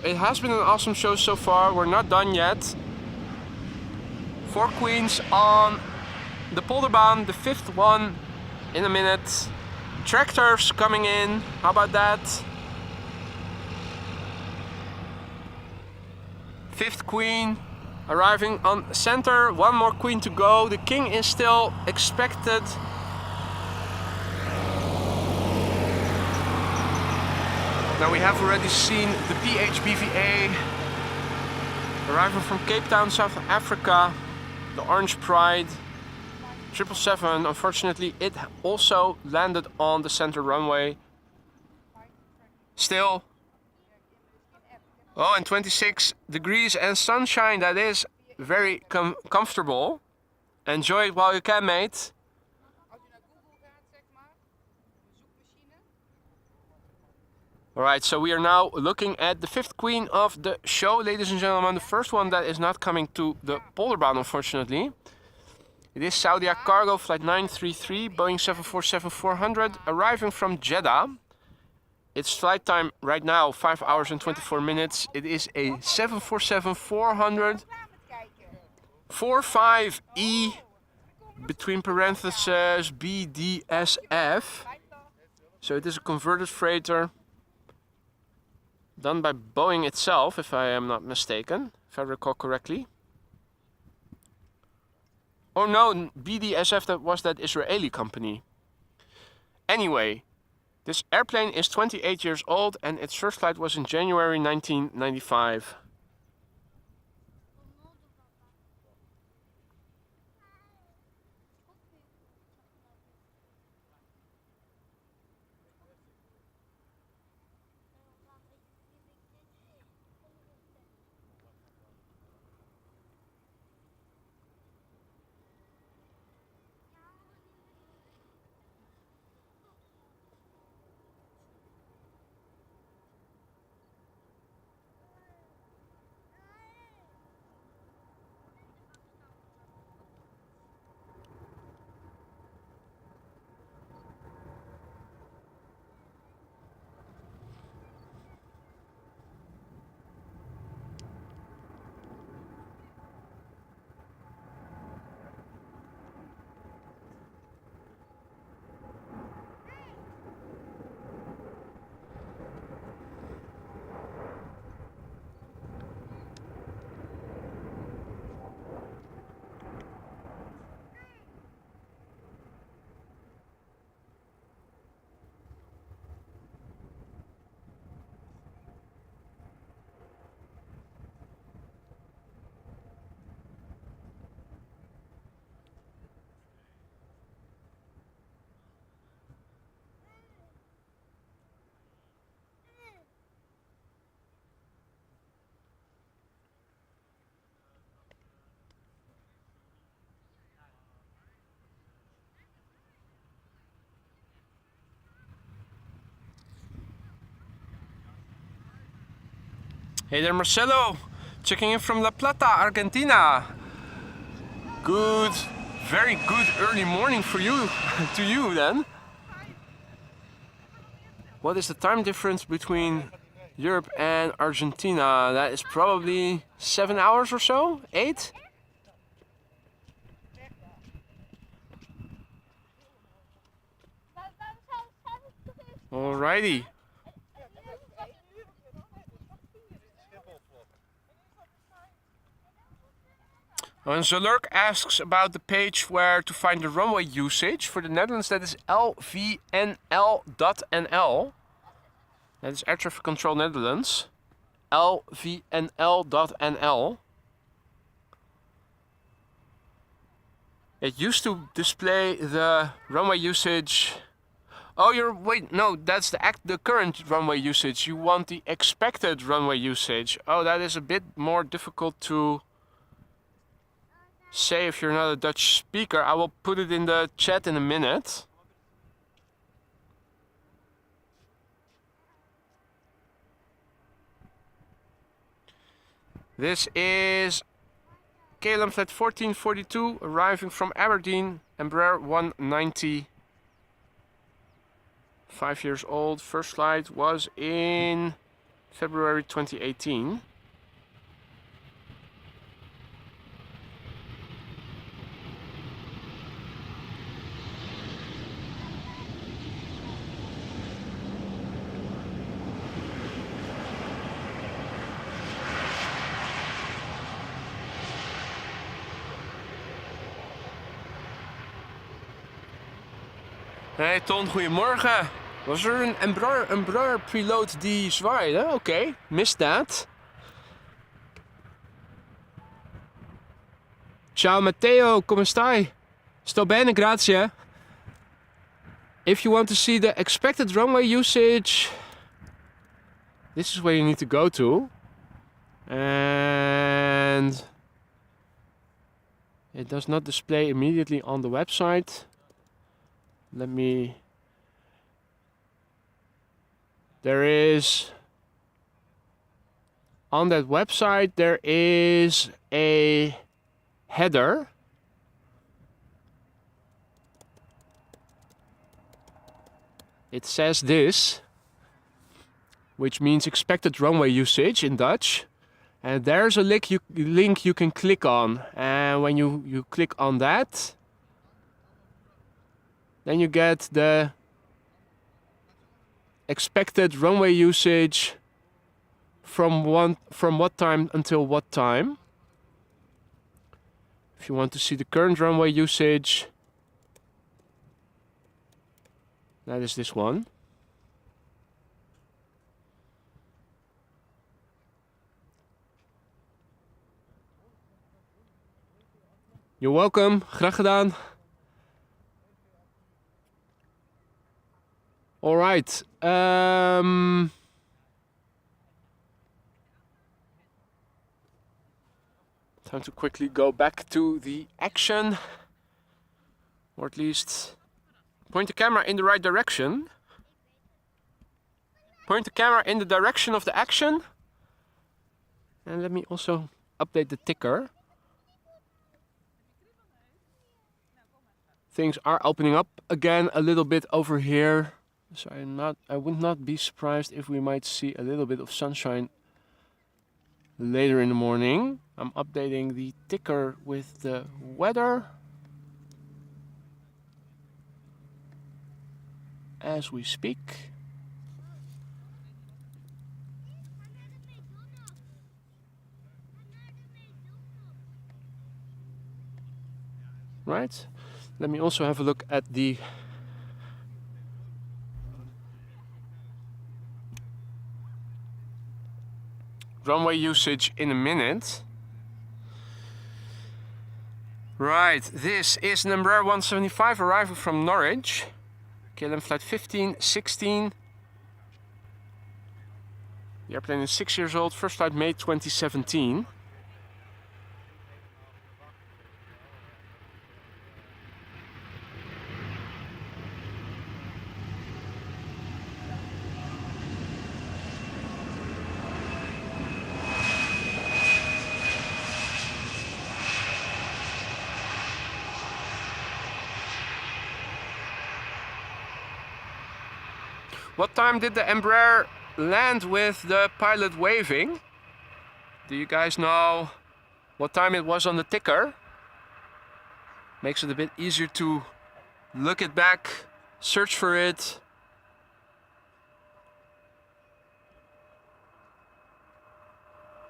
[SPEAKER 1] It has been an awesome show so far. We're not done yet. 4 Queens on the Polderbaan, the 5th one in a minute. tractors coming in. How about that? Fifth queen arriving on center. One more queen to go. The king is still expected. Now we have already seen the PHBVA arriving from Cape Town, South Africa. The Orange Pride 777. Unfortunately, it also landed on the center runway. Still. Oh, and 26 degrees and sunshine. That is very comfortable. Enjoy it while you can, mate. Alright, so we are now looking at the fifth queen of the show, ladies and gentlemen. The first one that is not coming to the Polderbaan, unfortunately. It is Saudia Cargo Flight 933, Boeing 747-400, arriving from Jeddah. Its flight time right now, 5 hours and 24 minutes. It is a 747-400 45E, between parentheses, BDSF. So it is a converted freighter done by Boeing itself, if I am not mistaken, if I recall correctly. Oh no, BDSF, that was that Israeli company. Anyway, this airplane is 28 years old and its first flight was in January 1995. Hey there, Marcelo, checking in from La Plata, Argentina. Good, very good early morning for you, to you then. What is the time difference between Europe and Argentina? That is probably 7 hours or so, 8? Alrighty. And Zalurk asks about the page where to find the runway usage. For the Netherlands, that is lvnl.nl. That is Air Traffic Control Netherlands. lvnl.nl. It used to display the runway usage. Oh, wait, no, that's the current runway usage. You want the expected runway usage. Oh, that is a bit more difficult to say if you're not a Dutch speaker. I will put it in the chat in a minute. This is KLM Flight 1442 arriving from Aberdeen, Embraer 190. 5 years old. First flight was in February 2018. Hey Ton, goedemorgen. Was er een Embraer-piloot die zwaaide? Oké, missed that. Ciao Matteo, come stai? Sto bene, grazie. If you want to see the expected runway usage, this is where you need to go to. And it does not display immediately on the website. There is, on that website, there is a header. It says this, which means expected runway usage in Dutch. And there's a link you can click on. And when you click on that, then you get the expected runway usage from what time until what time. If you want to see the current runway usage, that is this one. You're welcome, graag gedaan. All right. Time to quickly go back to the action, or at least point the camera in the right direction. Point the camera in the direction of the action. And let me also update the ticker. Things are opening up again a little bit over here. So I would not be surprised if we might see a little bit of sunshine later in the morning. I'm updating the ticker with the weather as we speak. Right. Let me also have a look at the runway usage in a minute. Right, this is an Embraer 175 arriving from Norwich. KLM flight 1516. The airplane is 6 years old, first flight May 2017. What time did the Embraer land with the pilot waving? Do you guys know what time it was on the ticker? Makes it a bit easier to look it back, search for it.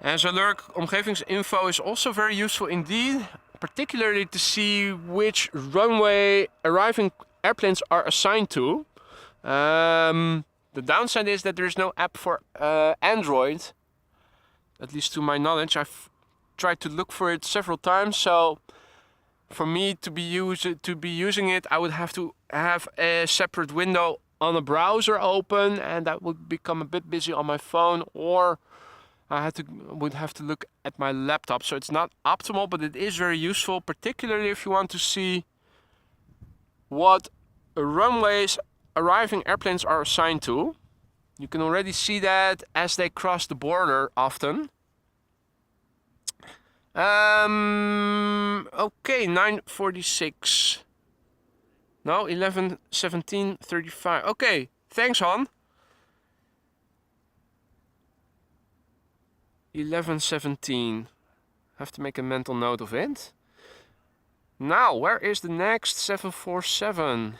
[SPEAKER 1] As alert, omgevingsinfo is also very useful indeed, particularly to see which runway arriving airplanes are assigned to. The downside is that there is no app for Android, at least to my knowledge. I've tried to look for it several times, so for me to be using it, I would have to have a separate window on a browser open, and that would become a bit busy on my phone, or I would have to look at my laptop. So it's not optimal, but it is very useful, particularly if you want to see what runways arriving airplanes are assigned to. You can already see that as they cross the border often. Okay, 9:46. No, 11:17:35. Okay, thanks, Han. 11:17. Have to make a mental note of it. Now, where is the next 747?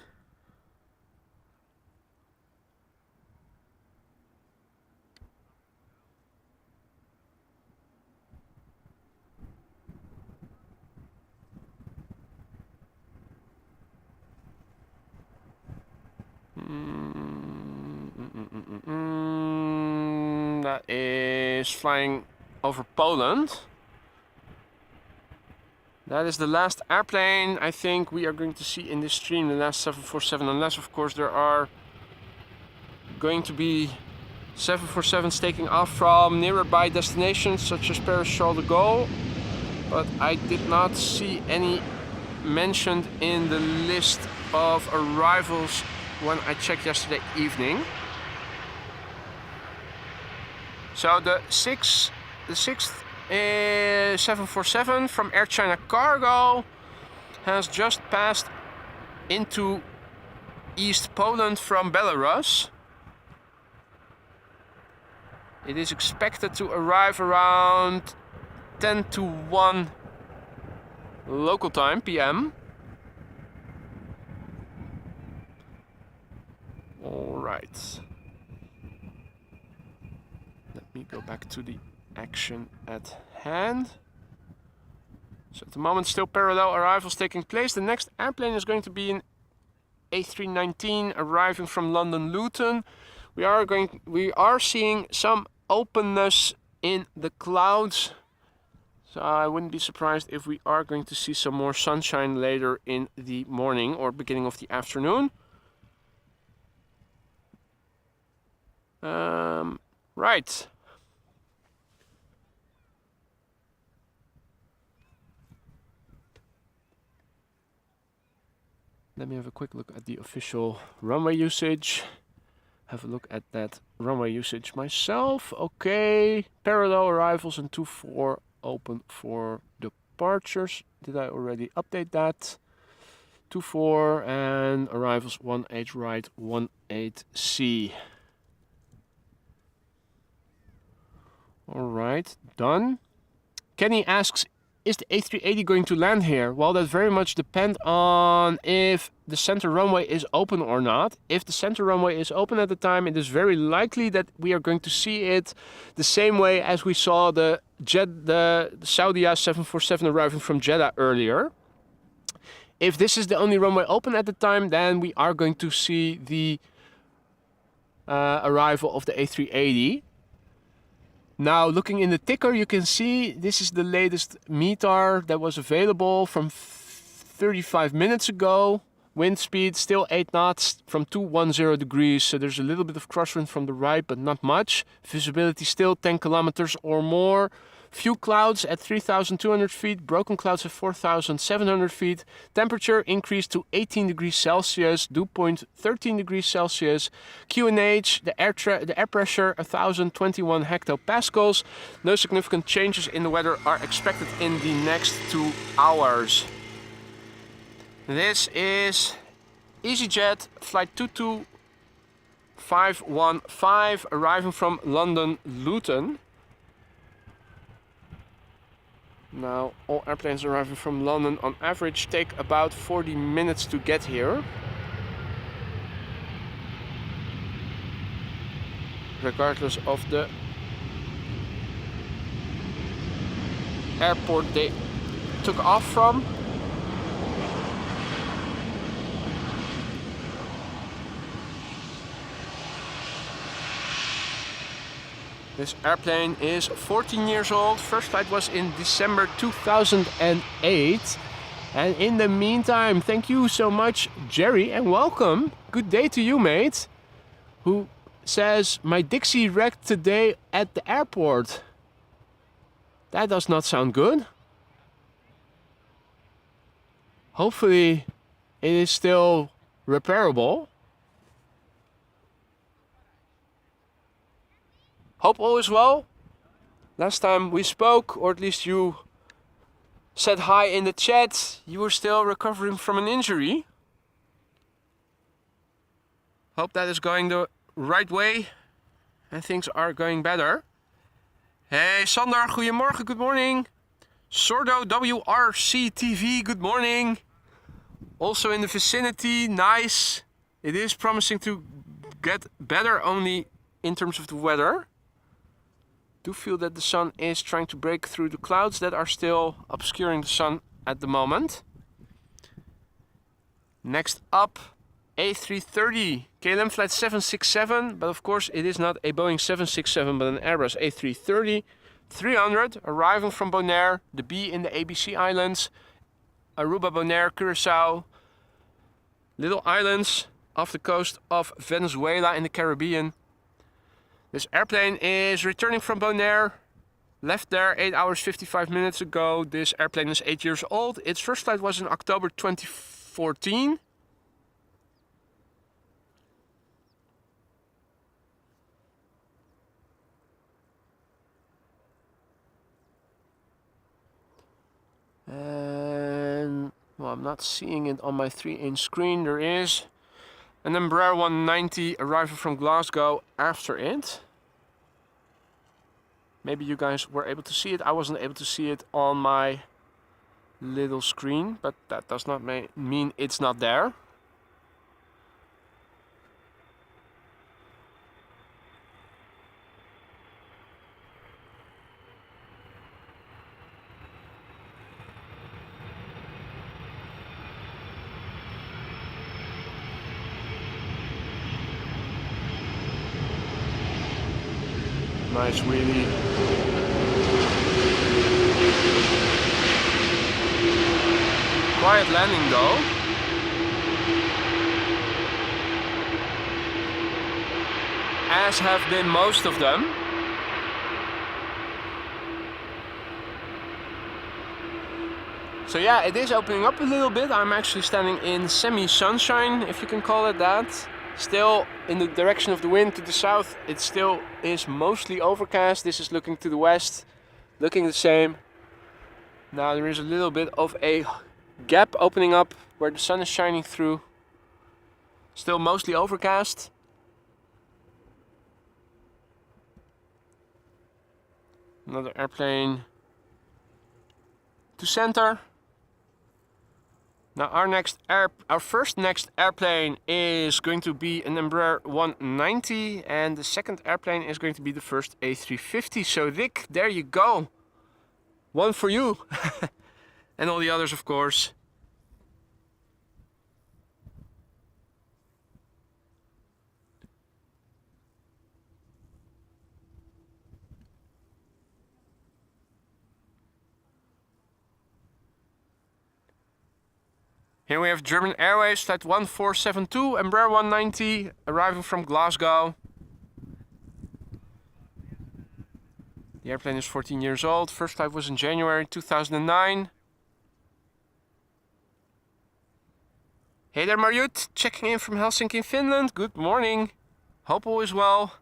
[SPEAKER 1] That is flying over Poland. That is the last airplane I think we are going to see in this stream, the last 747, unless of course there are going to be 747s taking off from nearby destinations such as Paris Charles de Gaulle, but I did not see any mentioned in the list of arrivals when I checked yesterday evening. So the sixth 747 from Air China Cargo has just passed into East Poland from Belarus. It is expected to arrive around 10 to 1 local time, PM. All right. Let me go back to the action at hand. So at the moment still parallel arrivals taking place. The next airplane is going to be an A319 arriving from London Luton. We are seeing some openness in the clouds, so I wouldn't be surprised if we are going to see some more sunshine later in the morning or beginning of the afternoon. Right. Let me have a quick look at the official runway usage. Have a look at that runway usage myself. Okay, parallel arrivals and 24 open for departures. Did I already update that? 24 and arrivals 18 right, 18C. All right, done. Kenny asks, is the A380 going to land here? Well, that very much depends on if the center runway is open or not. If the center runway is open at the time, it is very likely that we are going to see it the same way as we saw the Saudia 747 arriving from Jeddah earlier. If this is the only runway open at the time, then we are going to see the arrival of the A380. Now, looking in the ticker, you can see this is the latest METAR that was available from 35 minutes ago. Wind speed still 8 knots from 210 degrees, so there's a little bit of crosswind from the right, but not much. Visibility still 10 kilometers or more. Few clouds at 3,200 feet, broken clouds at 4,700 feet. Temperature increased to 18 degrees Celsius, dew point 13 degrees Celsius. QNH, the air pressure 1,021 hectopascals. No significant changes in the weather are expected in the next 2 hours. This is EasyJet flight 22515 arriving from London Luton. Now, all airplanes arriving from London on average take about 40 minutes to get here. Regardless of the airport they took off from. This airplane is 14 years old. First flight was in December 2008. And in the meantime, thank you so much, Jerry, and welcome. Good day to you, mate. Who says, my Dixie wrecked today at the airport. That does not sound good. Hopefully, it is still repairable. Hope all is well. Last time we spoke, or at least you said hi in the chat, you were still recovering from an injury. Hope that is going the right way and things are going better. Hey Sander, goedemorgen, good morning. Sordo WRC TV, good morning. Also in the vicinity, nice. It is promising to get better only in terms of the weather. Do feel that the sun is trying to break through the clouds that are still obscuring the sun at the moment. Next up, A330, KLM flight 767, but of course it is not a Boeing 767 but an Airbus A330. 300, arriving from Bonaire, the B in the ABC Islands, Aruba, Bonaire, Curacao, little islands off the coast of Venezuela in the Caribbean. This airplane is returning from Bonaire, left there 8 hours 55 minutes ago. This airplane is 8 years old. Its first flight was in October 2014. And well, I'm not seeing it on my 3-inch screen. There is an Embraer 190 arriving from Glasgow after it. Maybe you guys were able to see it. I wasn't able to see it on my little screen, but that does not mean it's not there. Nice wheelie. Quiet landing though. As have been most of them. So yeah, it is opening up a little bit. I'm actually standing in semi-sunshine, if you can call it that. Still in the direction of the wind to the south, it still is mostly overcast. This is looking to the west, looking the same. Now there is a little bit of a gap opening up where the sun is shining through. Still mostly overcast. Another airplane to center. Now our first next airplane is going to be an Embraer 190, and the second airplane is going to be the first A350. So Rick, there you go. One for you. And all the others, of course. Here we have German Airways flight 1472, Embraer 190, arriving from Glasgow. The airplane is 14 years old. First flight was in January 2009. Hey there, Marjut, checking in from Helsinki, Finland. Good morning. Hope all is well.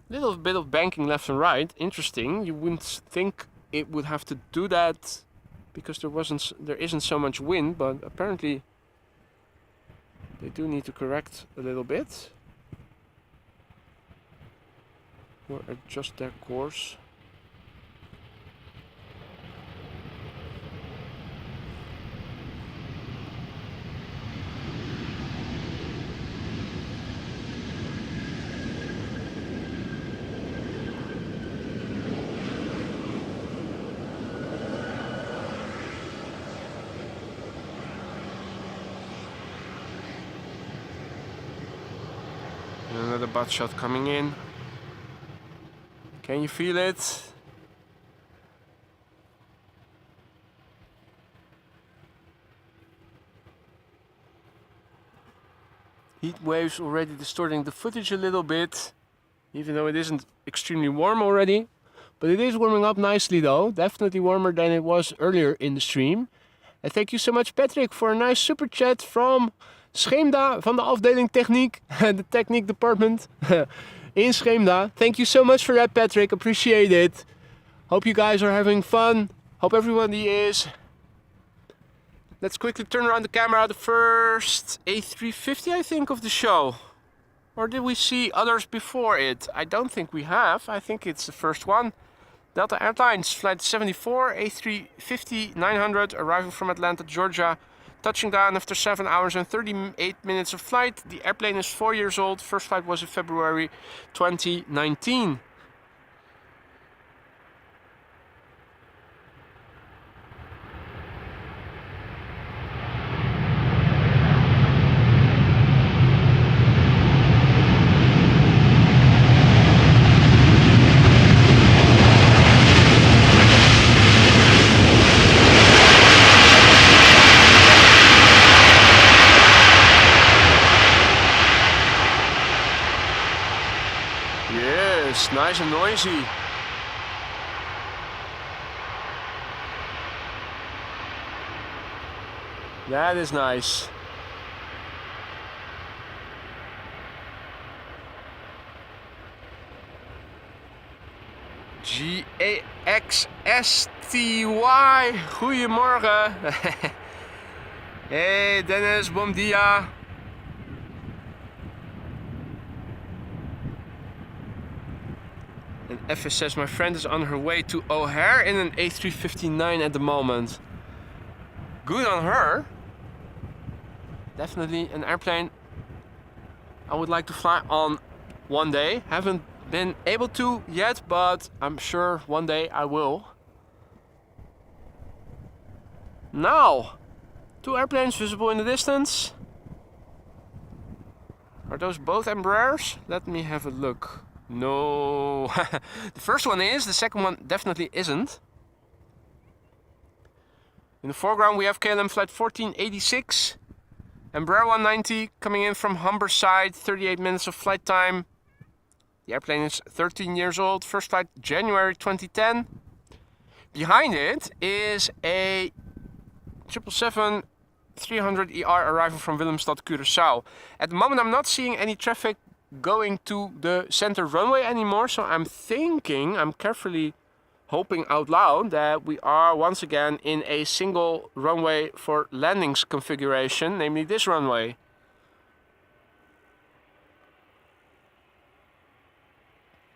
[SPEAKER 1] Little bit of banking left and right. Interesting. You wouldn't think it would have to do that because there isn't so much wind, but apparently they do need to correct a little bit or adjust their course. Another butt shot coming in. Can you feel it? Heat waves already distorting the footage a little bit, even though it isn't extremely warm already. But it is warming up nicely though, definitely warmer than it was earlier in the stream. And thank you so much, Patrick, for a nice super chat from Scheemda van de afdeling techniek, the techniek department in Scheemda. Thank you so much for that, Patrick. Appreciate it. Hope you guys are having fun. Hope everybody is. Let's quickly turn around the camera. The first A350, I think, of the show. Or did we see others before it? I don't think we have. I think it's the first one. Delta Airlines flight 74, A350-900, arriving from Atlanta, Georgia. Touching down after 7 hours and 38 minutes of flight. The airplane is 4 years old. First flight was in February 2019. nice and noisy. That is nice. GAXSTY. Goedemorgen. Hey Dennis, bom dia. And FS says my friend is on her way to O'Hare in an A359 at the moment. Good on her. Definitely an airplane I would like to fly on one day. Haven't been able to yet, but I'm sure one day I will. Now, 2 airplanes visible in the distance. Are those both Embraers? Let me have a look. No. The first one is, the second one definitely isn't. In the foreground we have KLM flight 1486. Embraer 190 coming in from Humberside, 38 minutes of flight time. The airplane is 13 years old, first flight January 2010. Behind it is a 777-300ER arriving from Willemstad, Curaçao. At the moment I'm not seeing any traffic going to the center runway anymore, so I'm carefully hoping out loud that we are once again in a single runway for landings configuration, namely this runway.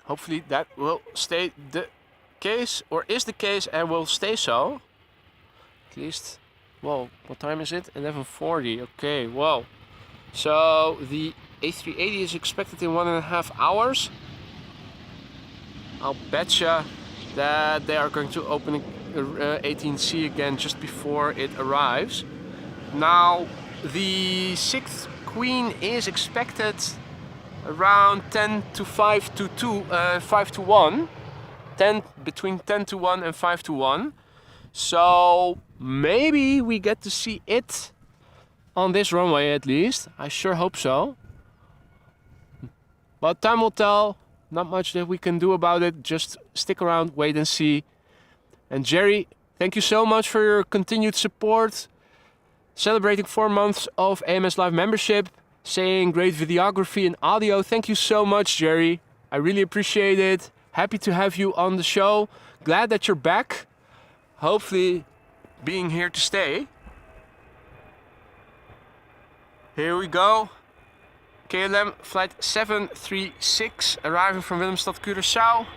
[SPEAKER 1] Hopefully that will stay the case, or is the case, and will stay so. At least, well, what time is it? 11:40. Okay, well, so the A380 is expected in 1.5 hours. I'll betcha that they are going to open 18C again just before it arrives. Now, the 6th Queen is expected around 10 to 5 to 1. Between 10 to 1 and 5 to 1. So maybe we get to see it on this runway at least. I sure hope so. But time will tell. Not much that we can do about it. Just stick around, wait and see. And Jerry, thank you so much for your continued support. Celebrating 4 months of AMS Live membership. Saying great videography and audio. Thank you so much, Jerry. I really appreciate it. Happy to have you on the show. Glad that you're back. Hopefully being here to stay. Here we go. KLM flight 736 arriving from Willemstad, Curaçao.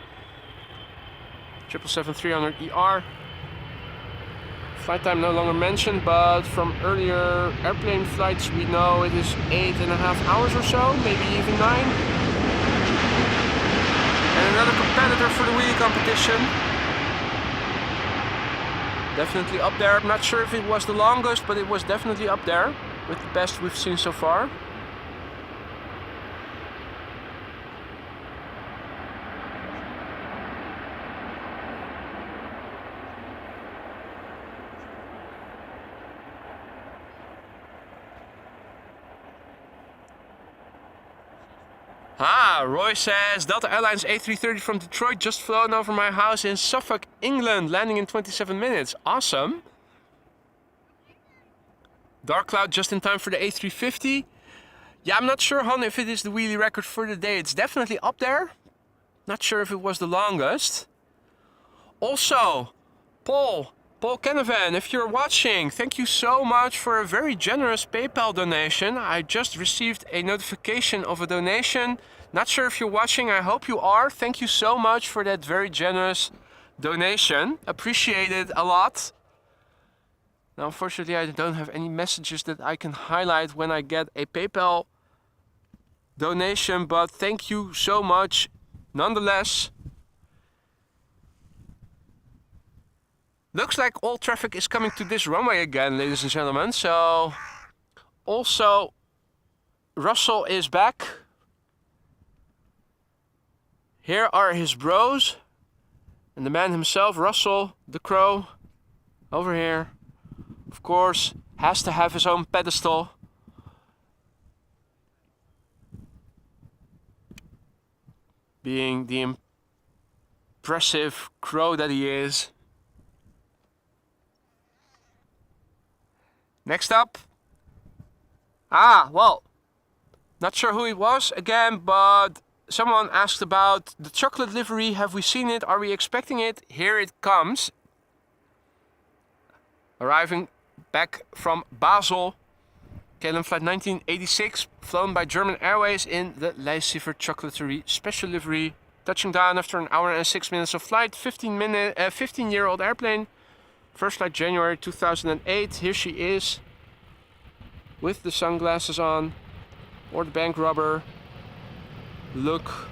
[SPEAKER 1] 777-300ER. Flight time no longer mentioned, but from earlier airplane flights we know it is 8.5 hours or so, maybe even 9. And another competitor for the wheelie competition. Definitely up there. I'm not sure if it was the longest, but it was definitely up there with the best we've seen so far. Roy says, Delta Airlines A330 from Detroit just flown over my house in Suffolk, England, landing in 27 minutes. Awesome. Dark Cloud just in time for the A350. Yeah, I'm not sure, Han, if it is the wheelie record for the day. It's definitely up there. Not sure if it was the longest. Also, Paul Canavan, if you're watching, thank you so much for a very generous PayPal donation. I just received a notification of a donation. Not sure if you're watching, I hope you are. Thank you so much for that very generous donation. Appreciate it a lot. Now, unfortunately, I don't have any messages that I can highlight when I get a PayPal donation, but thank you so much nonetheless. Looks like all traffic is coming to this runway again, ladies and gentlemen. So, also, Russell is back. Here are his bros. And the man himself, Russell, the crow, over here. Of course, has to have his own pedestal. Being the impressive crow that he is. Next up. Well, not sure who it was again, but someone asked about the chocolate livery. Have we seen it? Are we expecting it? Here it comes. Arriving back from Basel. KLM flight 1986, flown by German Airways in the Lycifer Chocolatory Special Livery. Touching down after an hour and 6 minutes of flight. 15-year-old airplane. First flight January 2008. Here she is. With the sunglasses on. Or the bank rubber. Look.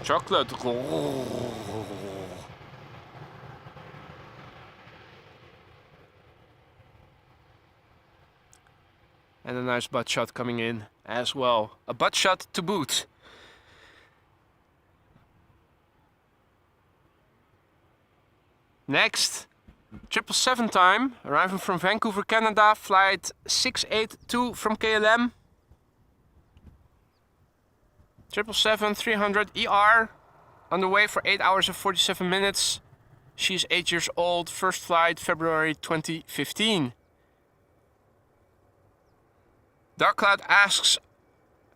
[SPEAKER 1] Chocolate. And a nice butt shot coming in as well. A butt shot to boot. Next, 777 time, arriving from Vancouver, Canada, flight 682 from KLM. 777-300 ER, underway for 8 hours and 47 minutes. She's 8 years old, first flight February 2015. Dark Cloud asks,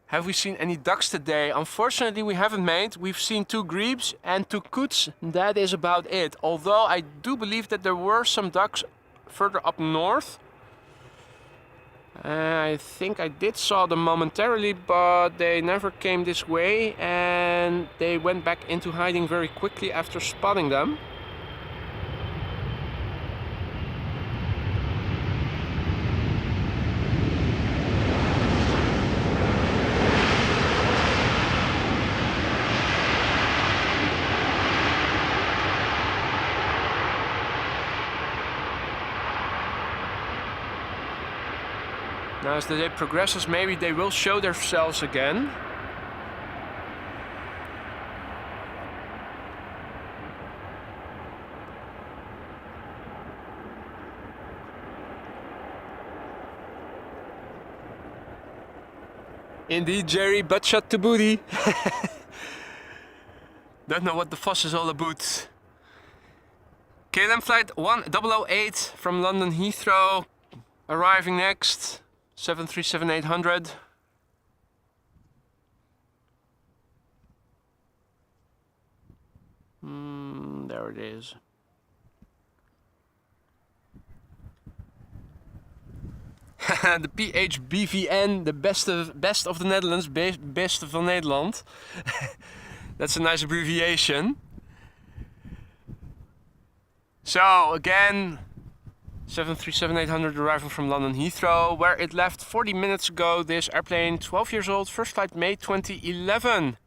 [SPEAKER 1] have we seen any ducks today? Unfortunately, we haven't, mate. We've seen 2 grebes and 2 coots. That is about it. Although I do believe that there were some ducks further up north. I think I did saw them momentarily, but they never came this way, and they went back into hiding very quickly after spotting them. Now as the day progresses, maybe they will show themselves again. Indeed, Jerry, butt shot to booty. Don't know what the fuss is all about. KLM flight 1008 from London Heathrow, arriving next. 737-800. There it is. The PHBVN, the best of the Netherlands, best van Nederland. That's a nice abbreviation. So again, 737-800 arriving from London Heathrow, where it left 40 minutes ago. This airplane, 12 years old, first flight May 2011.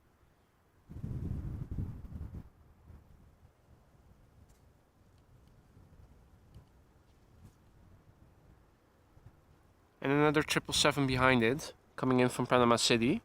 [SPEAKER 1] And another 777 behind it, coming in from Panama City.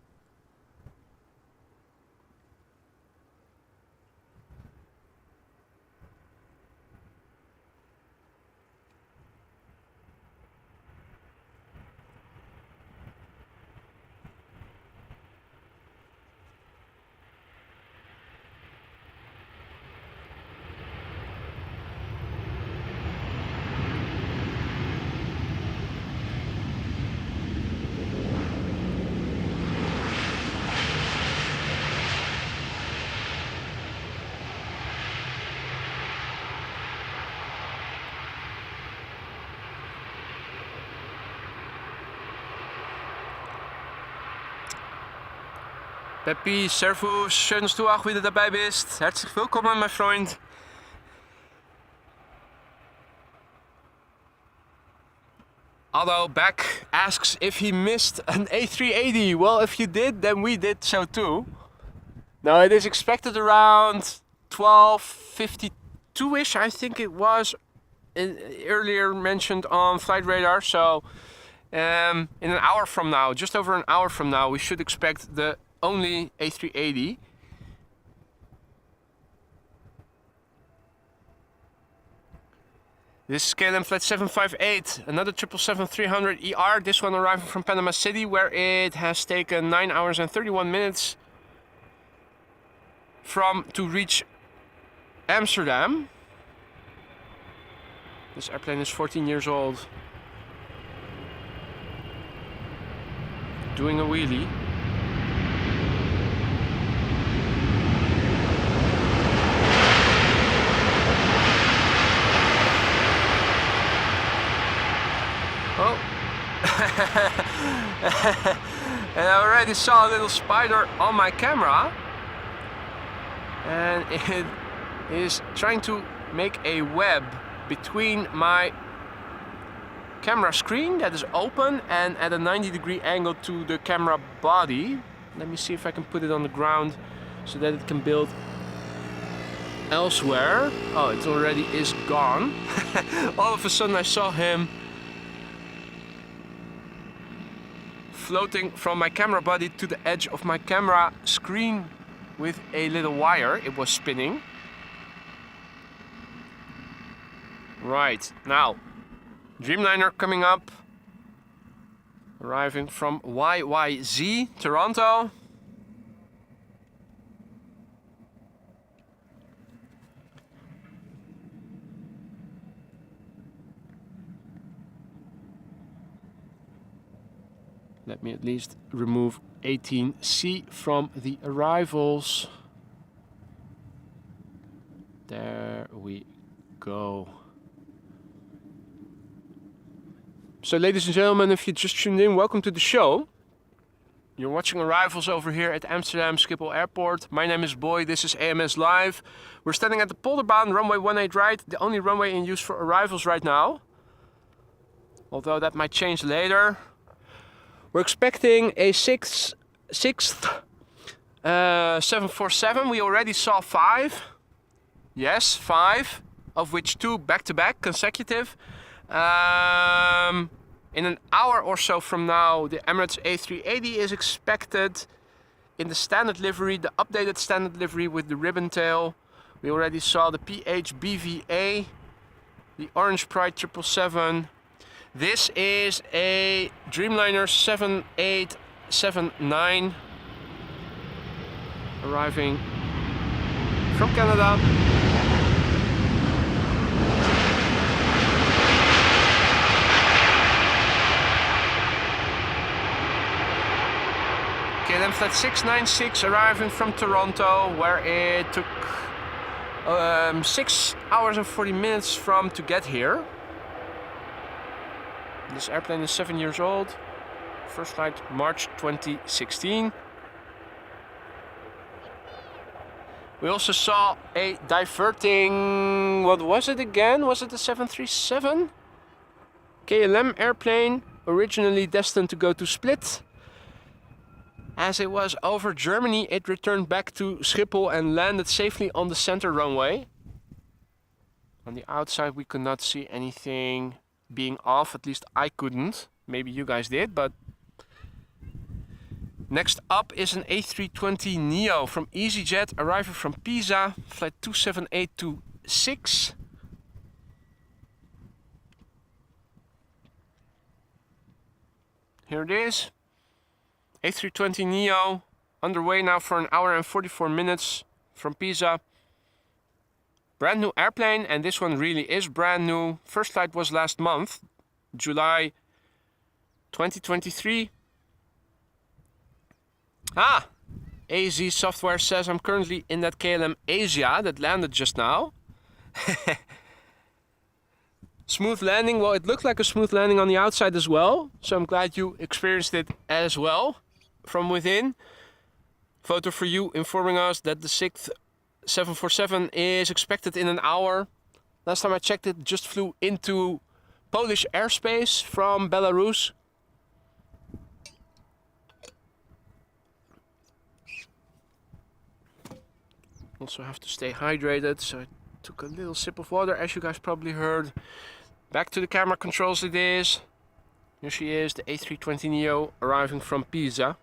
[SPEAKER 1] Peppi, Servus, schön, dass du auch wieder dabei bist. Herzlich willkommen, mein Freund. Aldo back asks if he missed an A380. Well, if you did, then we did so too. Now it is expected around 12:52-ish, I think it was earlier mentioned on flight radar. So In an hour from now, just over an hour from now, we should expect the only A380. This is KLM Flight 758, another 777-300 ER, this one arriving from Panama City, where it has taken 9 hours and 31 minutes to reach Amsterdam. This airplane is 14 years old. Doing a wheelie. Oh. And I already saw a little spider on my camera. And it is trying to make a web between my camera screen that is open and at a 90-degree angle to the camera body. Let me see if I can put it on the ground so that it can build elsewhere. Oh, it already is gone. All of a sudden I saw him floating from my camera body to the edge of my camera screen with a little wire. It was spinning. Right, now Dreamliner coming up, arriving from YYZ, Toronto. Let me at least remove 18C from the arrivals. There we go. So ladies and gentlemen, if you just tuned in, welcome to the show. You're watching arrivals over here at Amsterdam Schiphol Airport. My name is Boy, this is AMS Live. We're standing at the Polderbaan, runway 18 right, the only runway in use for arrivals right now. Although that might change later. We're expecting a sixth 747. We already saw 5. Yes, 5, of which 2 back-to-back consecutive. In an hour or so from now, the Emirates A380 is expected in the standard livery, the updated standard livery with the ribbon tail. We already saw the PHBVA, the Orange Pride 777. This is a Dreamliner 7879 arriving from Canada. KLM Flight 696 arriving from Toronto, where it took 6 hours and 40 minutes to get here. This airplane is 7 years old. First flight March 2016. We also saw a diverting, what was it again? Was it the 737? KLM airplane, originally destined to go to Split. As it was over Germany, it returned back to Schiphol and landed safely on the center runway. On the outside we could not see anything being off, at least I couldn't. Maybe you guys did, but... Next up is an A320neo from EasyJet, arriving from Pisa, flight 27826. Here it is. A320neo, underway now for an hour and 44 minutes from Pisa. Brand new airplane, and this one really is brand new. First flight was last month, July 2023. AZ software says I'm currently in that KLM Asia that landed just now. Smooth landing, well, it looked like a smooth landing on the outside as well. So I'm glad you experienced it as well from within. Photo for you informing us that the 6th 747 is expected in an hour. Last time I checked it just flew into Polish airspace from Belarus. Also have to stay hydrated, so I took a little sip of water, as you guys probably heard. Back to the camera controls it is. Here she is, the A320neo arriving from Pisa.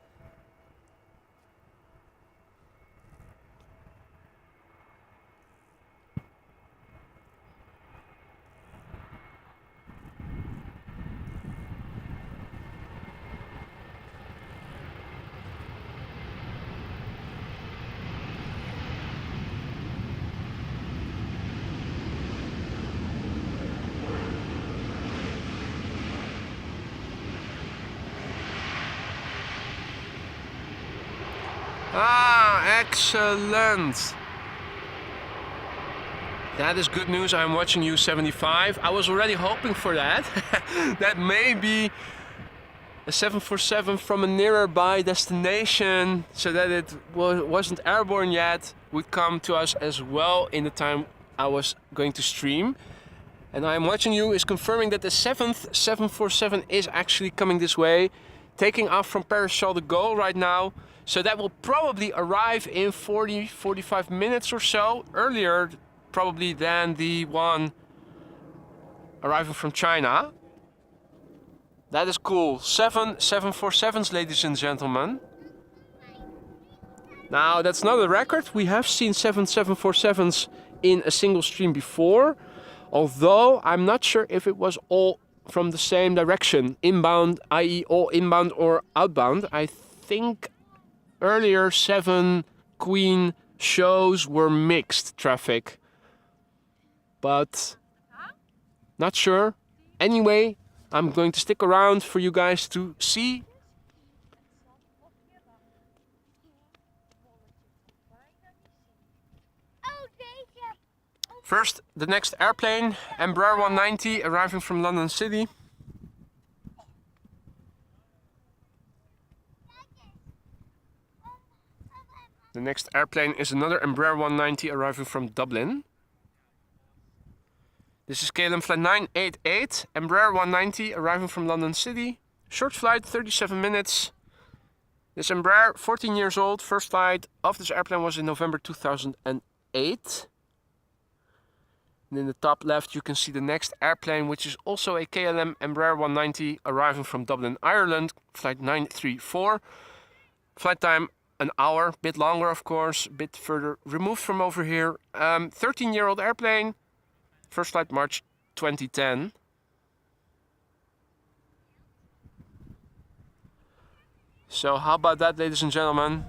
[SPEAKER 1] Ah, excellent. That is good news. I'm watching you 75. I was already hoping for that. That maybe a 747 from a nearby destination, so that it wasn't airborne yet, would come to us as well in the time I was going to stream. And I'm watching you is confirming that the 7th 747 is actually coming this way, taking off from Paris-Charles de Gaulle right now. So that will probably arrive in 40-45 minutes or so, earlier probably than the one arriving from China. That is cool. 7 747s, ladies and gentlemen. Now that's not a record. We have seen 7 747s in a single stream before, although I'm not sure if it was all from the same direction, inbound, i.e. all inbound or outbound. I think earlier 7 Queen shows were mixed traffic, but not sure. Anyway, I'm going to stick around for you guys to see. First, the next airplane, Embraer 190, arriving from London City. The next airplane is another Embraer 190 arriving from Dublin. This is KLM flight 988, Embraer 190 arriving from London City. Short flight, 37 minutes. This Embraer, 14 years old. First flight of this airplane was in November 2008. And in the top left you can see the next airplane, which is also a KLM Embraer 190 arriving from Dublin, Ireland, flight 934. Flight time an hour, bit longer of course, bit further removed from over here. 13-year-old airplane, first flight March 2010. So how about that, ladies and gentlemen?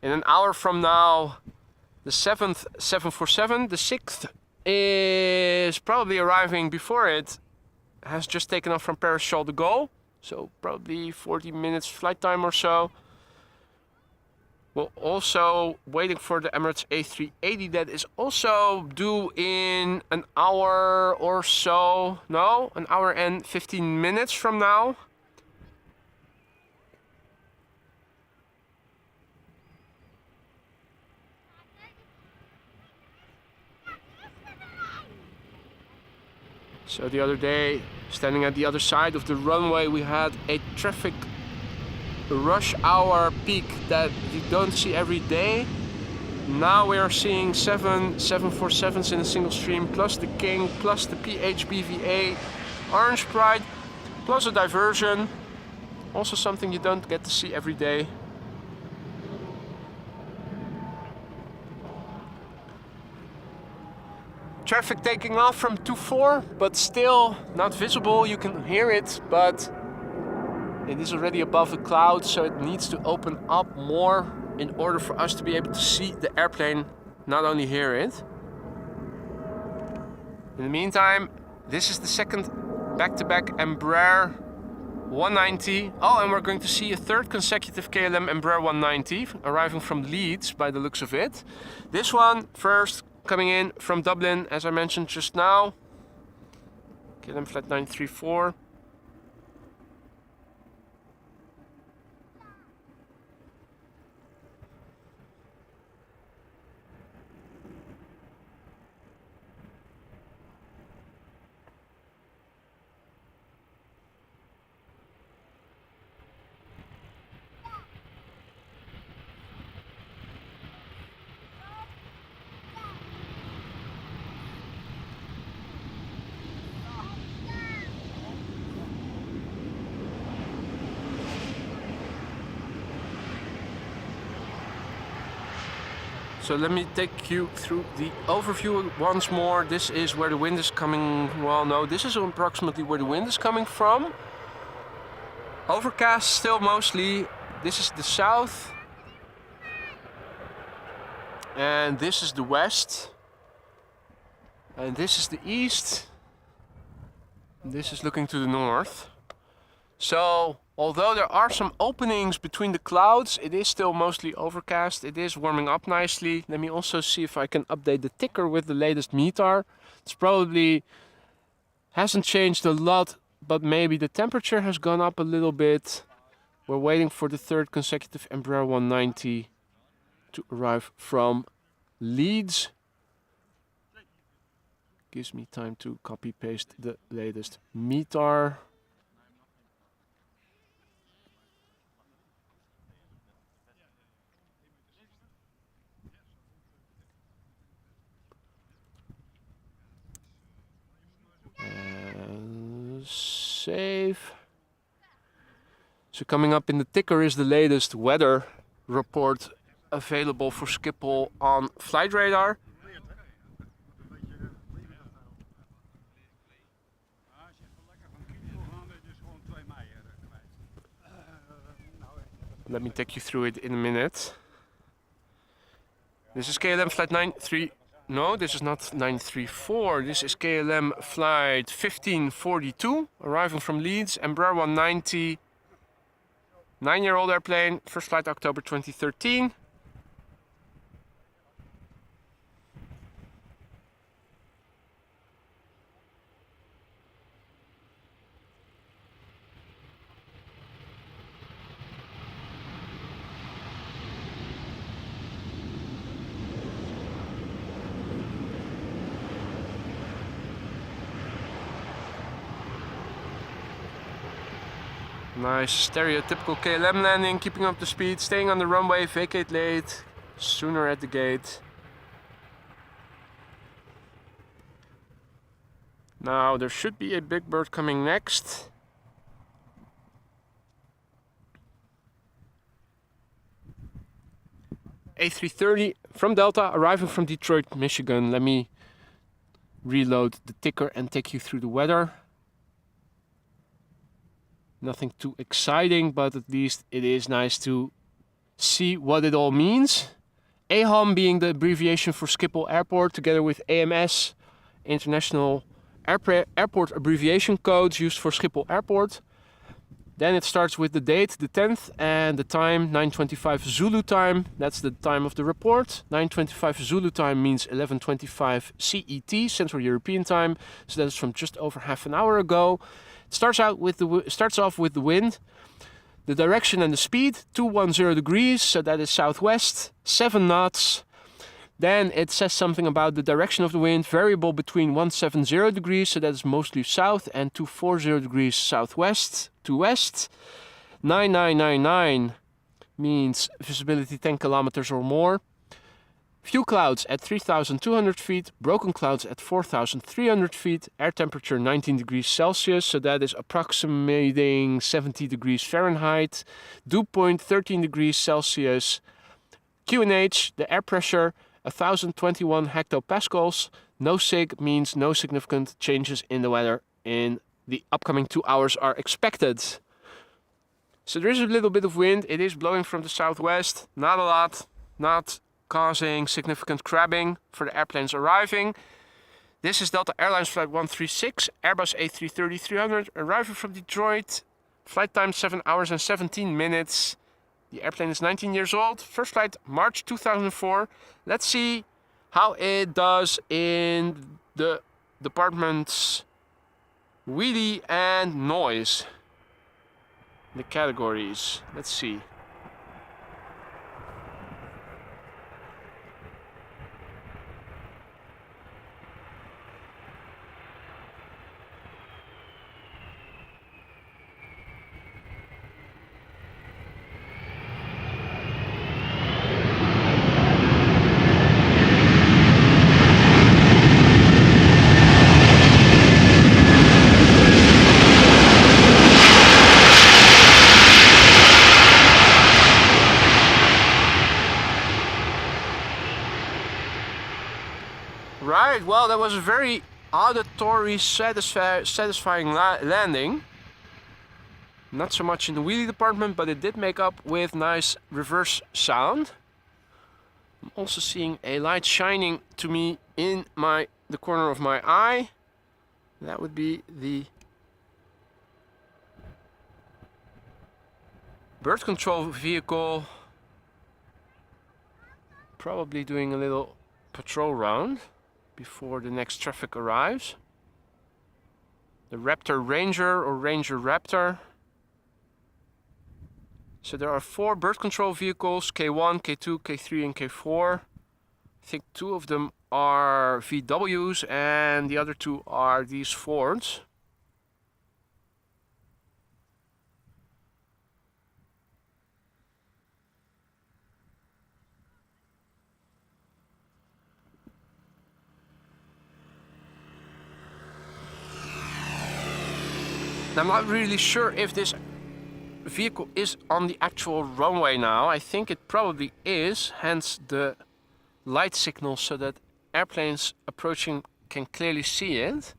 [SPEAKER 1] In an hour from now, the 7th 747, the 6th is probably arriving before it, has just taken off from Paris-Charles de Gaulle, so probably 40 minutes flight time or so. We're also waiting for the Emirates A380 that is also due in an hour or so. No, an hour and 15 minutes from now. So the other day, standing at the other side of the runway, we had a traffic rush hour peak that you don't see every day. Now we are seeing 7 747s in a single stream, plus the King, plus the PHBVA Orange Pride, plus a diversion. Also something you don't get to see every day. Traffic taking off from 24, but still not visible. You can hear it, but it is already above the clouds, so it needs to open up more in order for us to be able to see the airplane, not only hear it. In the meantime, this is the second back-to-back Embraer 190. Oh, and we're going to see a third consecutive KLM Embraer 190 arriving from Leeds by the looks of it. This one first coming in from Dublin, as I mentioned just now. KLM flight 934. So let me take you through the overview once more. This is where the wind is coming. Well, no, this is approximately where the wind is coming from. Overcast still mostly. This is the south. And this is the west. And this is the east. This is looking to the north. So, although there are some openings between the clouds, it is still mostly overcast. It is warming up nicely. Let me also see if I can update the ticker with the latest METAR. It's probably hasn't changed a lot, but maybe the temperature has gone up a little bit. We're waiting for the third consecutive Embraer 190 to arrive from Leeds. Gives me time to copy paste the latest METAR. Save. So coming up in the ticker is the latest weather report available for Schiphol on flight radar. Let me take you through it in a minute. This is KLM flight 93. No, this is not 934. This is KLM flight 1542, arriving from Leeds, Embraer 190, 9-year-old airplane, first flight October 2013. Nice stereotypical KLM landing, keeping up the speed, staying on the runway, vacate late, sooner at the gate. Now there should be a big bird coming next. A330 from Delta, arriving from Detroit, Michigan. Let me reload the ticker and take you through the weather. Nothing too exciting, but at least it is nice to see what it all means. AHAM being the abbreviation for Schiphol Airport, together with AMS, International Airport Abbreviation Codes used for Schiphol Airport. Then it starts with the date, the 10th, and the time, 9:25 Zulu time. That's the time of the report. 9:25 Zulu time means 11:25 CET, Central European time. So that is from just over half an hour ago. Starts off with the wind, the direction and the speed, 210 degrees, so that is southwest, 7 knots. Then it says something about the direction of the wind, variable between 170 degrees, so that is mostly south, and 240 degrees southwest to west. 9999 means visibility 10 kilometers or more. Few clouds at 3,200 feet, broken clouds at 4,300 feet, air temperature 19 degrees Celsius, so that is approximating 70 degrees Fahrenheit, dew point 13 degrees Celsius, QNH, the air pressure 1,021 hectopascals, no sig means no significant changes in the weather in the upcoming 2 hours are expected. So there is a little bit of wind, it is blowing from the southwest, not a lot, not causing significant crabbing for the airplanes arriving. This is Delta Airlines Flight 136, Airbus A330-300, arriving from Detroit. Flight time 7 hours and 17 minutes. The airplane is 19 years old. First flight March 2004. Let's see how it does in the departments wheelie and noise. The categories. Let's see. Right, well, that was a very auditory, satisfying landing. Not so much in the wheelie department, but it did make up with nice reverse sound. I'm also seeing a light shining to me in the corner of my eye. That would be the bird control vehicle, probably doing a little patrol round before the next traffic arrives. The Raptor Ranger or Ranger Raptor. So there are 4 bird control vehicles, K1, K2, K3 and K4. I think 2 of them are VWs and the other 2 are these Fords. I'm not really sure if this vehicle is on the actual runway now. I think it probably is, hence the light signal so that airplanes approaching can clearly see it.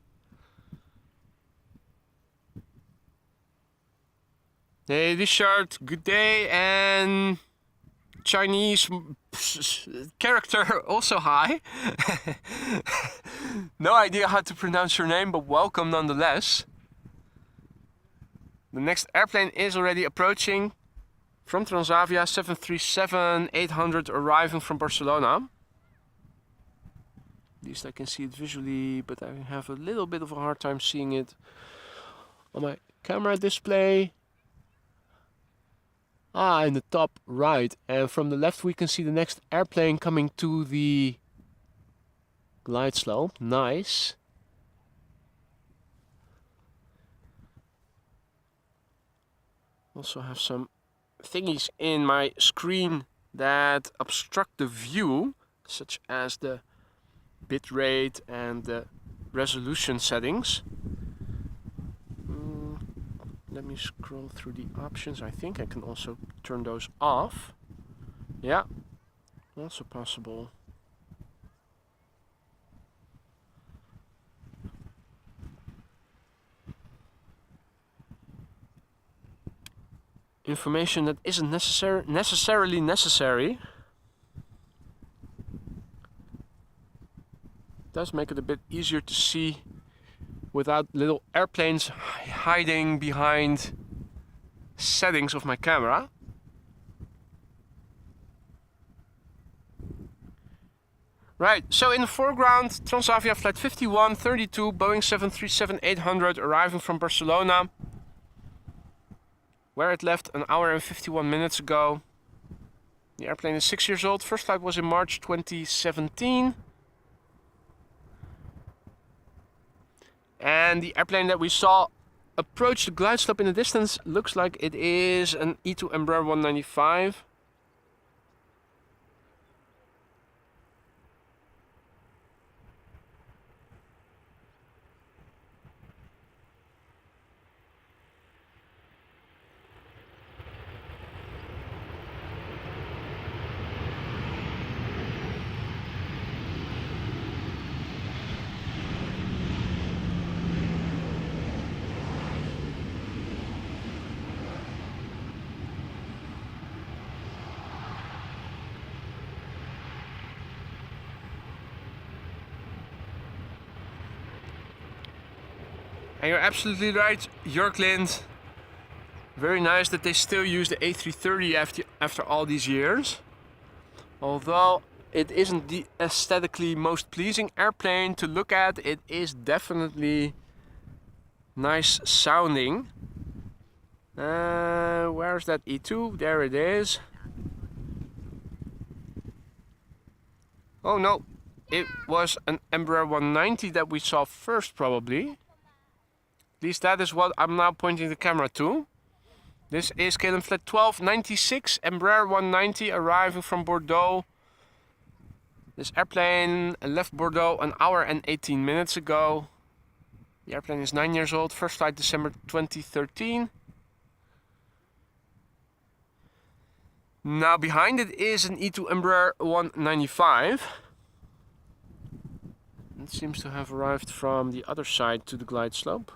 [SPEAKER 1] Hey Richard, good day, and Chinese character also hi. No idea how to pronounce your name, but welcome nonetheless. The next airplane is already approaching from Transavia, 737-800 arriving from Barcelona. At least I can see it visually, but I have a little bit of a hard time seeing it on my camera display. Ah, in the top right. And from the left we can see the next airplane coming to the glide slope. Nice. Also have some thingies in my screen that obstruct the view, such as the bitrate and the resolution settings. Let me scroll through the options. I think I can also turn those off. Yeah, also possible. Information that isn't necessarily necessary. Does make it a bit easier to see without little airplanes hiding behind settings of my camera. Right, so in the foreground, Transavia flight 5132, Boeing 737-800 arriving from Barcelona, where it left an hour and 51 minutes ago. The airplane is 6 years old. First flight was in March 2017. And the airplane that we saw approach the glide slope in the distance looks like it is an E2 Embraer 195. And you're absolutely right, Jörglind. Very nice that they still use the A330 after all these years. Although it isn't the aesthetically most pleasing airplane to look at, it is definitely nice sounding. Where's that E2? There it is. Oh no, it was an Embraer 190 that we saw first probably. At least that is what I'm now pointing the camera to. This is KLM Flight 1296, Embraer 190 arriving from Bordeaux. This airplane left Bordeaux an hour and 18 minutes ago. The airplane is 9 years old, first flight December 2013. Now behind it is an E2 Embraer 195. It seems to have arrived from the other side to the glide slope.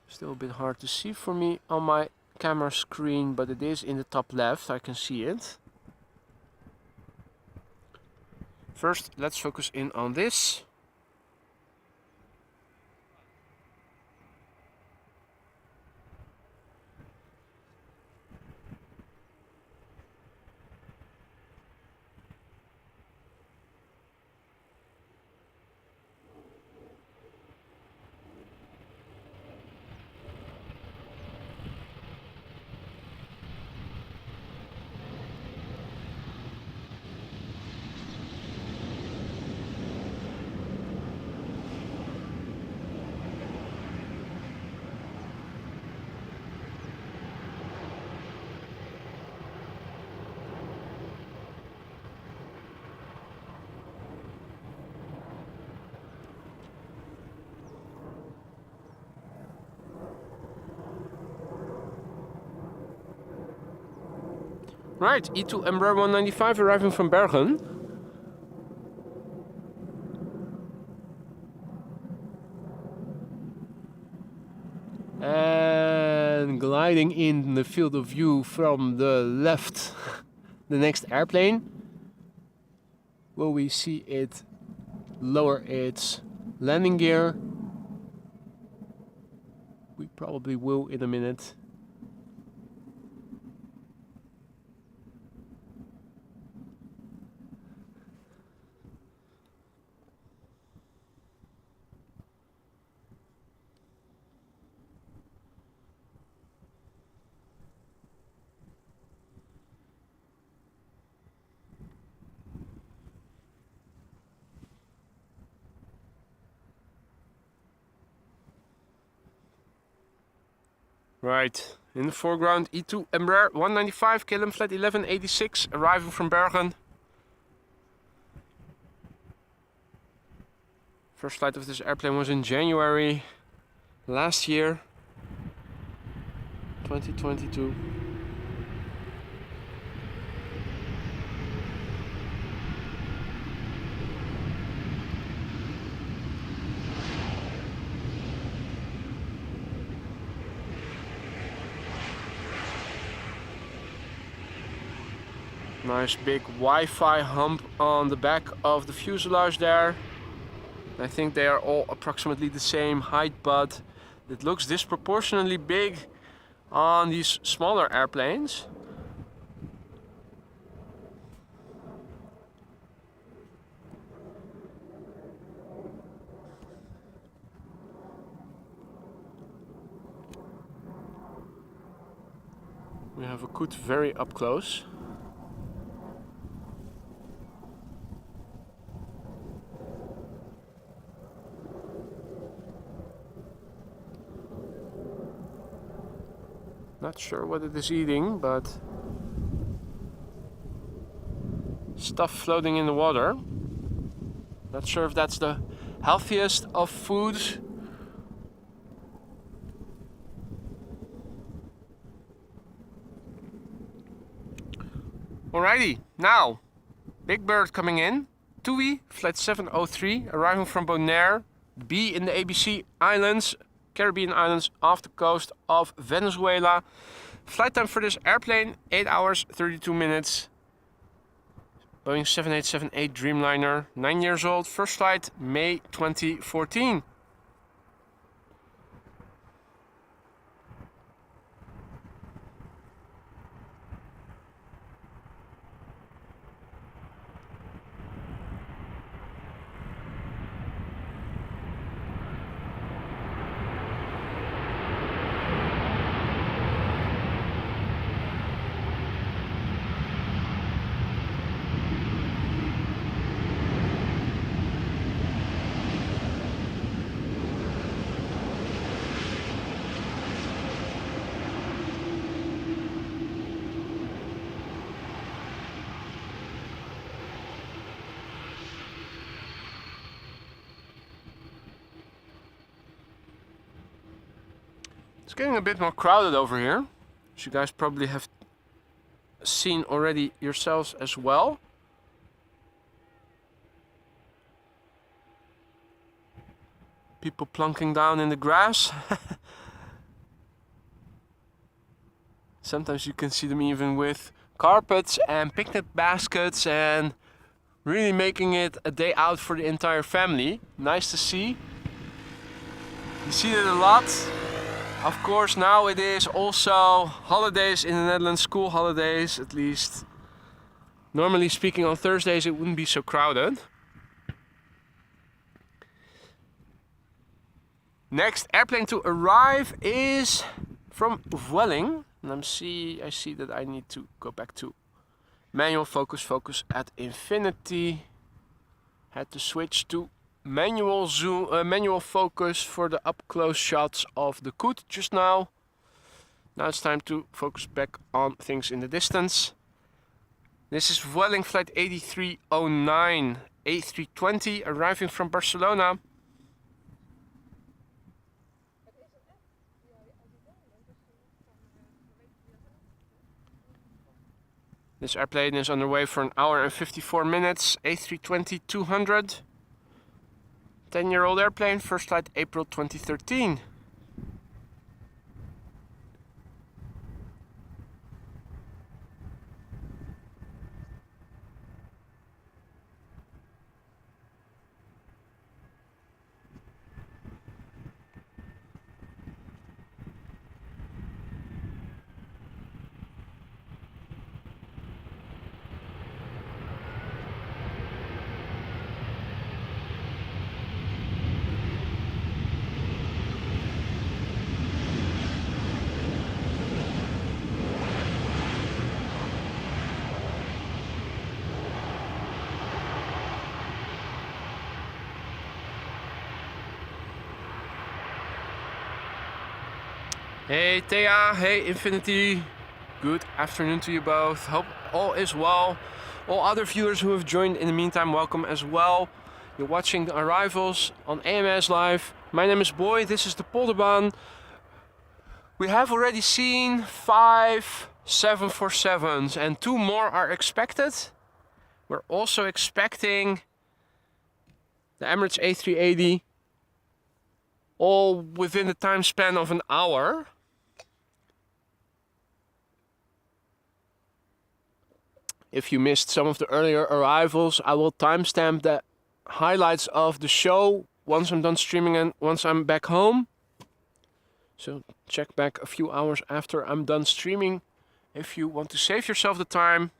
[SPEAKER 1] Still a bit hard to see for me on my camera screen, but it is in the top left, I can see it. First, let's focus in on this. Right, E2 Embraer 195 arriving from Bergen. And gliding in the field of view from the left, the next airplane. Will we see it lower its landing gear? We probably will in a minute. Right, in the foreground, E2 Embraer 195 KLM Flight 1186 arriving from Bergen. First flight of this airplane was in January last year, 2022. Nice big Wi-Fi hump on the back of the fuselage there. I think they are all approximately the same height, but it looks disproportionately big on these smaller airplanes. We have a Coot very up close. Not sure what it is eating, but stuff floating in the water. Not sure if that's the healthiest of foods. Alrighty, now, big bird coming in. TUI, flight 703, arriving from Bonaire. B in the ABC Islands, Caribbean islands off the coast of Venezuela. Flight time for this airplane, 8 hours, 32 minutes. Boeing 7878 Dreamliner, 9 years old. First flight, May 2014. It's getting a bit more crowded over here, as you guys probably have seen already yourselves as well. People plunking down in the grass. Sometimes you can see them even with carpets and picnic baskets and really making it a day out for the entire family. Nice to see. You see it a lot. Of course, now it is also holidays in the Netherlands, school holidays at least. Normally speaking, on Thursdays it wouldn't be so crowded. Next airplane to arrive is from Vueling. And I see that I need to go back to manual focus at infinity. Had to switch to manual zoom, manual focus for the up close shots of the Coot just now. Now it's time to focus back on things in the distance. This is Vueling flight 8309 A320 arriving from Barcelona. This airplane is underway for an hour and 54 minutes, A320-200. 10-year-old airplane, first flight April 2013. Hey Thea, hey Infinity, good afternoon to you both. Hope all is well. All other viewers who have joined in the meantime, welcome as well. You're watching the arrivals on AMS Live. My name is Boy, this is the Polderbaan. We have already seen 5 747s and 2 more are expected. We're also expecting the Emirates A380, all within the time span of an hour. If you missed some of the earlier arrivals, I will timestamp the highlights of the show once I'm done streaming and once I'm back home. So check back a few hours after I'm done streaming if you want to save yourself the time,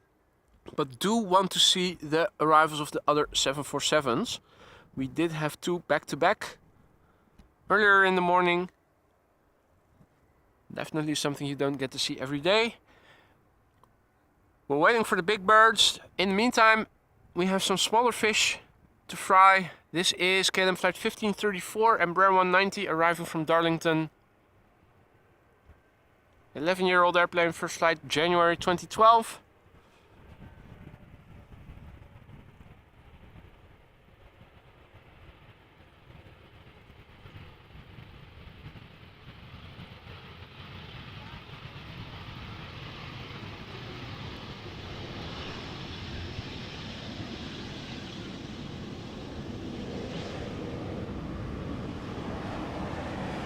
[SPEAKER 1] but do want to see the arrivals of the other 747s. We did have 2 back-to-back earlier in the morning. Definitely something you don't get to see every day. We're waiting for the big birds. In the meantime, we have some smaller fish to fry. This is KLM flight 1534 Embraer 190 arriving from Darlington. 11-year-old airplane, first flight January 2012.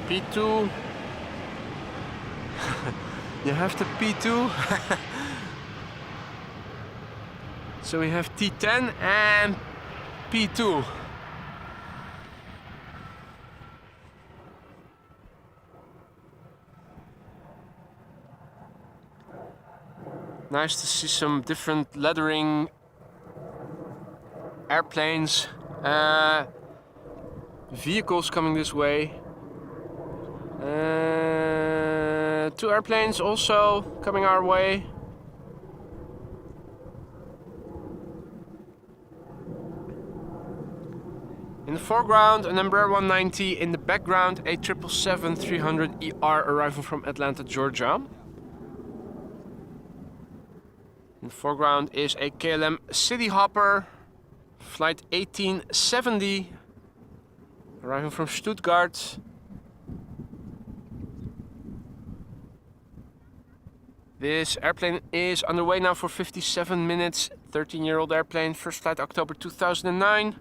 [SPEAKER 1] P2. You have the P2. So we have T10 and P2. Nice to see some different lettering airplanes, vehicles coming this way. 2 airplanes also coming our way. In the foreground, an Embraer 190. In the background, a 777-300ER arriving from Atlanta, Georgia. In the foreground is a KLM City Hopper, flight 1870, arriving from Stuttgart. This airplane is underway now for 57 minutes. 13-year-old airplane, first flight October 2009.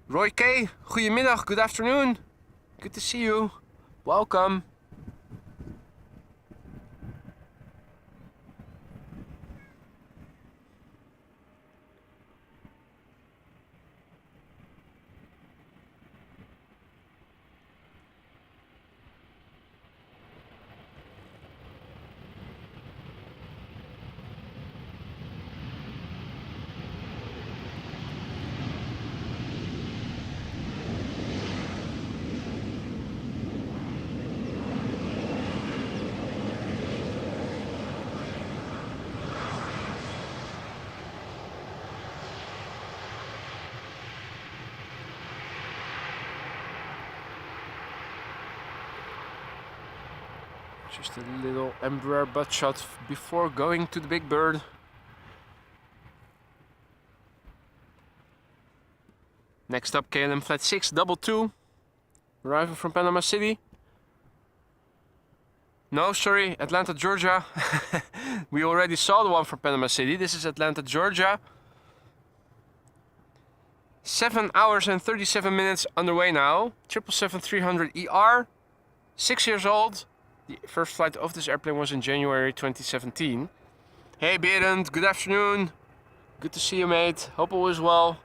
[SPEAKER 1] Roy K, goedemiddag, good afternoon. Good to see you. Welcome. Just a little Embraer butt shot before going to the Big Bird. Next up, KLM Flight 622, arriving from Panama City. No, sorry, Atlanta, Georgia. We already saw the one from Panama City. This is Atlanta, Georgia. 7 hours and 37 minutes underway now. 777-300ER, 6 years old. The first flight of this airplane was in January 2017. Hey Berend, good afternoon. Good to see you, mate. Hope all is well.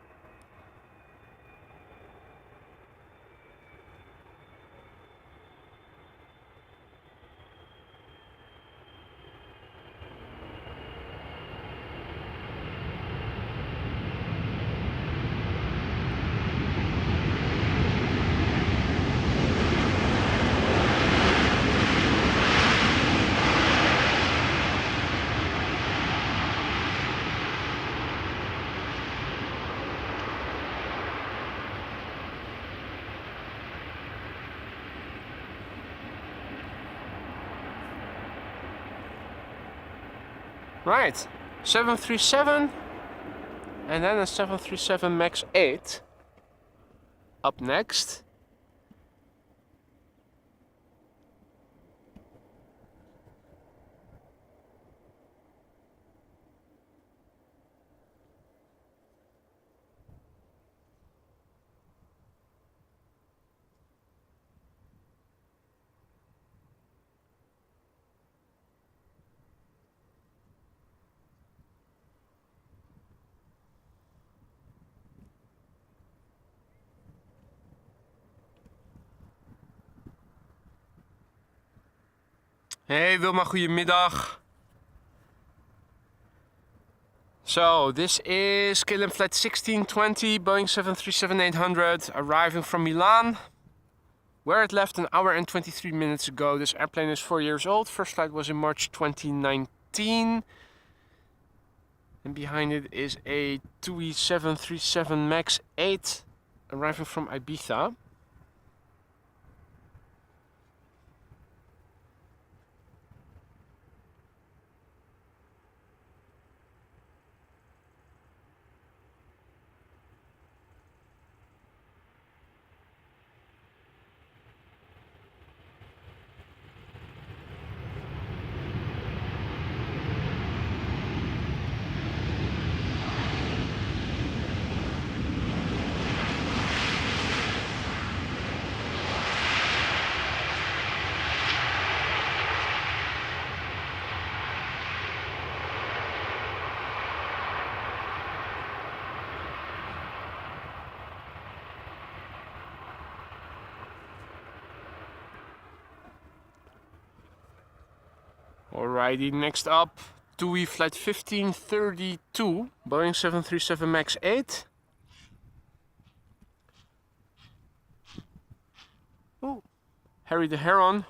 [SPEAKER 1] Right, 737 and then a 737 MAX 8 up next. Hey Wilma, goedemiddag. So this is KLM Flight 1620, Boeing 737-800, arriving from Milan, where it left an hour and 23 minutes ago. This airplane is 4 years old. First flight was in March 2019. And behind it is a TUI 737 MAX 8, arriving from Ibiza. Alrighty, next up, TUI Flight 1532, Boeing 737 MAX 8. Oh, Harry the Heron.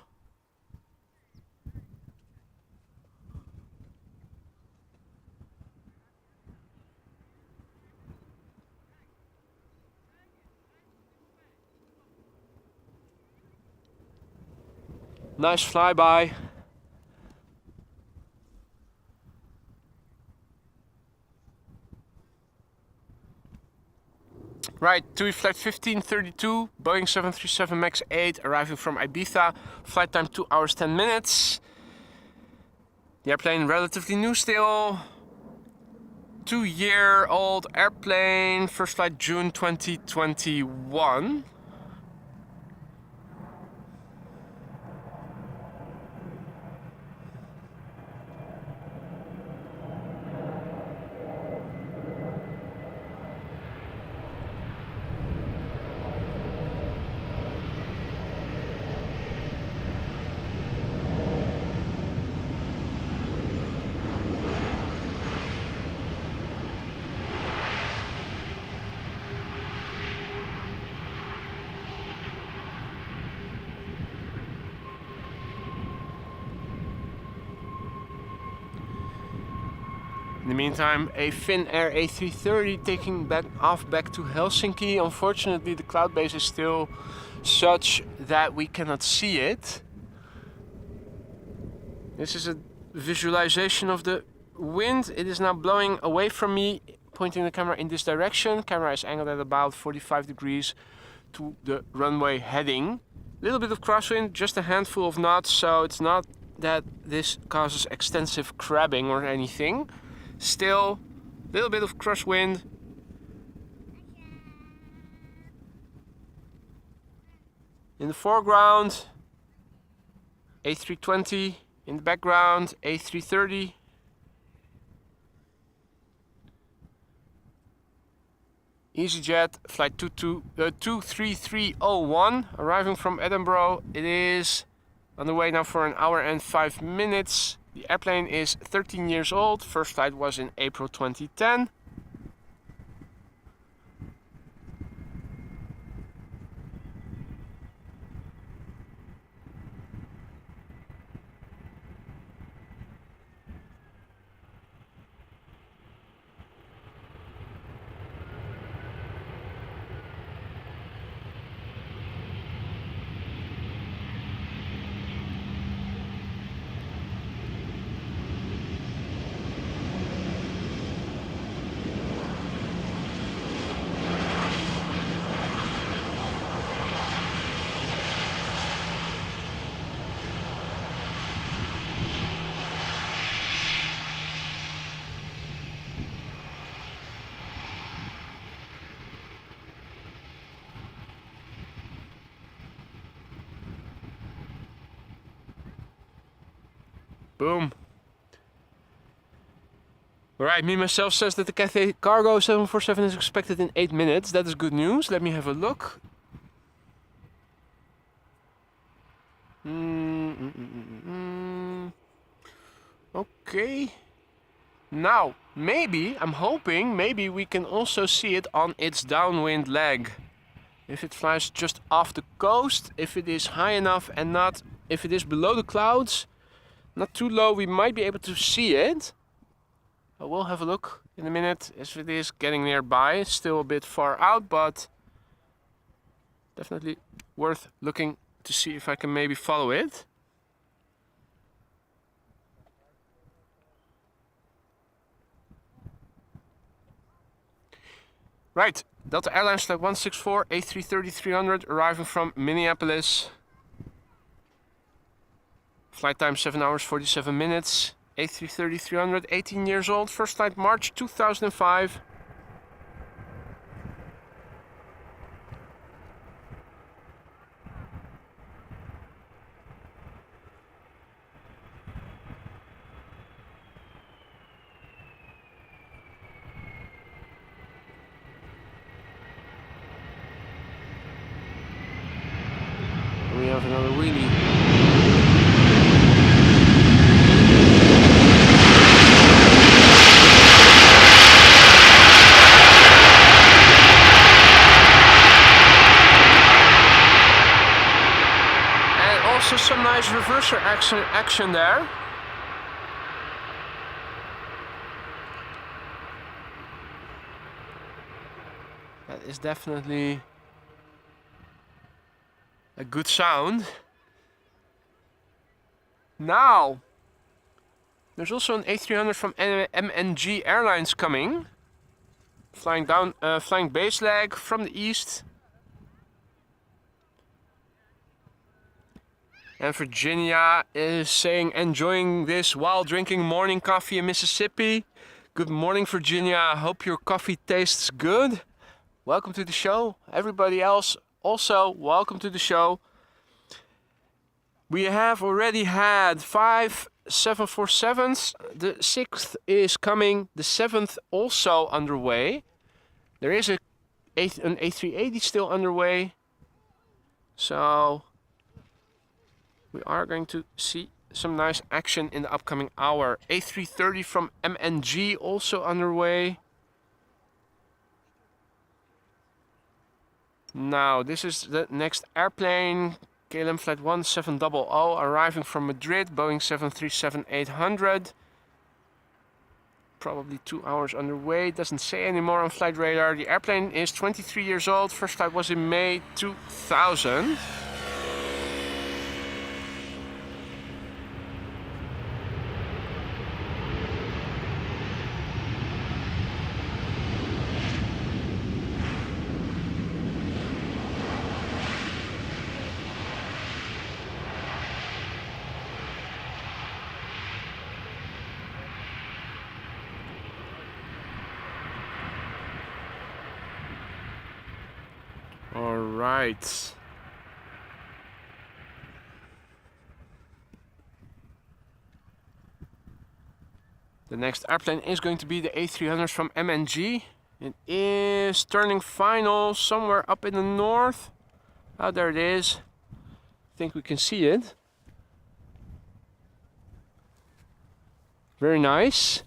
[SPEAKER 1] Nice flyby. Right, TUI flight 1532, Boeing 737 MAX 8, arriving from Ibiza. Flight time 2 hours 10 minutes. The airplane relatively new still. 2-year-old airplane, first flight June 2021. In the meantime, a Finnair A330 taking off back to Helsinki. Unfortunately, the cloud base is still such that we cannot see it. This is a visualization of the wind. It is now blowing away from me, pointing the camera in this direction. Camera is angled at about 45 degrees to the runway heading. A little bit of crosswind, just a handful of knots, so it's not that this causes extensive crabbing or anything. Still, a little bit of crosswind. In the foreground, A320. In the background, A330. EasyJet flight 23301, arriving from Edinburgh. It is on the way now for 1 hour and 5 minutes. The airplane is 13 years old. First flight was in April 2010. Boom. Alright, me myself says that the Cathay Cargo 747 is expected in 8 minutes. That is good news. Let me have a look. Okay. Now, maybe, I'm hoping, maybe we can also see it on its downwind leg. If it flies just off the coast, if it is high enough and not, if it is below the clouds, not too low, we might be able to see it. I will have a look in a minute if it is getting nearby. It's still a bit far out, but definitely worth looking to see if I can maybe follow it. Right, Delta Airlines flight 164 A330-300 arriving from Minneapolis. Flight time 7 hours 47 minutes. A330-300, 18 years old. First flight March 2005. We have another wheelie. Some nice reverser action there. That is definitely a good sound. Now, there's also an A300 from MNG Airlines coming. flying base leg from the east. And Virginia is saying, enjoying this while drinking morning coffee in Mississippi. Good morning, Virginia. I hope your coffee tastes good. Welcome to the show. Everybody else also, welcome to the show. We have already had 5 747s. The 6th is coming. The 7th also underway. There is an A380 still underway. So we are going to see some nice action in the upcoming hour. A330 from MNG also underway. Now this is the next airplane. KLM flight 1700 arriving from Madrid, Boeing 737-800. Probably 2 hours underway, doesn't say anymore on flight radar. The airplane is 23 years old, first flight was in May 2000. All right. The next airplane is going to be the A300 from MNG. It is turning final somewhere up in the north. Oh, there it is. I think we can see it. Very nice.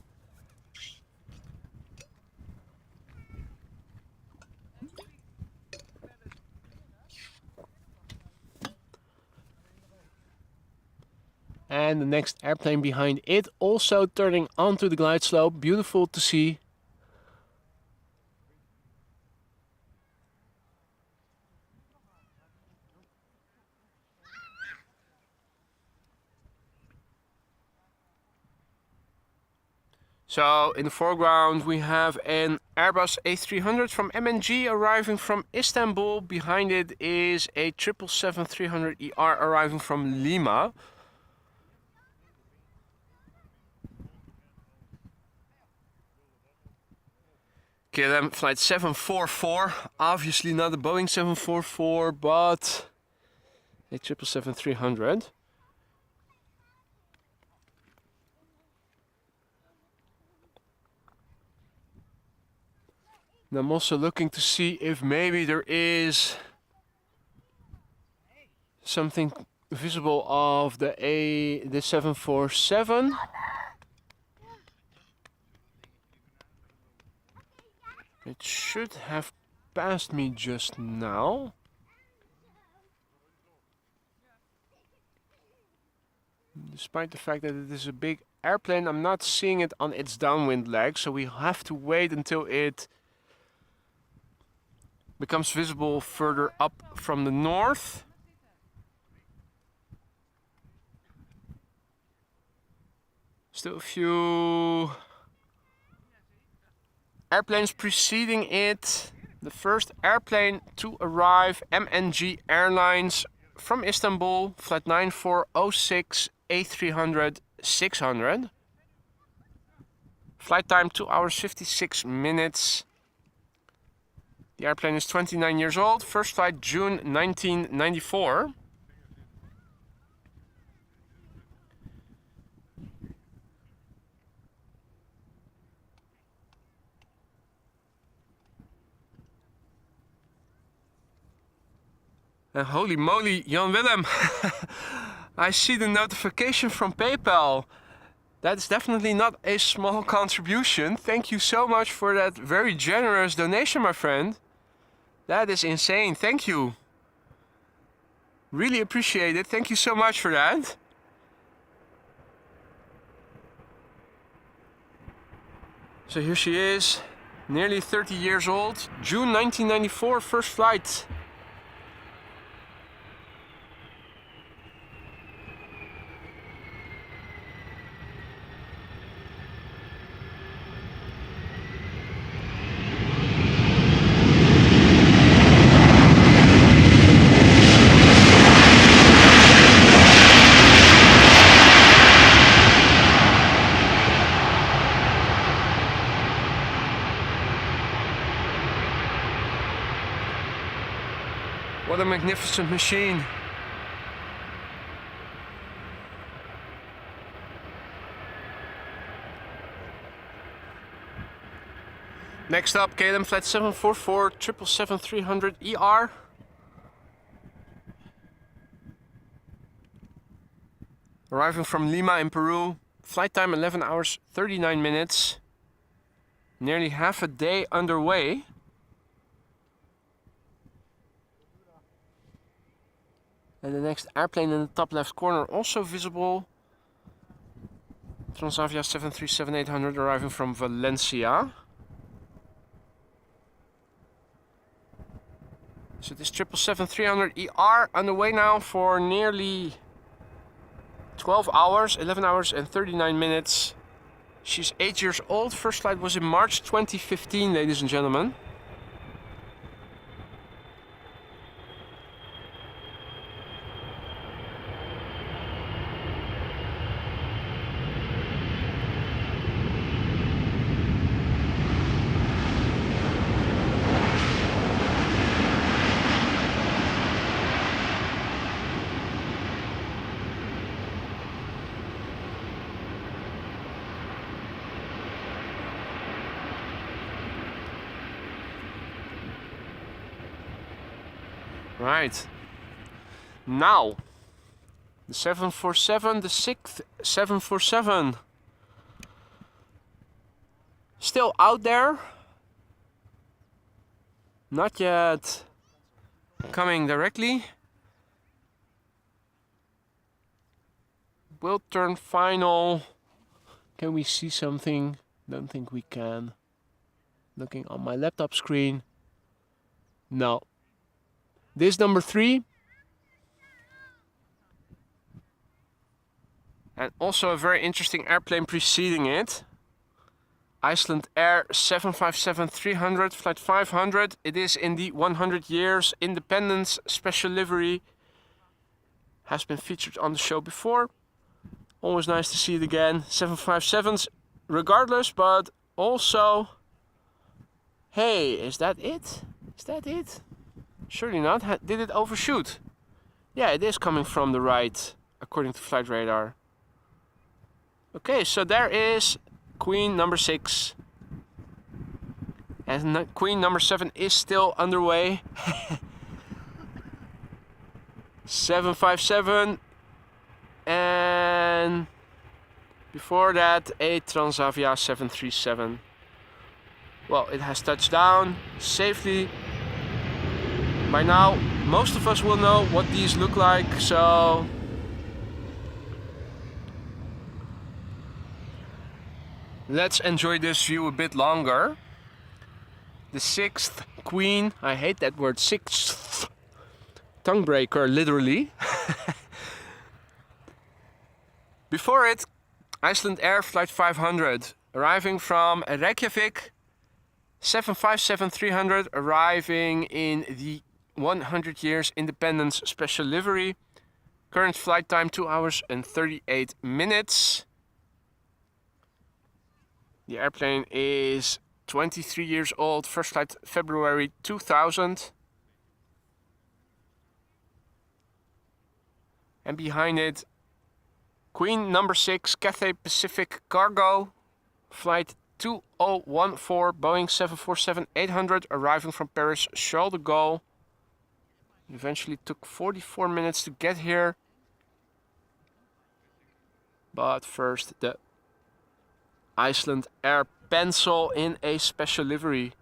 [SPEAKER 1] And the next airplane behind it also turning onto the glide slope. Beautiful to see. So in the foreground we have an Airbus A300 from MNG arriving from Istanbul. Behind it is a 777-300ER arriving from Lima. KLM flight 744, obviously not a Boeing 744, but a 777-300. And I'm also looking to see if maybe there is something visible of the 747. It should have passed me just now. Despite the fact that it is a big airplane, I'm not seeing it on its downwind leg, so we have to wait until it becomes visible further up from the north. Still a few airplanes preceding it. The first airplane to arrive, MNG Airlines from Istanbul, flight 9406 A300-600. Flight time 2 hours 56 minutes. The airplane is 29 years old, first flight June 1994. And holy moly, Jan Willem, I see the notification from PayPal. That's definitely not a small contribution. Thank you so much for that very generous donation, my friend. That is insane, thank you. Really appreciate it, thank you so much for that. So here she is, nearly 30 years old, June 1994, first flight. What a magnificent machine. Next up, KLM Flight 744 777-300 ER. Arriving from Lima in Peru. Flight time 11 hours 39 minutes. Nearly half a day underway. And the next airplane in the top left corner also visible. Transavia 737-800 arriving from Valencia. So this 777-300 ER underway now for nearly 12 hours, 11 hours and 39 minutes. She's 8 years old. First flight was in March 2015, ladies and gentlemen. Right. Now, the 747, the sixth 747. Still out there. Not yet coming directly. Will turn final. Can we see something? Don't think we can. Looking on my laptop screen. No. This number 3. And also a very interesting airplane preceding it. Icelandair 757-300, flight 500. It is in the 100 years independence special livery. Has been featured on the show before. Always nice to see it again. 757s regardless, but also... Hey, is that it? Is that it? Surely not. Did it overshoot? Yeah, it is coming from the right, according to flight radar. Okay, so there is Queen number 6. And Queen number 7 is still underway. 757. And before that, a Transavia 737. Well, it has touched down safely. By now, most of us will know what these look like, so... Let's enjoy this view a bit longer. The 6th Queen, I hate that word, 6th tongue breaker, literally. Before it, Icelandair flight 500, arriving from Reykjavik, 757-300, arriving in the 100 years independence special livery. Current flight time 2 hours and 38 minutes. The airplane is 23 years old, first flight February 2000. And behind it, Queen number 6, Cathay Pacific Cargo, flight 2014, Boeing 747-800, arriving from Paris Charles de Gaulle. Eventually took 44 minutes to get here. But first, the Icelandair pencil in a special livery.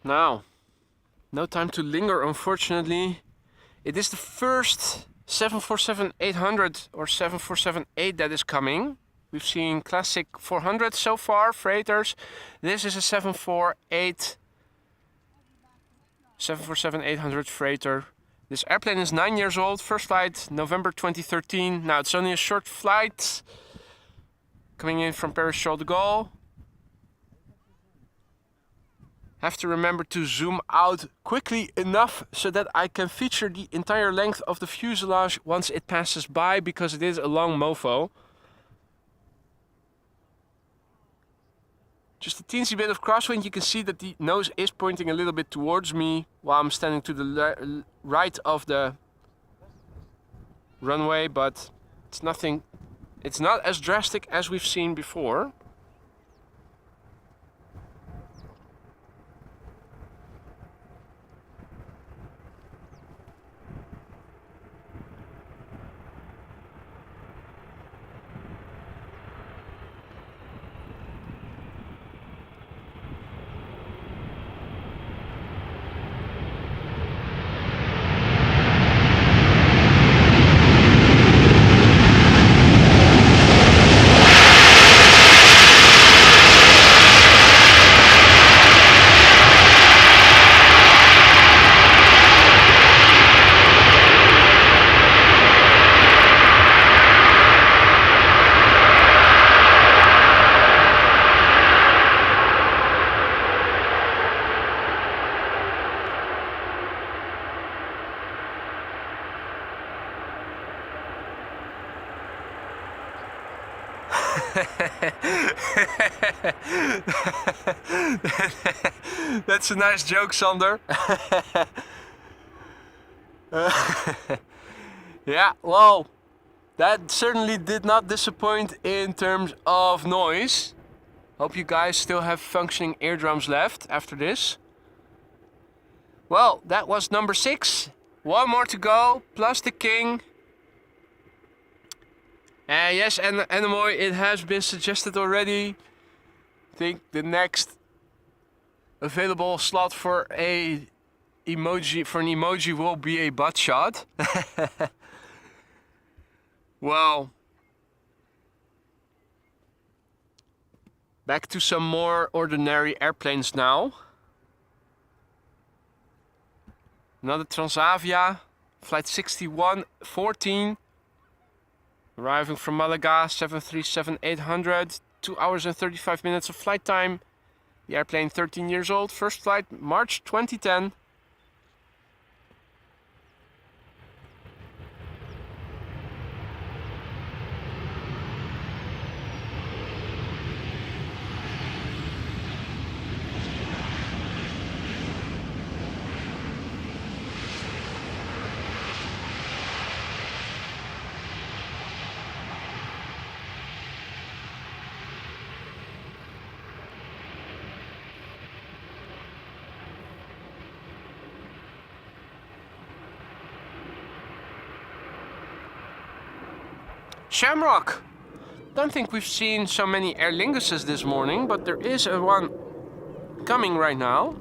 [SPEAKER 1] Now, no time to linger, unfortunately. It is the first 747-800 or 747-8 that is coming. We've seen classic 400 so far, freighters. This is a 747-800 freighter. This airplane is 9 years old, first flight November 2013. Now it's only a short flight, coming in from Paris Charles de Gaulle. Have to remember to zoom out quickly enough so that I can feature the entire length of the fuselage once it passes by, because it is a long mofo. Just a teensy bit of crosswind. You can see that the nose is pointing a little bit towards me while I'm standing to the right of the runway, but it's nothing. It's not as drastic as we've seen before. That's a nice joke, Sander. Yeah, well, that certainly did not disappoint in terms of noise. Hope you guys still have functioning eardrums left after this. Well, that was number 6. One more to go, plus the king. Yes, and Anemoy, it has been suggested already. I think the next available slot for an emoji will be a butt shot. Well, back to some more ordinary airplanes now. Another Transavia, flight 6114. Arriving from Malaga, 737-800, 2 hours and 35 minutes of flight time. The airplane 13 years old, first flight March 2010. Shamrock! Don't think we've seen so many Aer Linguses this morning, but there is a one coming right now.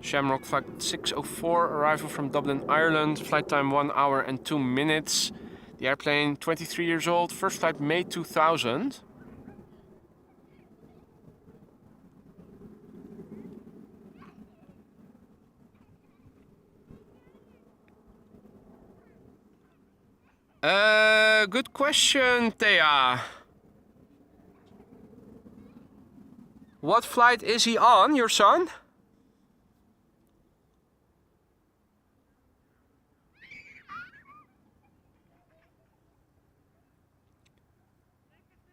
[SPEAKER 1] Shamrock flight 604, arrival from Dublin, Ireland, flight time 1 hour and 2 minutes. The airplane 23 years old, first flight May 2000. Good question, Thea. What flight is he on, your son?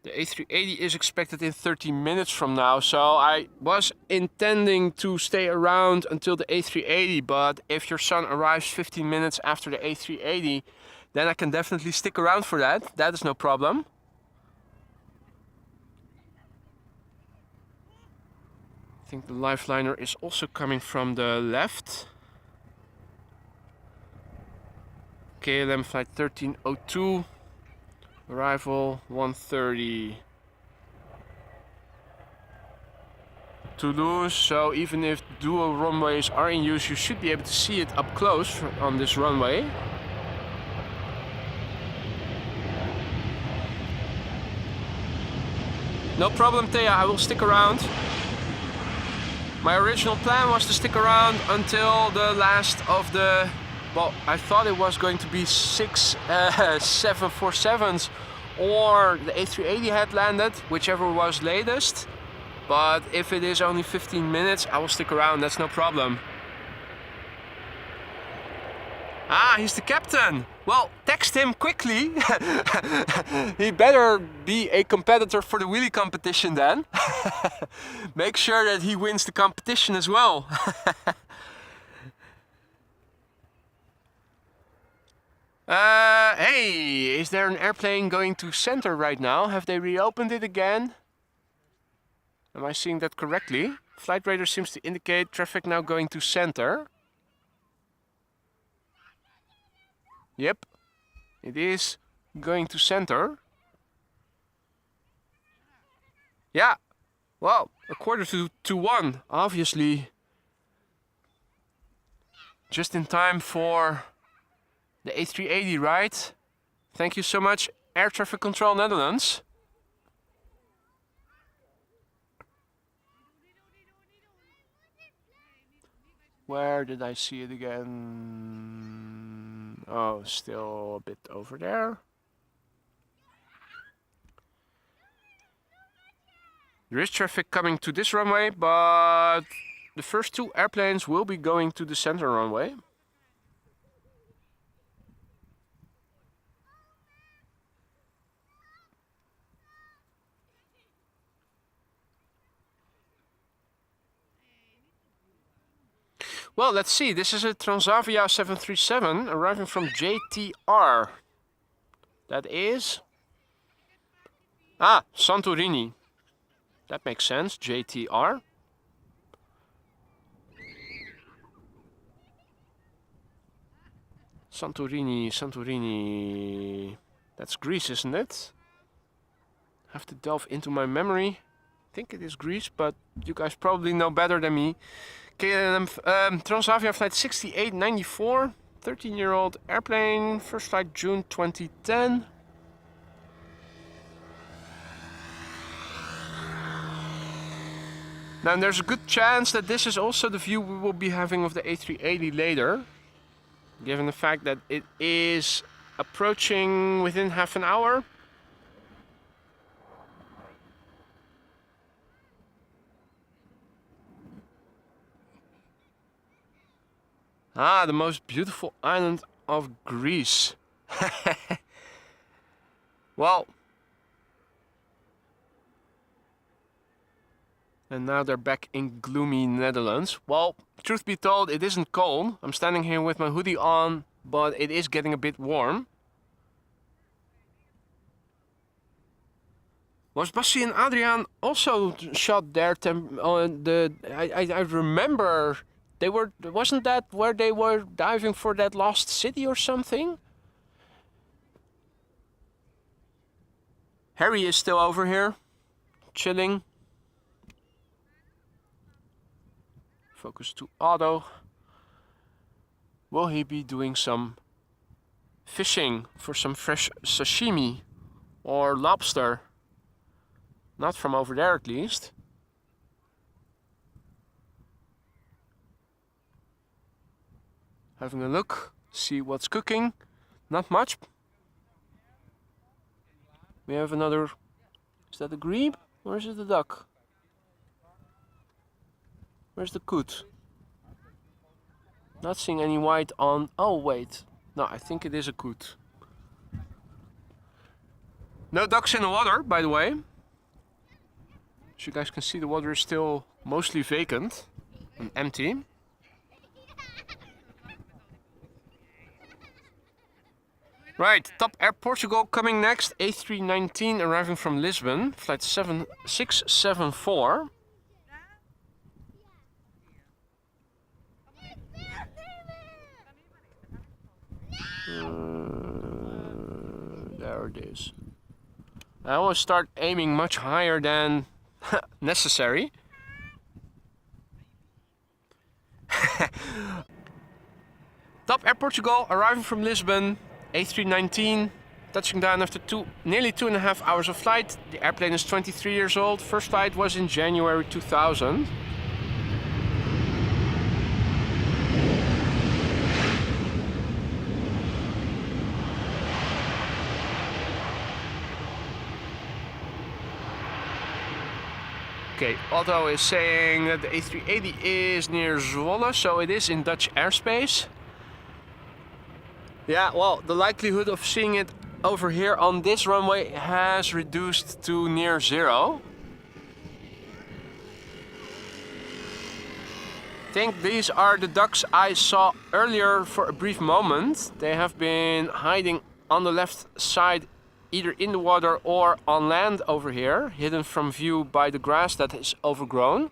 [SPEAKER 1] The A380 is expected in 30 minutes from now, so I was intending to stay around until the A380, but if your son arrives 15 minutes after the A380, then I can definitely stick around for that. That is no problem. I think the lifeliner is also coming from the left. KLM flight 1302. Arrival 1:30. Toulouse, so even if dual runways are in use, you should be able to see it up close on this runway. No problem, Thea, I will stick around. My original plan was to stick around until the last of the... Well, I thought it was going to be 6 747s or the A380 had landed, whichever was latest. But if it is only 15 minutes, I will stick around, that's no problem. Ah, he's the captain. Well, text him quickly. He better be a competitor for the wheelie competition then. Make sure that he wins the competition as well. Hey, is there an airplane going to center right now? Have they reopened it again? Am I seeing that correctly? Flight radar seems to indicate traffic now going to center. Yep, it is going to center. Yeah, well, a quarter to 1, obviously. Just in time for the A380, right? Thank you so much, Air Traffic Control Netherlands. Where did I see it again? Oh, still a bit over there. There is traffic coming to this runway, but the first 2 airplanes will be going to the center runway. Well, let's see. This is a Transavia 737 arriving from JTR. That is... Ah, Santorini. That makes sense, JTR. Santorini. That's Greece, isn't it? I have to delve into my memory. I think it is Greece, but you guys probably know better than me. KLM Transavia flight 6894, 13-year-old airplane, first flight June 2010. Now there's a good chance that this is also the view we will be having of the A380 later, given the fact that it is approaching within half an hour. Ah, the most beautiful island of Greece. Well. And now they're back in gloomy Netherlands. Well, truth be told, it isn't cold. I'm standing here with my hoodie on, but it is getting a bit warm. Was Bassi and Adriaan also shot their I remember they were, wasn't that where they were diving for that lost city or something? Harry is still over here, chilling. Focus to auto. Will he be doing some fishing for some fresh sashimi or lobster? Not from over there at least. Having a look, see what's cooking. Not much. We have another, is that a grebe or is it a duck? Where's the coot? Not seeing any white on, oh wait. No, I think it is a coot. No ducks in the water, by the way. As you guys can see, the water is still mostly vacant and empty. Right, Top Air Portugal coming next. A319 arriving from Lisbon, flight 674. There it is. I always start aiming much higher than necessary. Top Air Portugal, arriving from Lisbon, A319, touching down after nearly 2.5 hours of flight. The airplane is 23 years old. First flight was in January 2000. Okay, Otto is saying that the A380 is near Zwolle, so it is in Dutch airspace. Yeah, well, the likelihood of seeing it over here on this runway has reduced to near zero. I think these are the ducks I saw earlier for a brief moment. They have been hiding on the left side, either in the water or on land over here, hidden from view by the grass that is overgrown.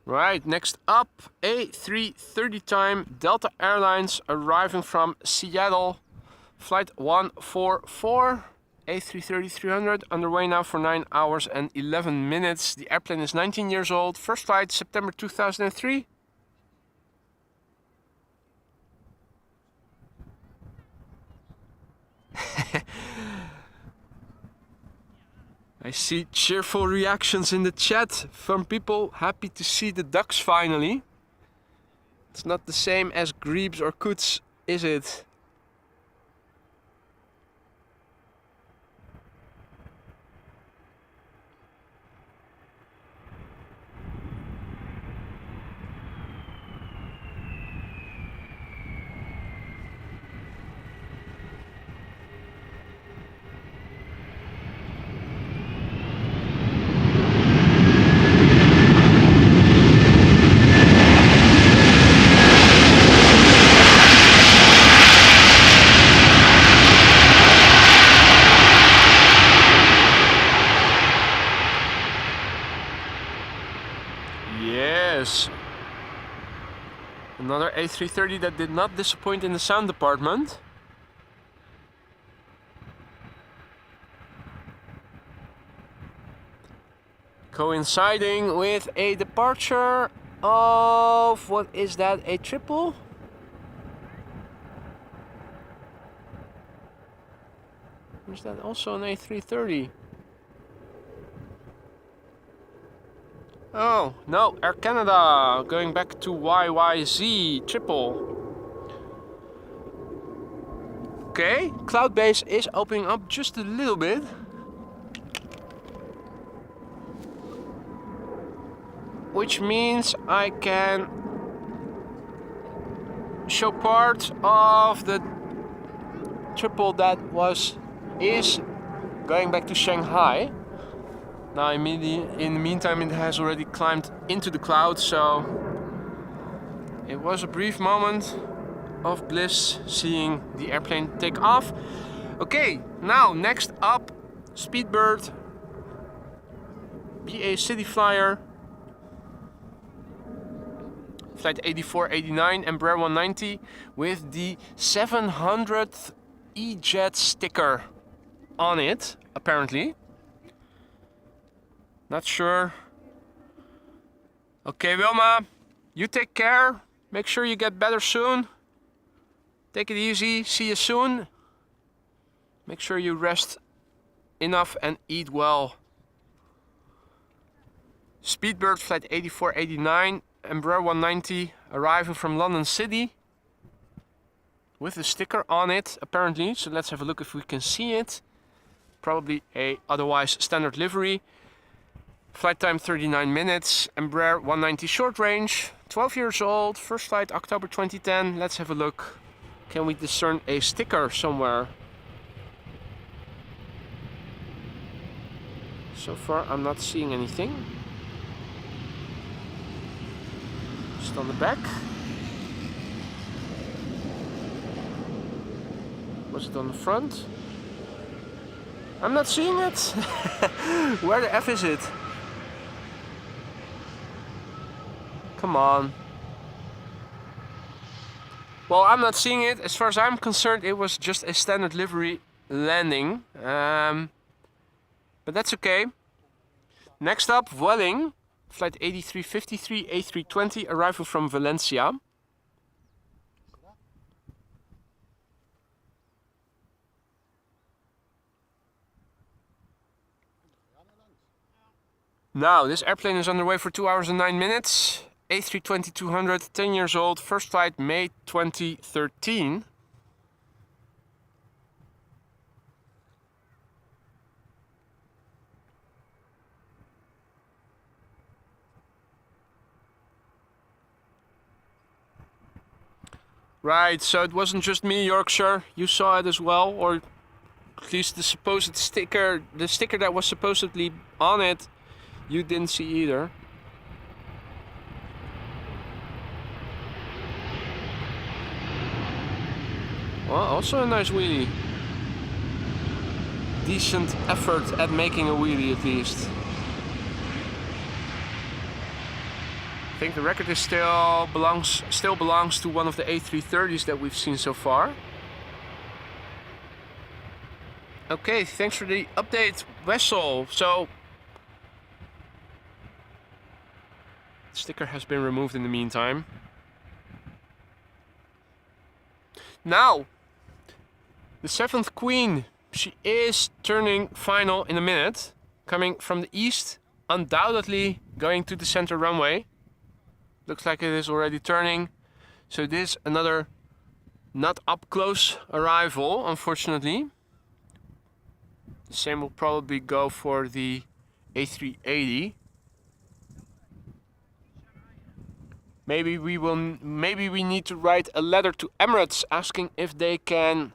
[SPEAKER 1] Right, next up, A330 time, Delta Airlines arriving from Seattle, flight 144. A330-300, underway now for 9 hours and 11 minutes. The airplane is 19 years old. First flight, September 2003. I see cheerful reactions in the chat from people happy to see the ducks finally. It's not the same as grebes or coots, is it? Yes. Another A330 that did not disappoint in the sound department. Coinciding with a departure of, what is that, a triple? Is that also an A330? Oh, no, Air Canada, going back to YYZ, triple. Okay, cloud base is opening up just a little bit. Which means I can show part of the triple that is going back to Shanghai. Now in the meantime it has already climbed into the clouds, so it was a brief moment of bliss seeing the airplane take off. Okay, now next up, Speedbird, BA City Flyer, flight 8489, Embraer 190 with the 700th E-Jet sticker on it, apparently. Not sure. Okay, Wilma, you take care. Make sure you get better soon. Take it easy. See you soon. Make sure you rest enough and eat well. Speedbird flight 8489, Embraer 190, arriving from London City with a sticker on it, apparently. So let's have a look if we can see it. Probably a otherwise standard livery. Flight time 39 minutes, Embraer 190 short range, 12 years old, first flight October 2010. Let's have a look. Can we discern a sticker somewhere? So far I'm not seeing anything. Just on the back. Was it on the front? I'm not seeing it. Where the F is it? Come on. Well, I'm not seeing it. As far as I'm concerned, it was just a standard livery landing. But that's okay. Next up, Vueling, flight 8353 A320, arrival from Valencia. Now, this airplane is underway for 2 hours and 9 minutes. A320-200, 10 years old, first flight May 2013. Right, so it wasn't just me, Yorkshire. You saw it as well, or at least the supposed sticker, the sticker that was supposedly on it, you didn't see either. Well, also a nice wheelie. Decent effort at making a wheelie at least. I think the record is still belongs to one of the A330s that we've seen so far. Okay, thanks for the update, Wessel. So, the sticker has been removed in the meantime. Now, the 7th Queen, she is turning final in a minute, coming from the east, undoubtedly going to the center runway. Looks like it is already turning. So this is another not up close arrival, unfortunately. The same will probably go for the A380. Maybe we need to write a letter to Emirates asking if they can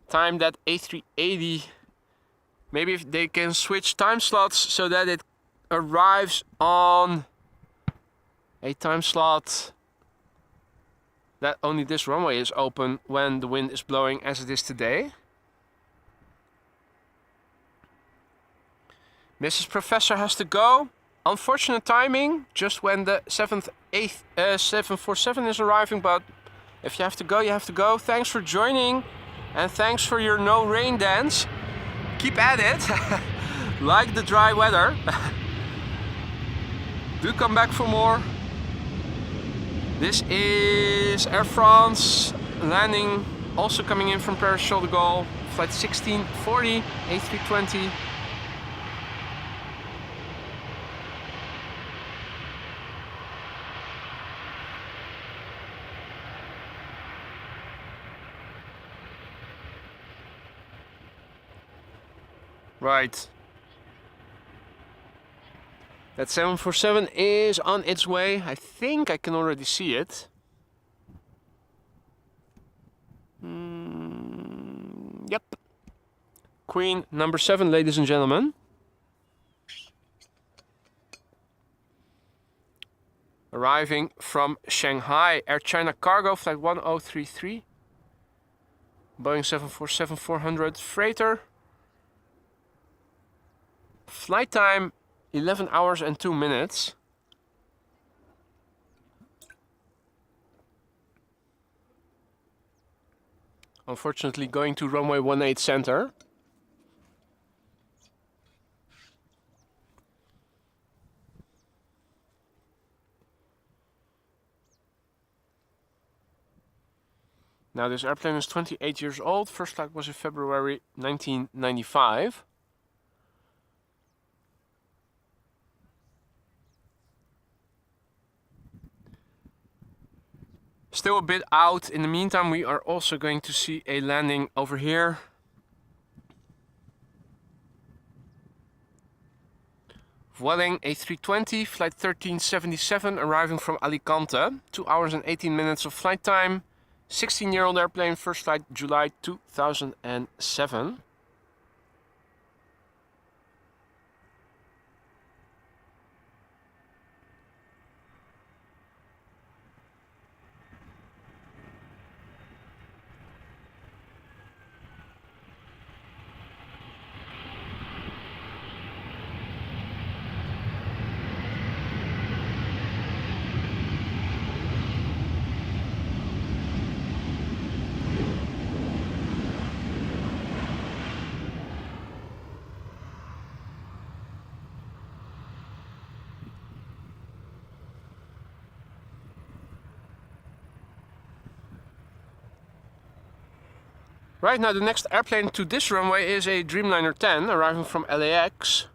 [SPEAKER 1] time that A380. Maybe if they can switch time slots so that it arrives on a time slot that only this runway is open when the wind is blowing as it is today. Mrs. Professor has to go. Unfortunate timing, just when the 747 is arriving, but if you have to go, you have to go. Thanks for joining and thanks for your no rain dance. Keep at it. Like the dry weather. Do come back for more. This is Air France landing, also coming in from Paris Charles de Gaulle, flight 1640 A320. Right. That 747 is on its way. I think I can already see it. Yep. Queen number 7, ladies and gentlemen. Arriving from Shanghai, Air China Cargo, flight 1033. Boeing 747-400 freighter. Flight time 11 hours and 2 minutes. Unfortunately going to runway 18 center. Now this airplane is 28 years old. First flight was in February 1995. Still a bit out. In the meantime, we are also going to see a landing over here. Vueling A320, flight 1377, arriving from Alicante. 2 hours and 18 minutes of flight time. 16-year-old airplane, first flight July 2007. Right now, the next airplane to this runway is a Dreamliner 10 arriving from LAX.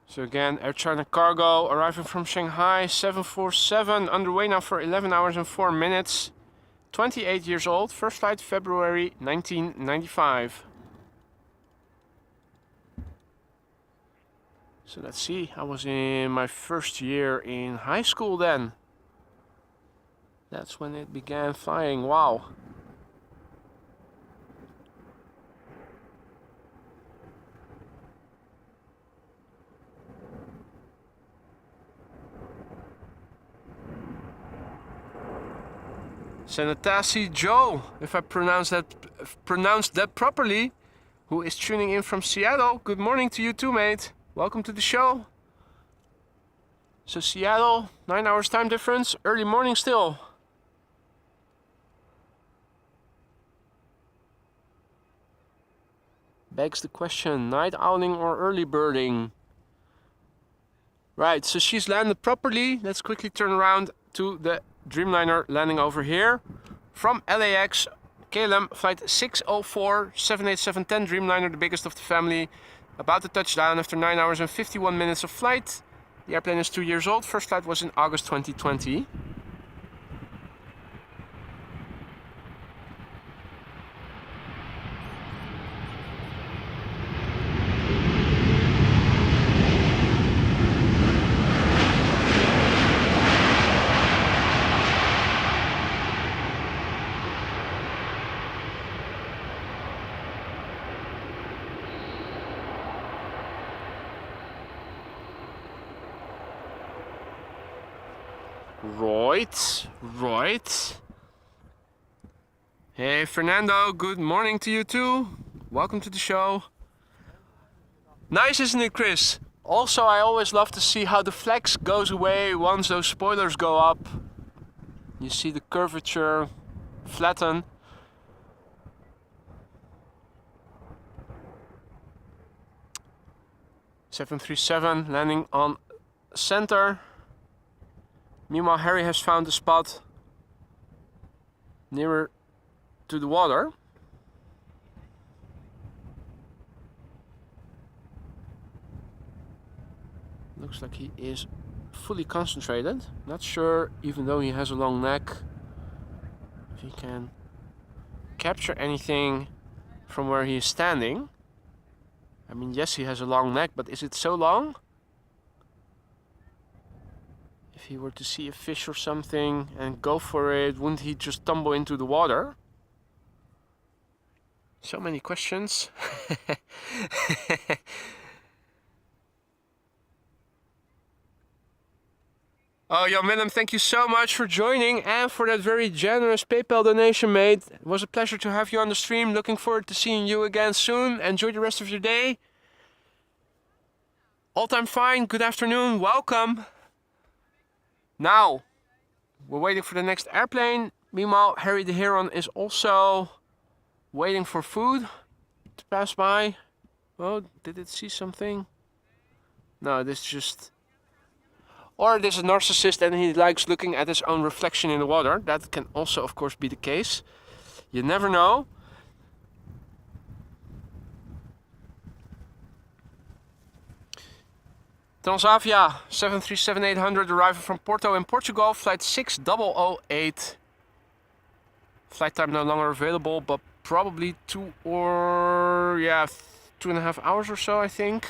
[SPEAKER 1] So again, Air China Cargo arriving from Shanghai, 747, underway now for 11 hours and 4 minutes. 28 years old, first flight February 1995. So let's see, I was in my first year in high school then. That's when it began flying, wow. Senatasi Joe, if I pronounced that properly, who is tuning in from Seattle. Good morning to you too, mate. Welcome to the show. So Seattle, 9 hours time difference, early morning still. Begs the question, night owling or early birding? Right, so she's landed properly. Let's quickly turn around to the Dreamliner landing over here. From LAX, KLM flight 604, 787-10 Dreamliner, the biggest of the family. About to touch down after 9 hours and 51 minutes of flight. The airplane is 2 years old. First flight was in August 2020. Right. Hey Fernando, good morning to you too. Welcome to the show. Nice, isn't it, Chris? Also, I always love to see how the flex goes away once those spoilers go up. You see the curvature flatten. (737) landing on center. Meanwhile, Harry has found a spot nearer to the water. Looks like he is fully concentrated. Not sure, even though he has a long neck, if he can capture anything from where he is standing. I mean, yes, he has a long neck, but is it so long? If he were to see a fish or something and go for it, wouldn't he just tumble into the water? So many questions. Oh, Jan Willem, thank you so much for joining and for that very generous PayPal donation, mate. It was a pleasure to have you on the stream. Looking forward to seeing you again soon. Enjoy the rest of your day. All time fine. Good afternoon. Welcome. Now, we're waiting for the next airplane. Meanwhile, Harry the Heron is also waiting for food to pass by. Oh, did it see something? No, this just... Or this is a narcissist and he likes looking at his own reflection in the water. That can also, of course, be the case. You never know. Transavia 737-800 arriving from Porto in Portugal, flight 6008. Flight time no longer available, but probably 2.5 hours or so, I think.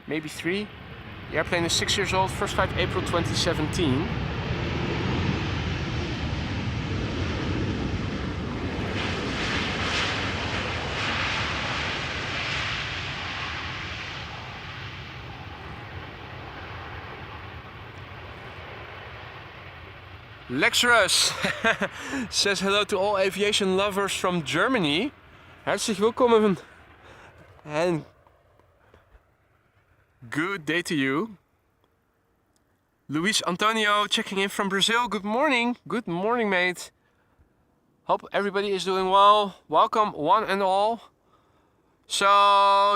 [SPEAKER 1] Maybe 3. The airplane is 6 years old, first flight April 2017. Lexrus says hello to all aviation lovers from Germany. Herzlich willkommen and good day to you. Luis Antonio checking in from Brazil. Good morning. Good morning, mate. Hope everybody is doing well. Welcome one and all. So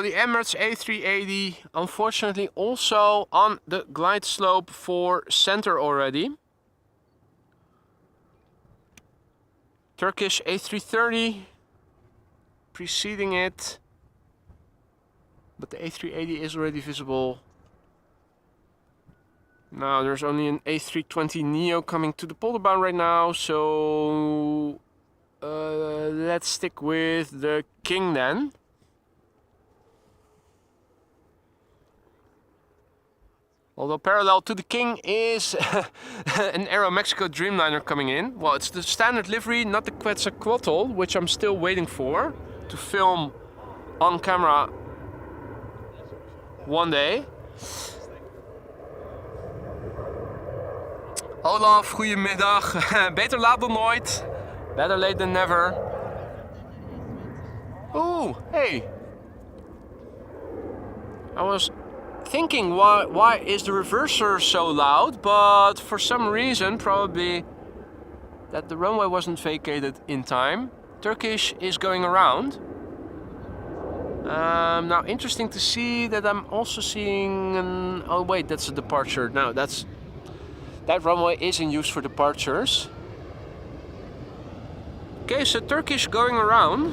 [SPEAKER 1] the Emirates A380 unfortunately also on the glide slope for center already. Turkish A330 preceding it, but the A380 is already visible. Now there's only an A320neo coming to the polderbaan right now, so let's stick with the King then. Although parallel to the King is an Aeromexico Dreamliner coming in. Well, it's the standard livery, not the Quetzalcoatl, which I'm still waiting for to film on camera one day. Olaf, goedemiddag. Beter laat dan nooit. Better late than never. Ooh, hey. I was thinking why is the reverser so loud, but for some reason, probably that the runway wasn't vacated in time. Turkish is going around. Now interesting to see that I'm also seeing an, oh wait, that's a departure. No, that runway is in use for departures. Okay, so Turkish going around.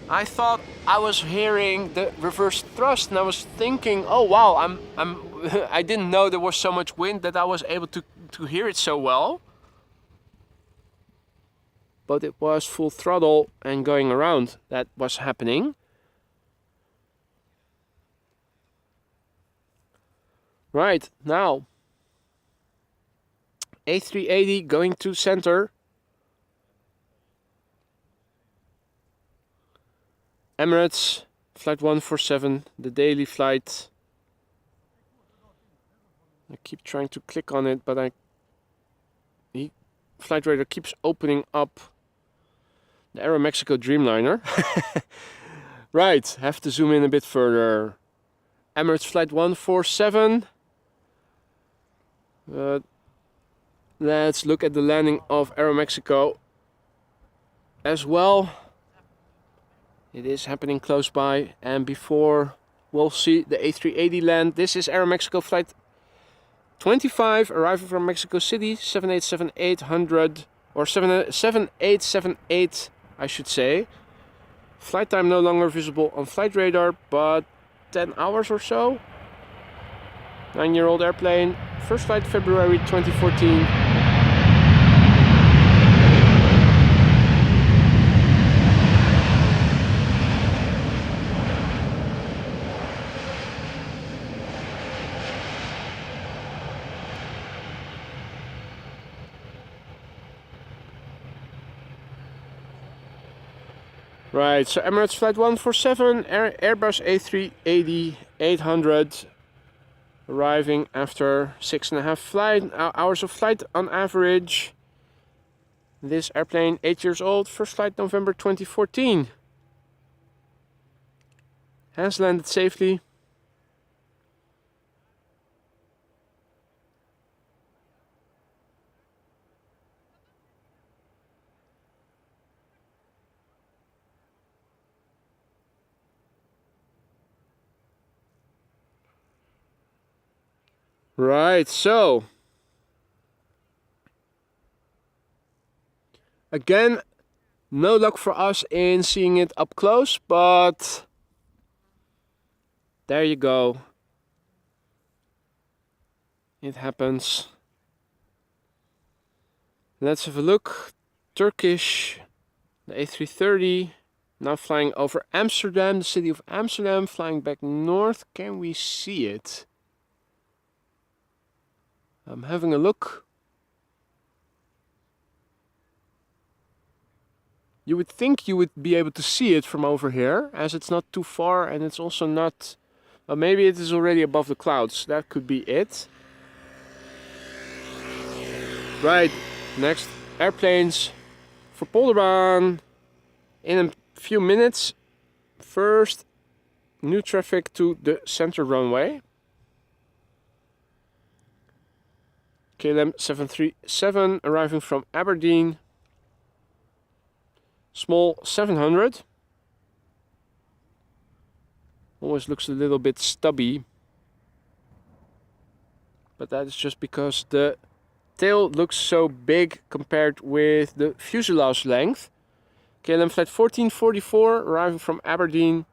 [SPEAKER 1] I thought I was hearing the reverse thrust and I was thinking, oh wow, I didn't know there was so much wind that I was able to hear it so well. But it was full throttle and going around that was happening. Right, now A380 going to center. Emirates, flight 147, the daily flight. I keep trying to click on it, but the flight radar keeps opening up the Aeromexico Dreamliner. Right, have to zoom in a bit further. Emirates flight 147. Let's look at the landing of Aeromexico as well. It is happening close by, and before we'll see the A380 land. This is Aeromexico flight 25, arriving from Mexico City, 787800 or 7878, I should say. Flight time no longer visible on flight radar, but 10 hours or so. 9-year-old airplane, first flight February 2014. Right, so Emirates flight 147, Airbus A380-800, arriving after 6.5 hours of flight on average. This airplane, 8 years old, first flight November 2014. Has landed safely. Right, so again, no luck for us in seeing it up close, but there you go. It happens. Let's have a look. Turkish, the A330, now flying over Amsterdam, the city of Amsterdam, flying back north. Can we see it? I'm having a look. You would think you would be able to see it from over here, as it's not too far and it's also not... Well, maybe it is already above the clouds. That could be it. Right, next airplanes for polderbaan in a few minutes. First, new traffic to the center runway. KLM 737 arriving from Aberdeen. Small 700. Always looks a little bit stubby. But that is just because the tail looks so big compared with the fuselage length. KLM flight 1444 arriving from Aberdeen.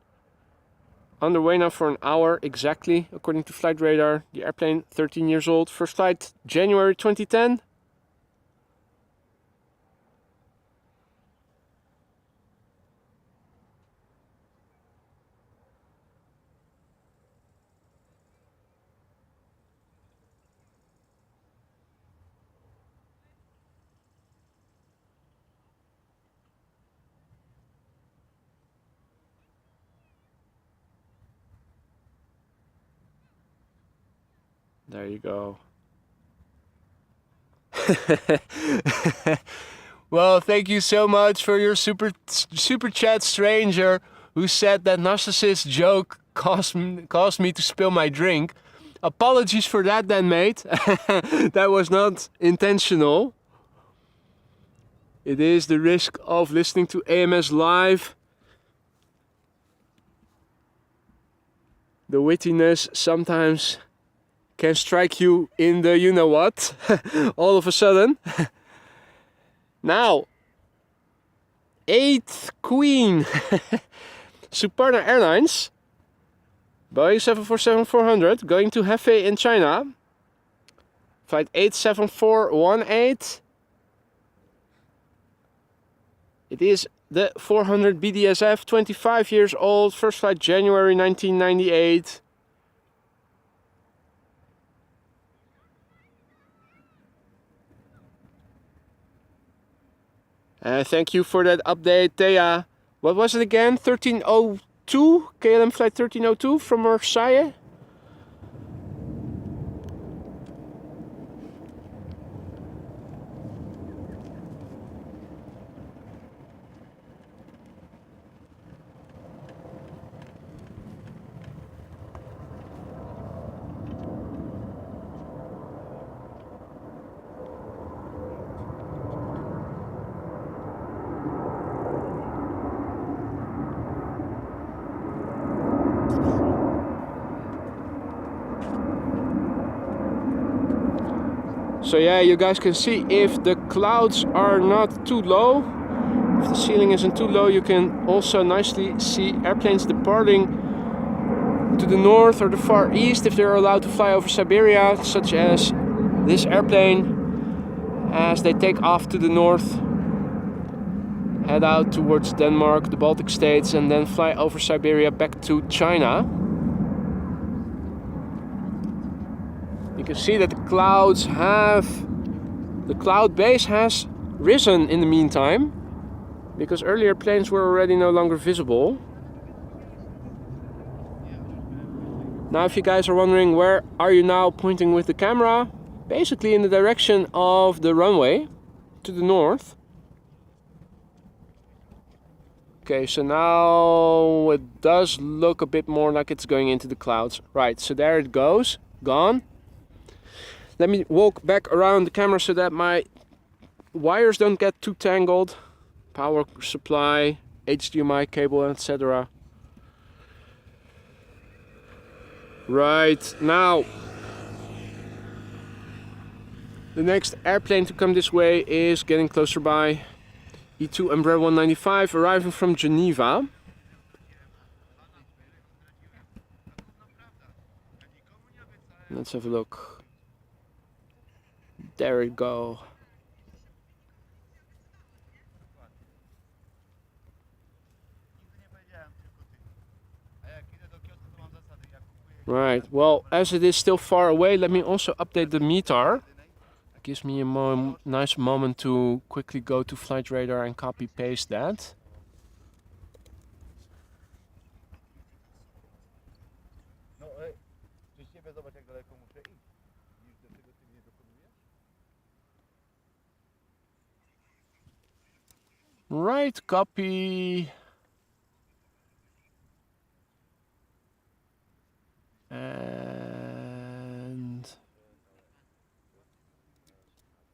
[SPEAKER 1] Underway now for an hour exactly, according to flight radar. The airplane 13 years old. First flight January 2010. There you go. Well, thank you so much for your super chat, stranger, who said that narcissist joke caused me to spill my drink. Apologies for that then, mate. That was not intentional. It is the risk of listening to AMS live. The wittiness sometimes can strike you in the you know what all of a sudden. Now, 8th Queen Suparna Airlines, Boeing 747-400, going to Hefei in China. Flight 87418. It is the 400 BDSF, 25 years old, first flight January 1998. Thank you for that update, Thea. What was it again? 1302? KLM flight 1302 from Marseille? So yeah, you guys can see if the clouds are not too low, if the ceiling isn't too low, you can also nicely see airplanes departing to the north or the far east if they're allowed to fly over Siberia, such as this airplane, as they take off to the north, head out towards Denmark, the Baltic states, and then fly over Siberia back to China. You can see that the cloud base has risen in the meantime, because earlier planes were already no longer visible. Now if you guys are wondering where are you now pointing with the camera, basically in the direction of the runway to the north. Okay, so now it does look a bit more like it's going into the clouds. Right, so there it goes, gone. Let me walk back around the camera so that my wires don't get too tangled. Power supply, HDMI cable, etc. Right, now the next airplane to come this way is getting closer by. E2 Embraer 195 arriving from Geneva. Let's have a look. There we go. Right, well, as it is still far away, let me also update the METAR. It gives me a nice moment to quickly go to flight radar and copy paste that. Right, copy. And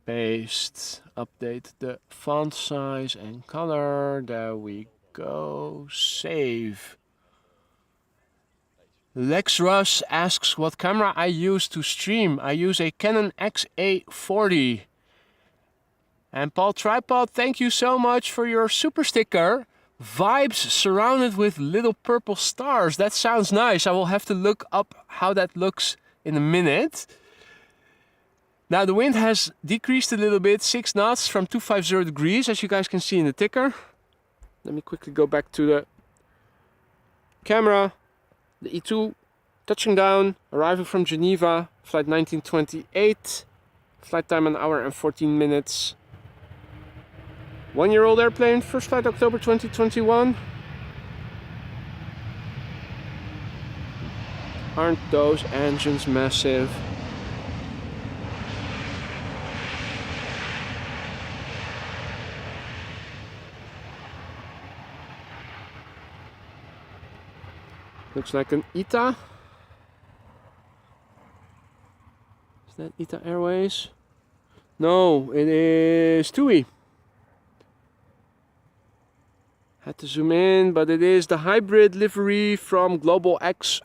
[SPEAKER 1] paste, update the font size and color. There we go. Save. Lex Russ asks what camera I use to stream. I use a Canon XA40. And Paul Tripod, thank you so much for your super sticker. Vibes surrounded with little purple stars. That sounds nice. I will have to look up how that looks in a minute. Now the wind has decreased a little bit, 6 knots from 250 degrees, as you guys can see in the ticker. Let me quickly go back to the camera. The E2 touching down, arriving from Geneva, flight 1928. Flight time 1 hour and 14 minutes. 1-year-old airplane, first flight October 2021. Aren't those engines massive? Looks like an ITA. Is that ITA Airways? No, it is TUI. Had to zoom in, but it is the hybrid livery from Global X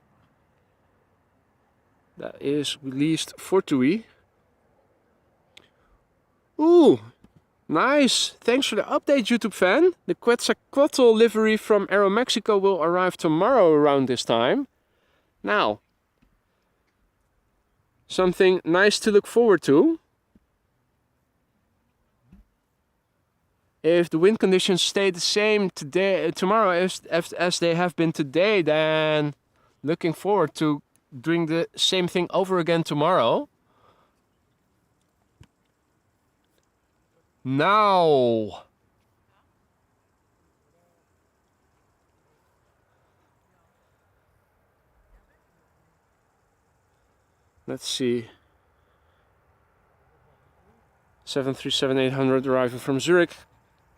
[SPEAKER 1] that is released for TUI. Ooh, nice! Thanks for the update, YouTube fan. The Quetzalcoatl livery from Aeromexico will arrive tomorrow around this time. Now, something nice to look forward to. If the wind conditions stay the same tomorrow as they have been today, then looking forward to doing the same thing over again tomorrow. Now, let's see. 737-800 arriving from Zurich.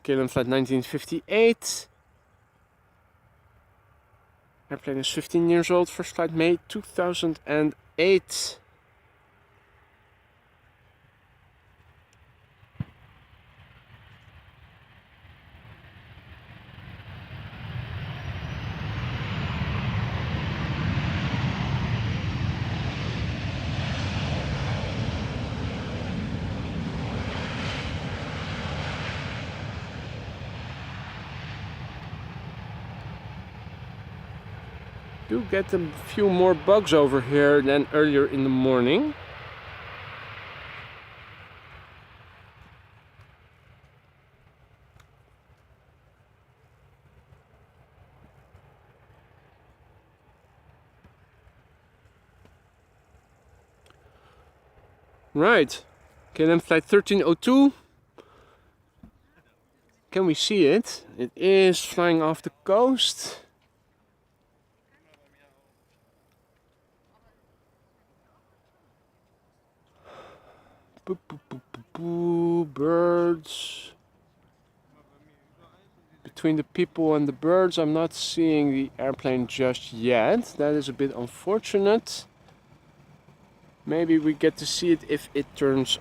[SPEAKER 1] KLM flight 1958. Airplane is 15 years old. First flight May 2008. Do get a few more bugs over here than earlier in the morning. Right, KLM flight 1302. Can we see it? It is flying off the coast. Birds. Between the people and the birds, I'm not seeing the airplane just yet. That is a bit unfortunate. Maybe we get to see it if it turns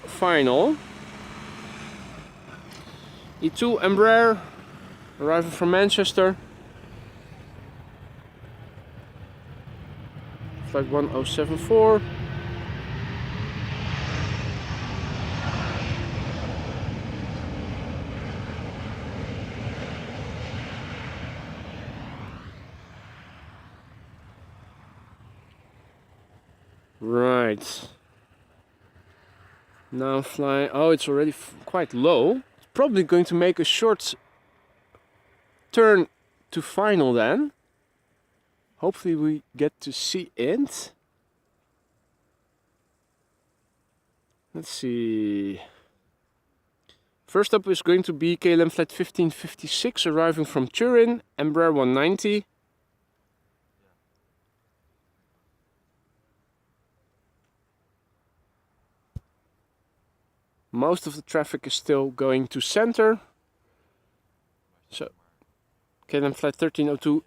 [SPEAKER 1] final. E2 Embraer arriving from Manchester. Flight 1074. Right. Now flying. Oh, it's already quite low. It's probably going to make a short turn to final then. Hopefully we get to see it. Let's see. First up is going to be KLM flight 1556 arriving from Turin, Embraer 190. Most of the traffic is still going to center. So KLM flight 1302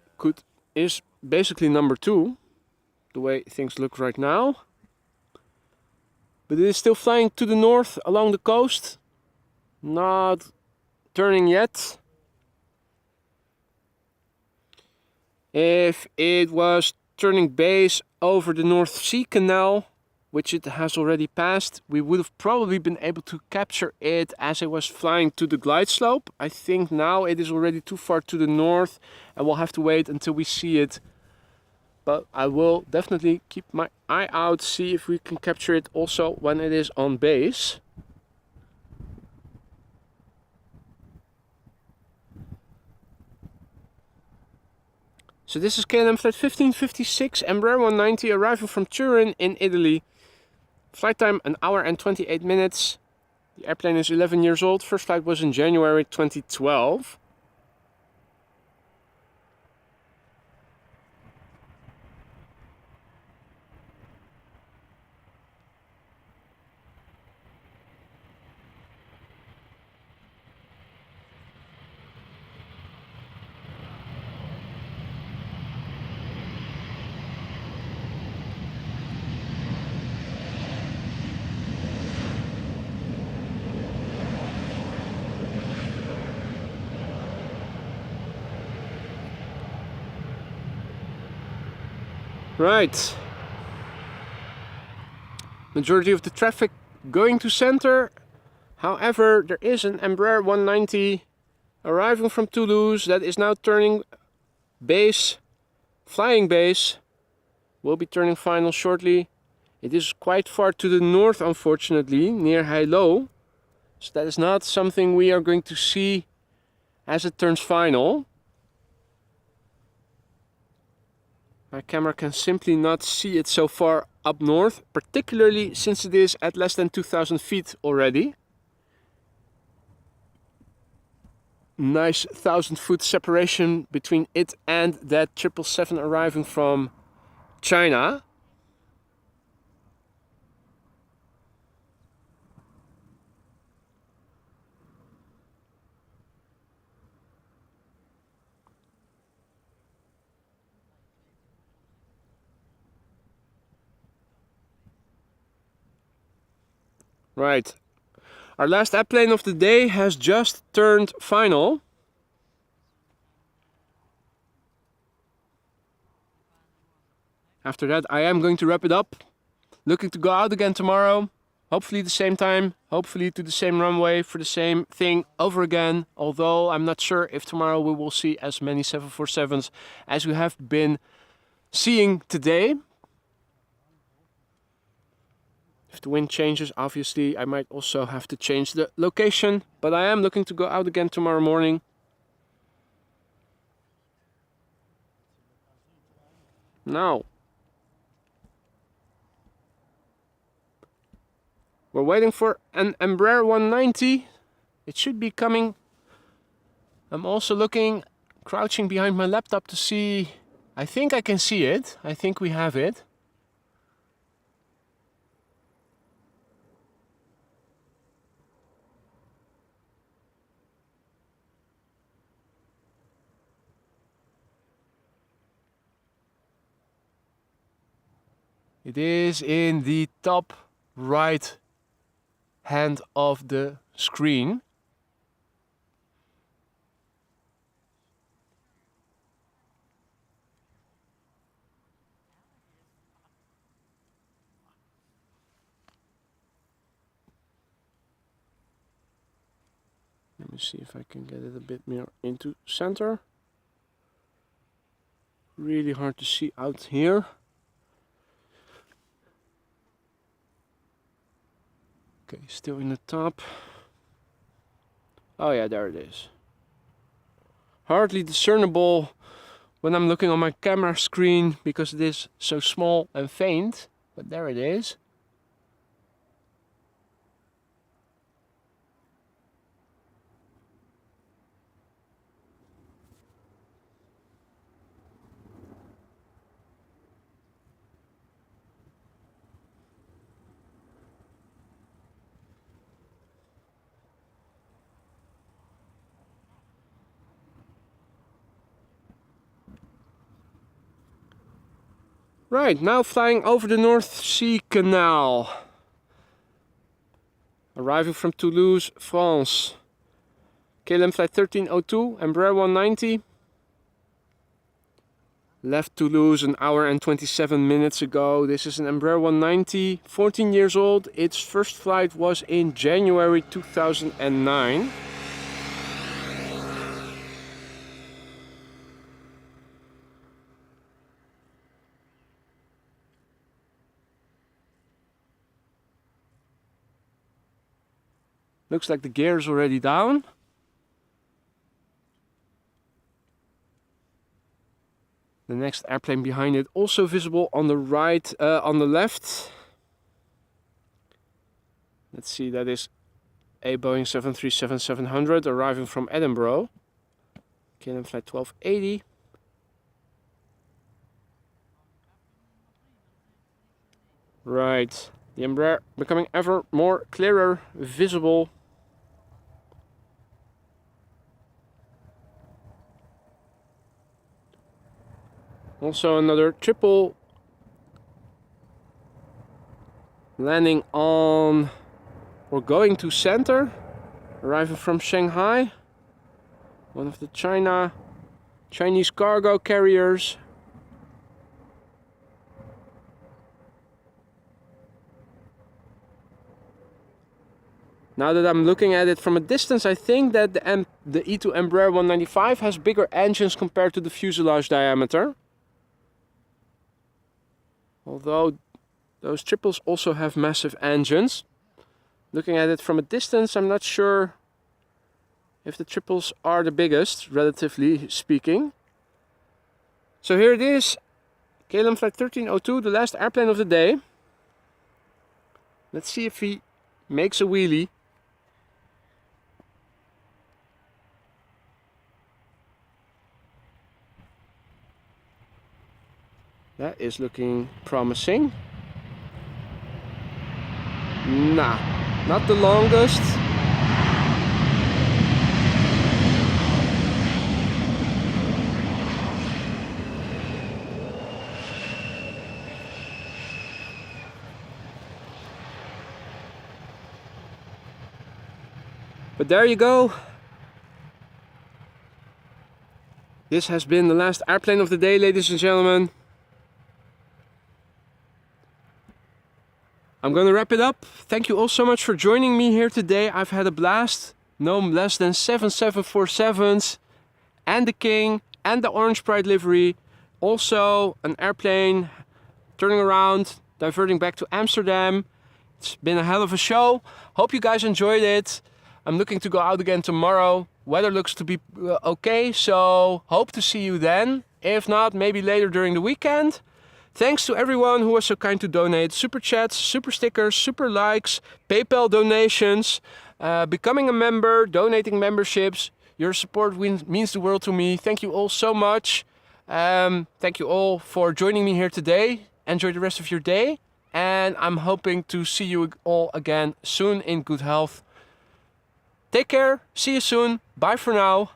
[SPEAKER 1] is basically number 2, the way things look right now. but it is still flying to the north along the coast. Not turning yet. If it was turning base over the North Sea Canal, which it has already passed, we would have probably been able to capture it as it was flying to the glide slope. I think now it is already too far to the north and we'll have to wait until we see it. But I will definitely keep my eye out, see if we can capture it also when it is on base. So this is KLM flight 1556, Embraer 190, arriving from Turin in Italy. Flight time 1 hour and 28 minutes. The airplane is 11 years old. First flight was in January 2012. Right. Majority of the traffic going to center. However, there is an Embraer 190 arriving from Toulouse that is now turning base, flying base. Will be turning final shortly. It is quite far to the north, unfortunately, near Hilo. So that is not something we are going to see as it turns final. My camera can simply not see it so far up north, particularly since it is at less than 2,000 feet already. Nice 1,000-foot separation between it and that 777 arriving from China. Right. Our last airplane of the day has just turned final. After that, I am going to wrap it up. Looking to go out again tomorrow. Hopefully the same time. Hopefully to the same runway for the same thing over again. Although I'm not sure if tomorrow we will see as many 747s as we have been seeing today. If the wind changes, obviously, I might also have to change the location. But I am looking to go out again tomorrow morning. Now, we're waiting for an Embraer 190. It should be coming. I'm also looking, crouching behind my laptop to see. I think I can see it. I think we have it. It is in the top right hand of the screen. Let me see if I can get it a bit more into center. Really hard to see out here. Okay, still in the top. Oh yeah, there it is. Hardly discernible when I'm looking on my camera screen because it is so small and faint, but there it is. Right, now flying over the North Sea Canal. Arriving from Toulouse, France. KLM flight 1302, Embraer 190. Left Toulouse an hour and 27 minutes ago. This is an Embraer 190, 14 years old. Its first flight was in January 2009. Looks like the gear is already down. The next airplane behind it also visible on the right, on the left. Let's see, that is a Boeing 737-700 arriving from Edinburgh. KLM flight 1280. Right, the Embraer becoming ever more clearer, visible. Also another triple landing on or going to center, arriving from Shanghai, one of the Chinese cargo carriers. Now that I'm looking at it from a distance, I think that the E2 Embraer 195 has bigger engines compared to the fuselage diameter. Although those triples also have massive engines. Looking at it from a distance, I'm not sure if the triples are the biggest, relatively speaking. So here it is, KLM flight 1302, the last airplane of the day. Let's see if he makes a wheelie. That is looking promising. Nah, not the longest. But there you go. This has been the last airplane of the day, ladies and gentlemen. I'm gonna wrap it up. Thank you all so much for joining me here today. I've had a blast. No less than 7 747s and the King and the Orange Pride livery. Also an airplane turning around, diverting back to Amsterdam. It's been a hell of a show. Hope you guys enjoyed it. I'm looking to go out again tomorrow. Weather looks to be okay, so hope to see you then. If not, maybe later during the weekend. Thanks to everyone who was so kind to donate. Super chats, super stickers, super likes, PayPal donations, becoming a member, donating memberships. Your support means the world to me. Thank you all so much. Thank you all for joining me here today. Enjoy the rest of your day. And I'm hoping to see you all again soon in good health. Take care. See you soon. Bye for now.